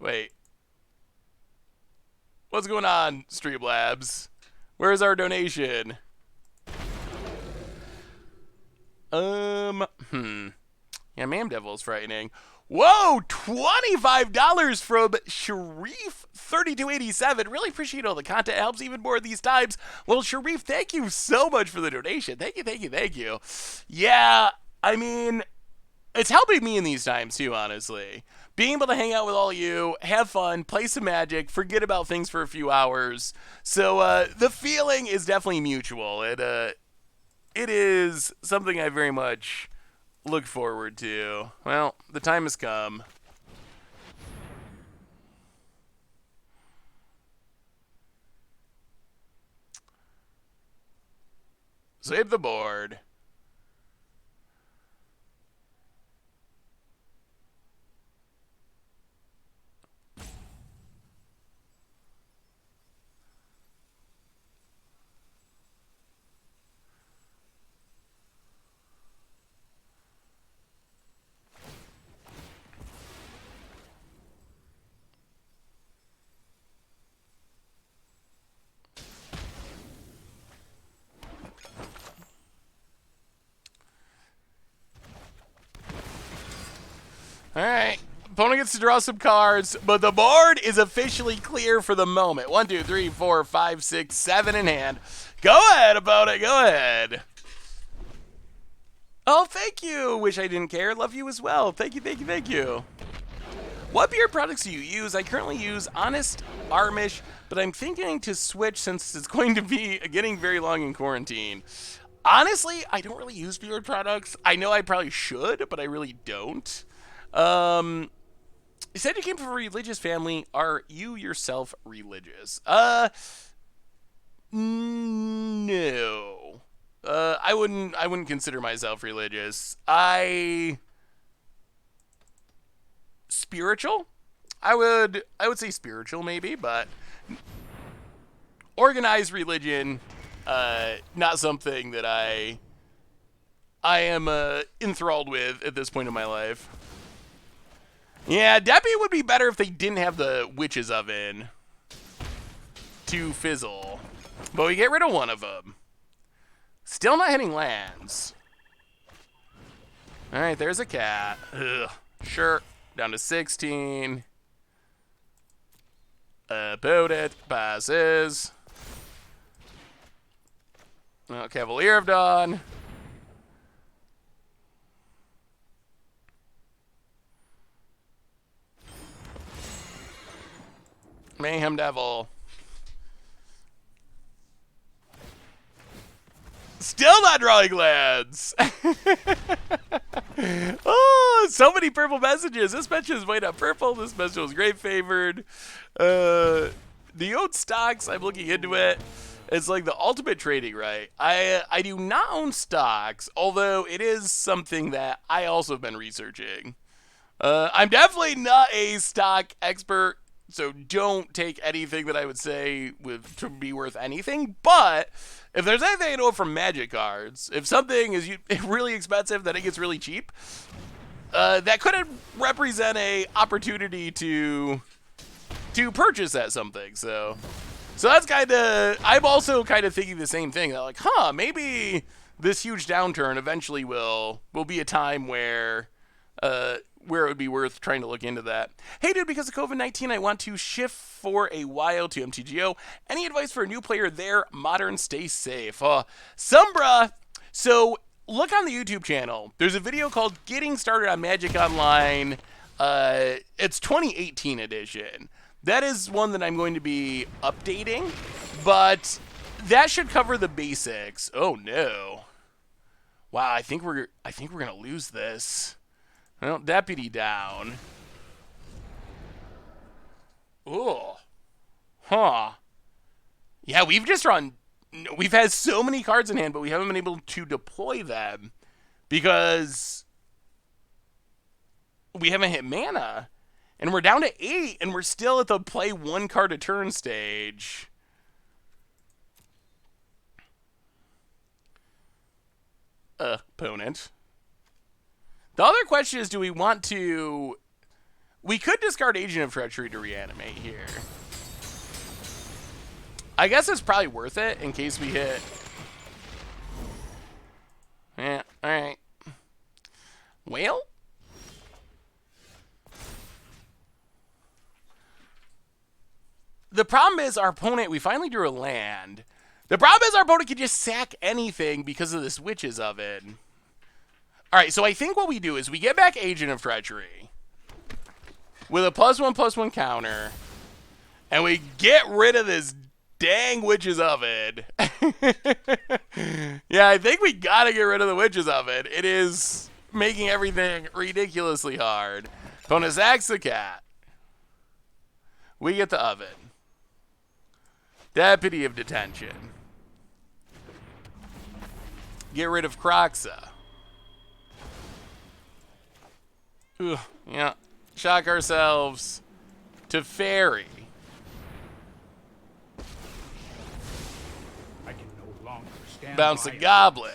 Wait. What's going on, Streamlabs? Where's our donation? Yeah, Mayhem Devil is frightening. Whoa, $25 from Sharif3287. Really appreciate all the content. It helps even more these times. Well, Sharif, thank you so much for the donation. Thank you, thank you, thank you. Yeah, I mean, it's helping me in these times too, honestly. Being able to hang out with all of you, have fun, play some Magic, forget about things for a few hours. So the feeling is definitely mutual. It is something I very much look forward to. Well, the time has come. Save the board. Alright. Opponent gets to draw some cards, but the board is officially clear for the moment. 1, 2, 3, 4, 5, 6, 7 in hand. Go ahead, opponent. Go ahead. Oh, thank you. Wish I didn't care. Love you as well. Thank you, thank you, thank you. What beer products do you use? I currently use Honest Amish, but I'm thinking to switch since it's going to be getting very long in quarantine. Honestly, I don't really use beer products. I know I probably should, but I really don't. You said you came from a religious family. Are you yourself religious? No. I wouldn't consider myself religious. Spiritual? I would say spiritual maybe, but organized religion, not something that I am enthralled with at this point in my life. Yeah, Deppy would be better if they didn't have the Witch's Oven to fizzle. But we get rid of one of them. Still not hitting lands. Alright, there's a cat. Ugh. Sure. Down to 16. Opponent passes. Oh, Cavalier of Dawn. Mayhem Devil. Still not drawing lands. Oh, so many purple messages. This message is white up purple. This message was great favored. The old stocks, I'm looking into it. It's like the ultimate trading, right? I do not own stocks, although it is something that I also have been researching. I'm definitely not a stock expert, so don't take anything that I would say to be worth anything. But if there's anything I know from Magic cards, if something is really expensive, then it gets really cheap. That could represent a opportunity to purchase that something. So that's kind of. I'm also kind of thinking the same thing. That like, maybe this huge downturn eventually will be a time where it would be worth trying to look into that. Hey, dude, because of COVID-19, I want to shift for a while to MTGO. Any advice for a new player there? Modern, stay safe. Sombra, so look on the YouTube channel. There's a video called Getting Started on Magic Online. It's 2018 edition. That is one that I'm going to be updating, but that should cover the basics. Oh, no. Wow, I think we're going to lose this. Well, Deputy down. Oh. Huh. Yeah, we've had so many cards in hand, but we haven't been able to deploy them because we haven't hit mana. And we're down to 8, and we're still at the play 1 card a turn stage. Opponent. The other question is, do we want to... We could discard Agent of Treachery to reanimate here. I guess it's probably worth it in case we hit... Yeah, alright. Well... The problem is our opponent, we finally drew a land. The problem is our opponent can just sack anything because of this Witch's Oven. Alright, so I think what we do is we get back Agent of Treachery with a +1/+1 counter, and we get rid of this dang Witch's Oven. Yeah, I think we gotta get rid of the Witch's Oven. It is making everything ridiculously hard. Opponent sacks the cat. We get the oven. Deputy of Detention. Get rid of Croxa. Ooh, yeah. Shock ourselves to Fairy. I can no longer stand Bounce by a it. Goblet.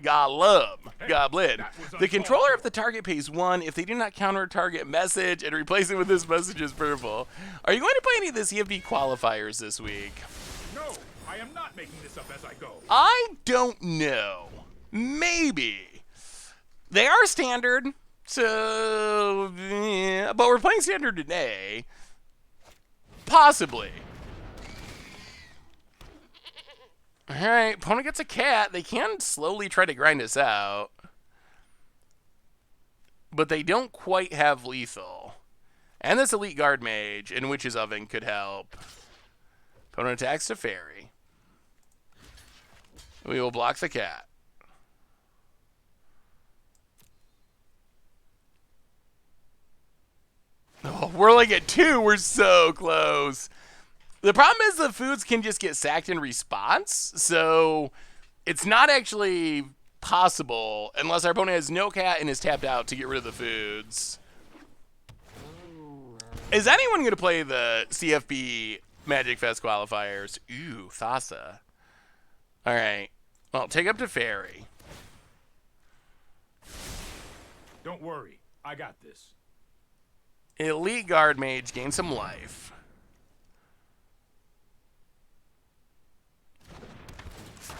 Goblin. that was The controller uncalled of the target pays 1 if they do not counter a target message and replace it with this message is purple. Are you going to play any of the CFB qualifiers this week? No, I am not making this up as I go. I don't know. Maybe. They are standard, so... yeah, but we're playing standard today. Possibly. Alright, opponent gets a cat. They can slowly try to grind us out. But they don't quite have lethal. And this Elite Guard Mage in Witch's Oven could help. Opponent attacks to Fairy. We will block the cat. Oh, we're like at 2. We're so close. The problem is the foods can just get sacked in response, so it's not actually possible unless our opponent has no cat and is tapped out to get rid of the foods. Is anyone going to play the CFB Magic Fest qualifiers? Ooh, Thassa. All right. Well, take up to Fairy. Don't worry, I got this. Elite Guard Mage, gain some life.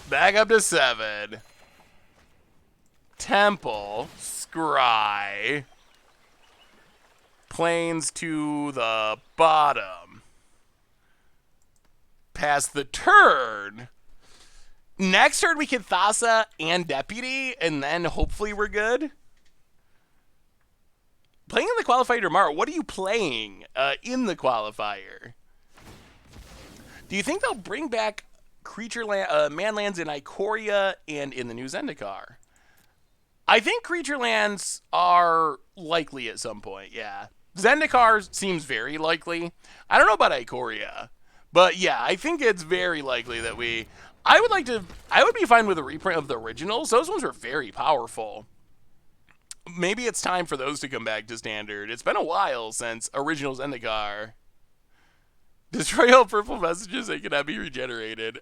Back up to 7. Temple. Scry. Planes to the bottom. Pass the turn. Next turn we can Thassa and Deputy, and then hopefully we're good. Playing in the qualifier tomorrow, what are you playing in the qualifier? Do you think they'll bring back creature man lands in Ikoria and in the new Zendikar? I think creature lands are likely at some point, yeah. Zendikar seems very likely. I don't know about Ikoria, but yeah, I think it's very likely that I would be fine with a reprint of the originals. Those ones were very powerful. Maybe it's time for those to come back to standard. It's been a while since original Zendikar. Destroy all purple messages, they cannot be regenerated.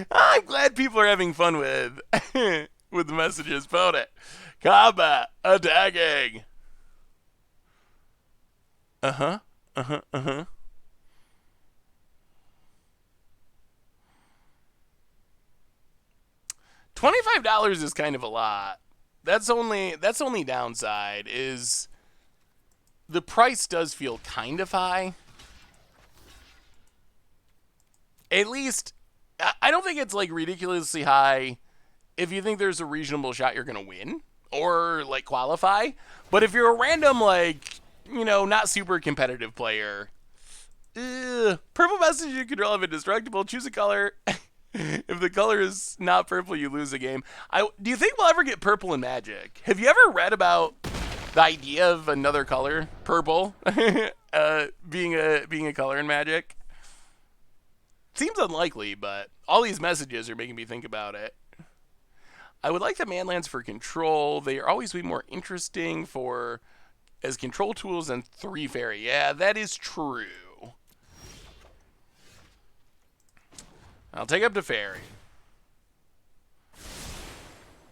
I'm glad people are having fun with the messages. Opponent. Combat. Attacking. $25 is kind of a lot. That's only downside is the price does feel kind of high. At least, I don't think it's like ridiculously high if you think there's a reasonable shot you're going to win or like qualify. But if you're a random, like, you know, not super competitive player, purple message you control of indestructible, choose a color. If the color is not purple, you lose the game. Do you think we'll ever get purple in Magic? Have you ever read about the idea of another color, purple, being a color in Magic? Seems unlikely, but all these messages are making me think about it. I would like the manlands for control. They are always be more interesting as control tools than 3 fairy. Yeah, that is true. I'll take up to Fairy.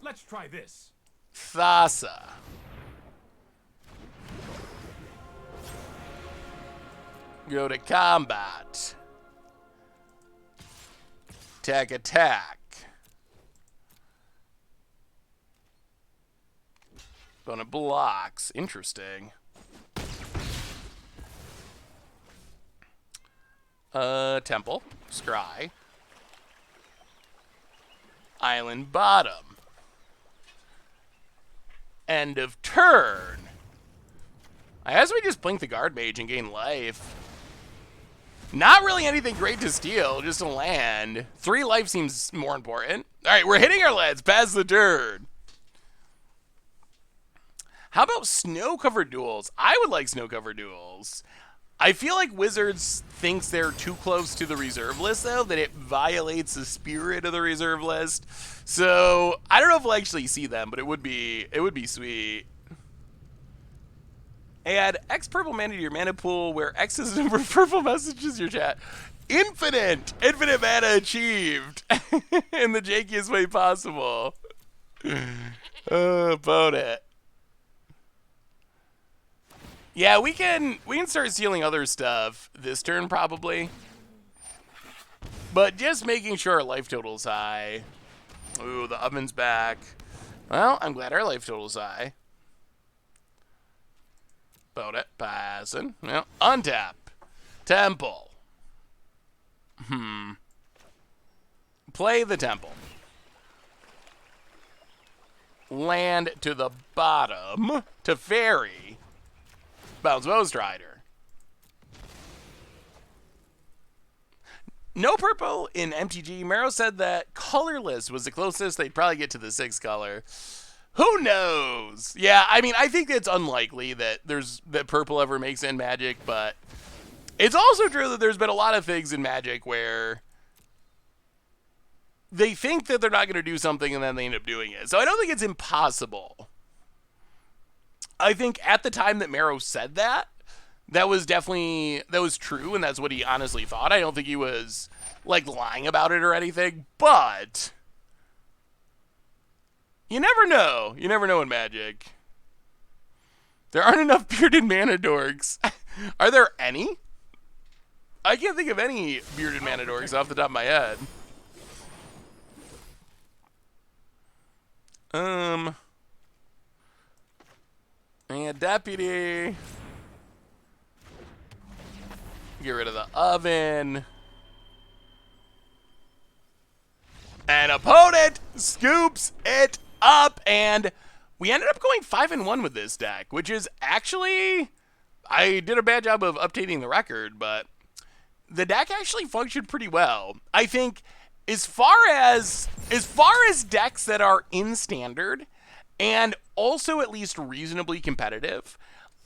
Let's try this. Thassa. Go to combat. Attack. Opponent blocks. Interesting. Temple. Scry. Island bottom. End of turn. I guess we just blink the guard mage and gain life. Not really anything great to steal, just a land. 3 life seems more important. All right, we're hitting our leads past the turn. How about snow-covered duels? I would like snow-covered duels. I feel like Wizards thinks they're too close to the reserve list, though, that it violates the spirit of the reserve list. So I don't know if we'll actually see them, but it would be sweet. Add X purple mana to your mana pool, where X is the number of purple messages in your chat. Infinite mana achieved in the jankiest way possible. About it. Yeah, we can start stealing other stuff this turn probably, but just making sure our life total's high. Ooh, the oven's back. Well, I'm glad our life total's high. About it. Passing. Well, untap. Temple. Play the temple. Land to the bottom. To fairy. Bounce Bowstrider. No purple in MTG. Mero said that colorless was the closest they'd probably get to the 6 color. Who knows? Yeah, I mean, I think it's unlikely that purple ever makes in Magic, but it's also true that there's been a lot of things in Magic where they think that they're not going to do something and then they end up doing it. So I don't think it's impossible. I think at the time that Mero said that was true, and that's what he honestly thought. I don't think he was, like, lying about it or anything, but you never know. You never know in Magic. There aren't enough bearded mana dorks. Are there any? I can't think of any bearded mana dorks off the top of my head. And deputy. Get rid of the oven. And opponent scoops it up, and we ended up going 5-1 with this deck, which is actually, I did a bad job of updating the record, but the deck actually functioned pretty well. I think as far as decks that are in standard and also at least reasonably competitive,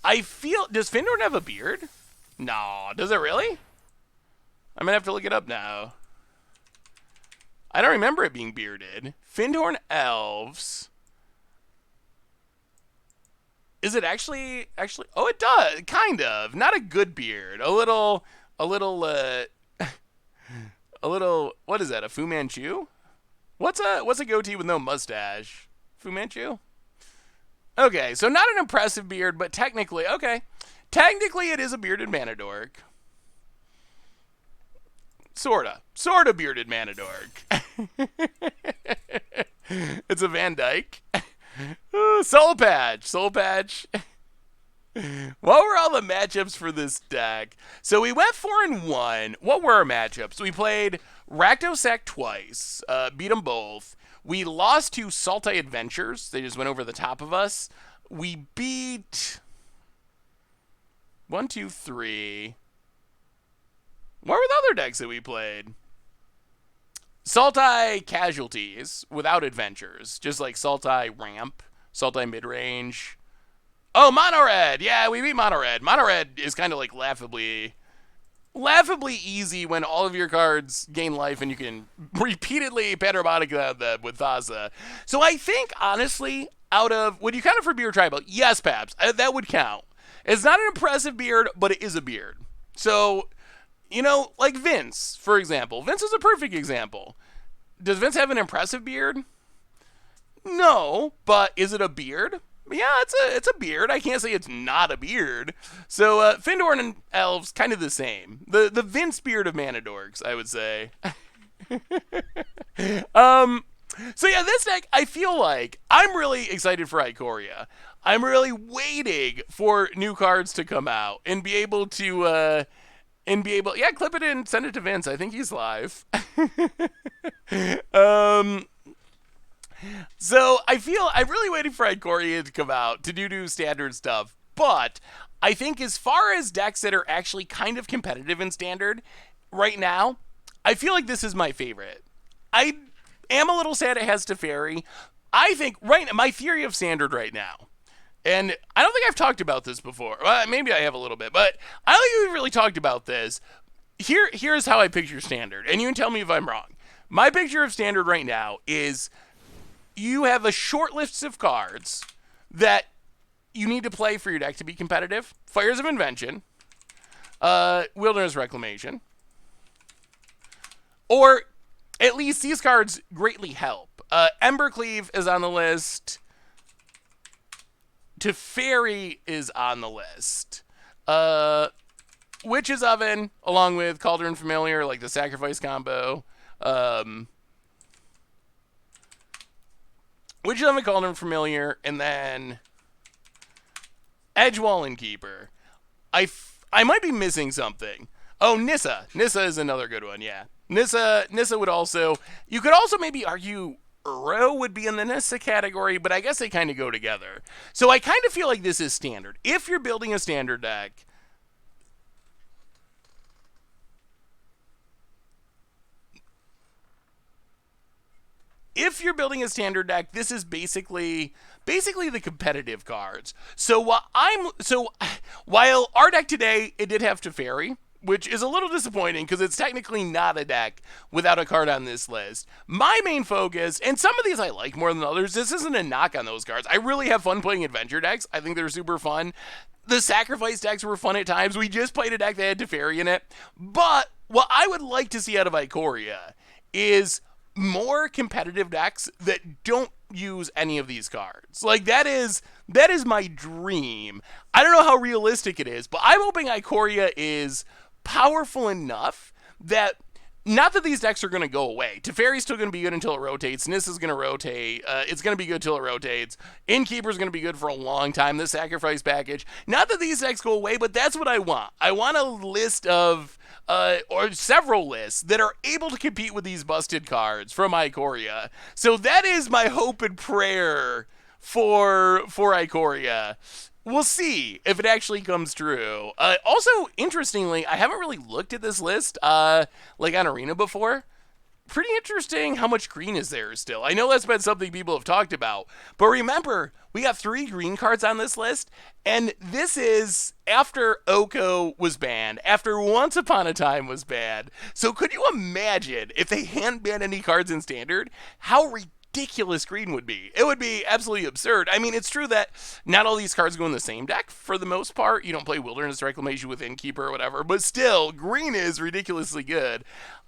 I feel, does Findorn have a beard? No, does it really? I'm gonna have to look it up now. I don't remember it being bearded. Findorn Elves. Is it actually, oh, it does, kind of. Not a good beard. A little, what is that, a Fu Manchu? What's a goatee with no mustache? Fu Manchu? Okay, so not an impressive beard, but technically, okay. Technically, it is a bearded mana dork. Sorta bearded mana dork. It's a Van Dyke. Soul Patch. What were all the matchups for this deck? So we went 4-1. What were our matchups? We played Rakdos twice, beat them both. We lost to Saltai Adventures. They just went over the top of us. We beat 1, 2, 3. What were the other decks that we played? Saltai Casualties without Adventures. Just like Saltai Ramp, Saltai Midrange. Oh, Mono Red! Yeah, we beat Mono Red. Mono Red is kind of like laughably easy when all of your cards gain life and you can repeatedly Panharmonicon them with Thassa. So I think, honestly, out of, would you count it for beard tribal? Yes, Paps. That would count. It's not an impressive beard, but it is a beard. So, you know, like Vince, for example. Vince is a perfect example. Does Vince have an impressive beard? No, No, but is it a beard? Yeah, it's a beard. I can't say it's not a beard. So Findorn and elves kind of the same. The Vince beard of Manadorks, I would say. So yeah, this deck, I feel like I'm really excited for Ikoria. I'm really waiting for new cards to come out and be able to yeah, clip it and send it to Vince. I think he's live. So I'm really waiting for Ikoria to come out to do standard stuff. But I think as far as decks that are actually kind of competitive in standard right now, I feel like this is my favorite. I am a little sad it has Teferi. I think my theory of standard right now, and I don't think I've talked about this before. Well, maybe I have a little bit, but I don't think we've really talked about this. Here's how I picture standard, and you can tell me if I'm wrong. My picture of standard right now is you have a short list of cards that you need to play for your deck to be competitive. Fires of Invention, Wilderness Reclamation, or at least these cards greatly help. Embercleave is on the list. Teferi is on the list. Witch's Oven, along with Cauldron Familiar, like the Sacrifice combo. Witch's Oven, Cauldron Familiar, and then Edgewall and Keeper. I might be missing something. Oh, Nissa. Nissa is another good one, yeah. Nissa would also... You could also maybe argue Uro would be in the Nissa category, but I guess they kind of go together. So I kind of feel like this is standard. If you're building a standard deck... If you're building a standard deck, this is basically the competitive cards. So while our deck today, it did have Teferi, which is a little disappointing because it's technically not a deck without a card on this list. My main focus, and some of these I like more than others, this isn't a knock on those cards. I really have fun playing adventure decks. I think they're super fun. The Sacrifice decks were fun at times. We just played a deck that had Teferi in it. But what I would like to see out of Ikoria is more competitive decks that don't use any of these cards. Like, that is my dream. I don't know how realistic it is, but I'm hoping Ikoria is powerful enough that, not that these decks are going to go away. Teferi's still going to be good until it rotates. Nissa's going to rotate. It's going to be good until it rotates. Innkeeper's going to be good for a long time. The Sacrifice package. Not that these decks go away, but that's what I want. I want a list of or several lists that are able to compete with these busted cards from Ikoria. So that is my hope and prayer for Ikoria. We'll see if it actually comes true. Also, interestingly, I haven't really looked at this list like on Arena before. Pretty interesting how much green is there still. I know that's been something people have talked about. But remember, we got 3 green cards on this list. And this is after Oko was banned. After Once Upon a Time was banned. So could you imagine if they hadn't banned any cards in Standard? How ridiculous green would be. It would be absolutely absurd. I mean, it's true that not all these cards go in the same deck for the most part. You don't play Wilderness Reclamation with Innkeeper or whatever, but still, green is ridiculously good.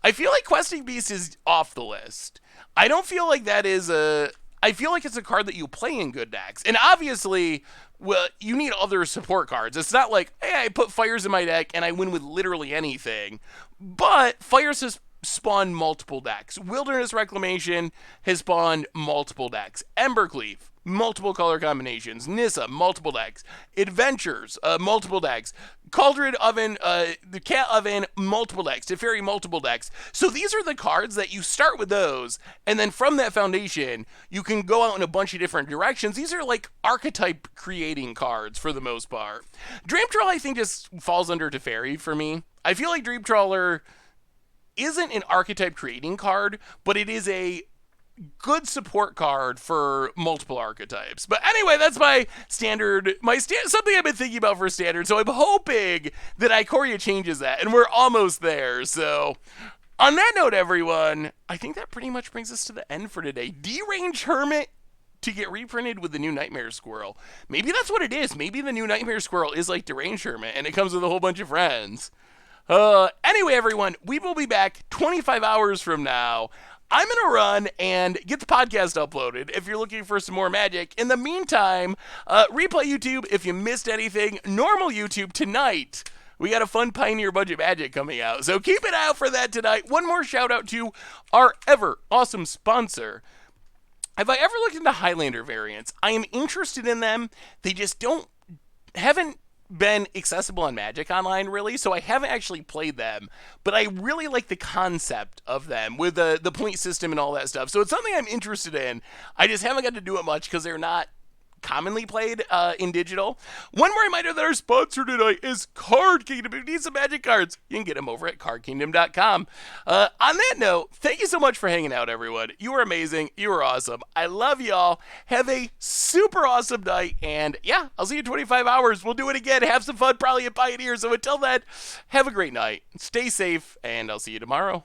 I feel like Questing Beast is off the list. I don't feel like that is I feel like it's a card that you play in good decks. And obviously, well, you need other support cards. It's not like, hey, I put Fires in my deck and I win with literally anything. But Fires has spawned multiple decks. Wilderness Reclamation has spawned multiple decks. Embercleave, multiple color combinations. Nissa, multiple decks. Adventures, multiple decks. Cauldron Oven, the Cat Oven, multiple decks. Teferi, multiple decks. So these are the cards that you start with those, and then from that foundation, you can go out in a bunch of different directions. These are like archetype creating cards for the most part. Dream Trawler, I think, just falls under Teferi for me. I feel like Dream Trawler isn't an archetype creating card, but it is a good support card for multiple archetypes. But anyway, that's my standard, something I've been thinking about for standard. So I'm hoping that Ikoria changes that, and we're almost there. So on that note, everyone, I think that pretty much brings us to the end for today. Deranged Hermit to get reprinted with the new Nightmare Squirrel. Maybe that's what it is. Maybe the new Nightmare Squirrel is like Deranged Hermit, and it comes with a whole bunch of friends. Anyway, everyone, we will be back 25 hours from now. I'm going to run and get the podcast uploaded if you're looking for some more magic. In the meantime, replay YouTube if you missed anything. Normal YouTube tonight. We got a fun Pioneer Budget Magic coming out, so keep an eye out for that tonight. One more shout out to our ever awesome sponsor. Have I ever looked into Highlander variants? I am interested in them. They just haven't been accessible on Magic Online, really, so I haven't actually played them, but I really like the concept of them with the point system and all that stuff, so it's something I'm interested in. I just haven't got to do it much because they're not commonly played in digital. One more reminder that our sponsor tonight is Card Kingdom. If you need some Magic cards, you can get them over at cardkingdom.com. On that note, thank you so much for hanging out, everyone. You are amazing. You are awesome. I love y'all. Have a super awesome night, and yeah, I'll see you in 25 hours. We'll do it again. Have some fun, probably at Pioneer. So until then, have a great night. Stay safe, and I'll see you tomorrow.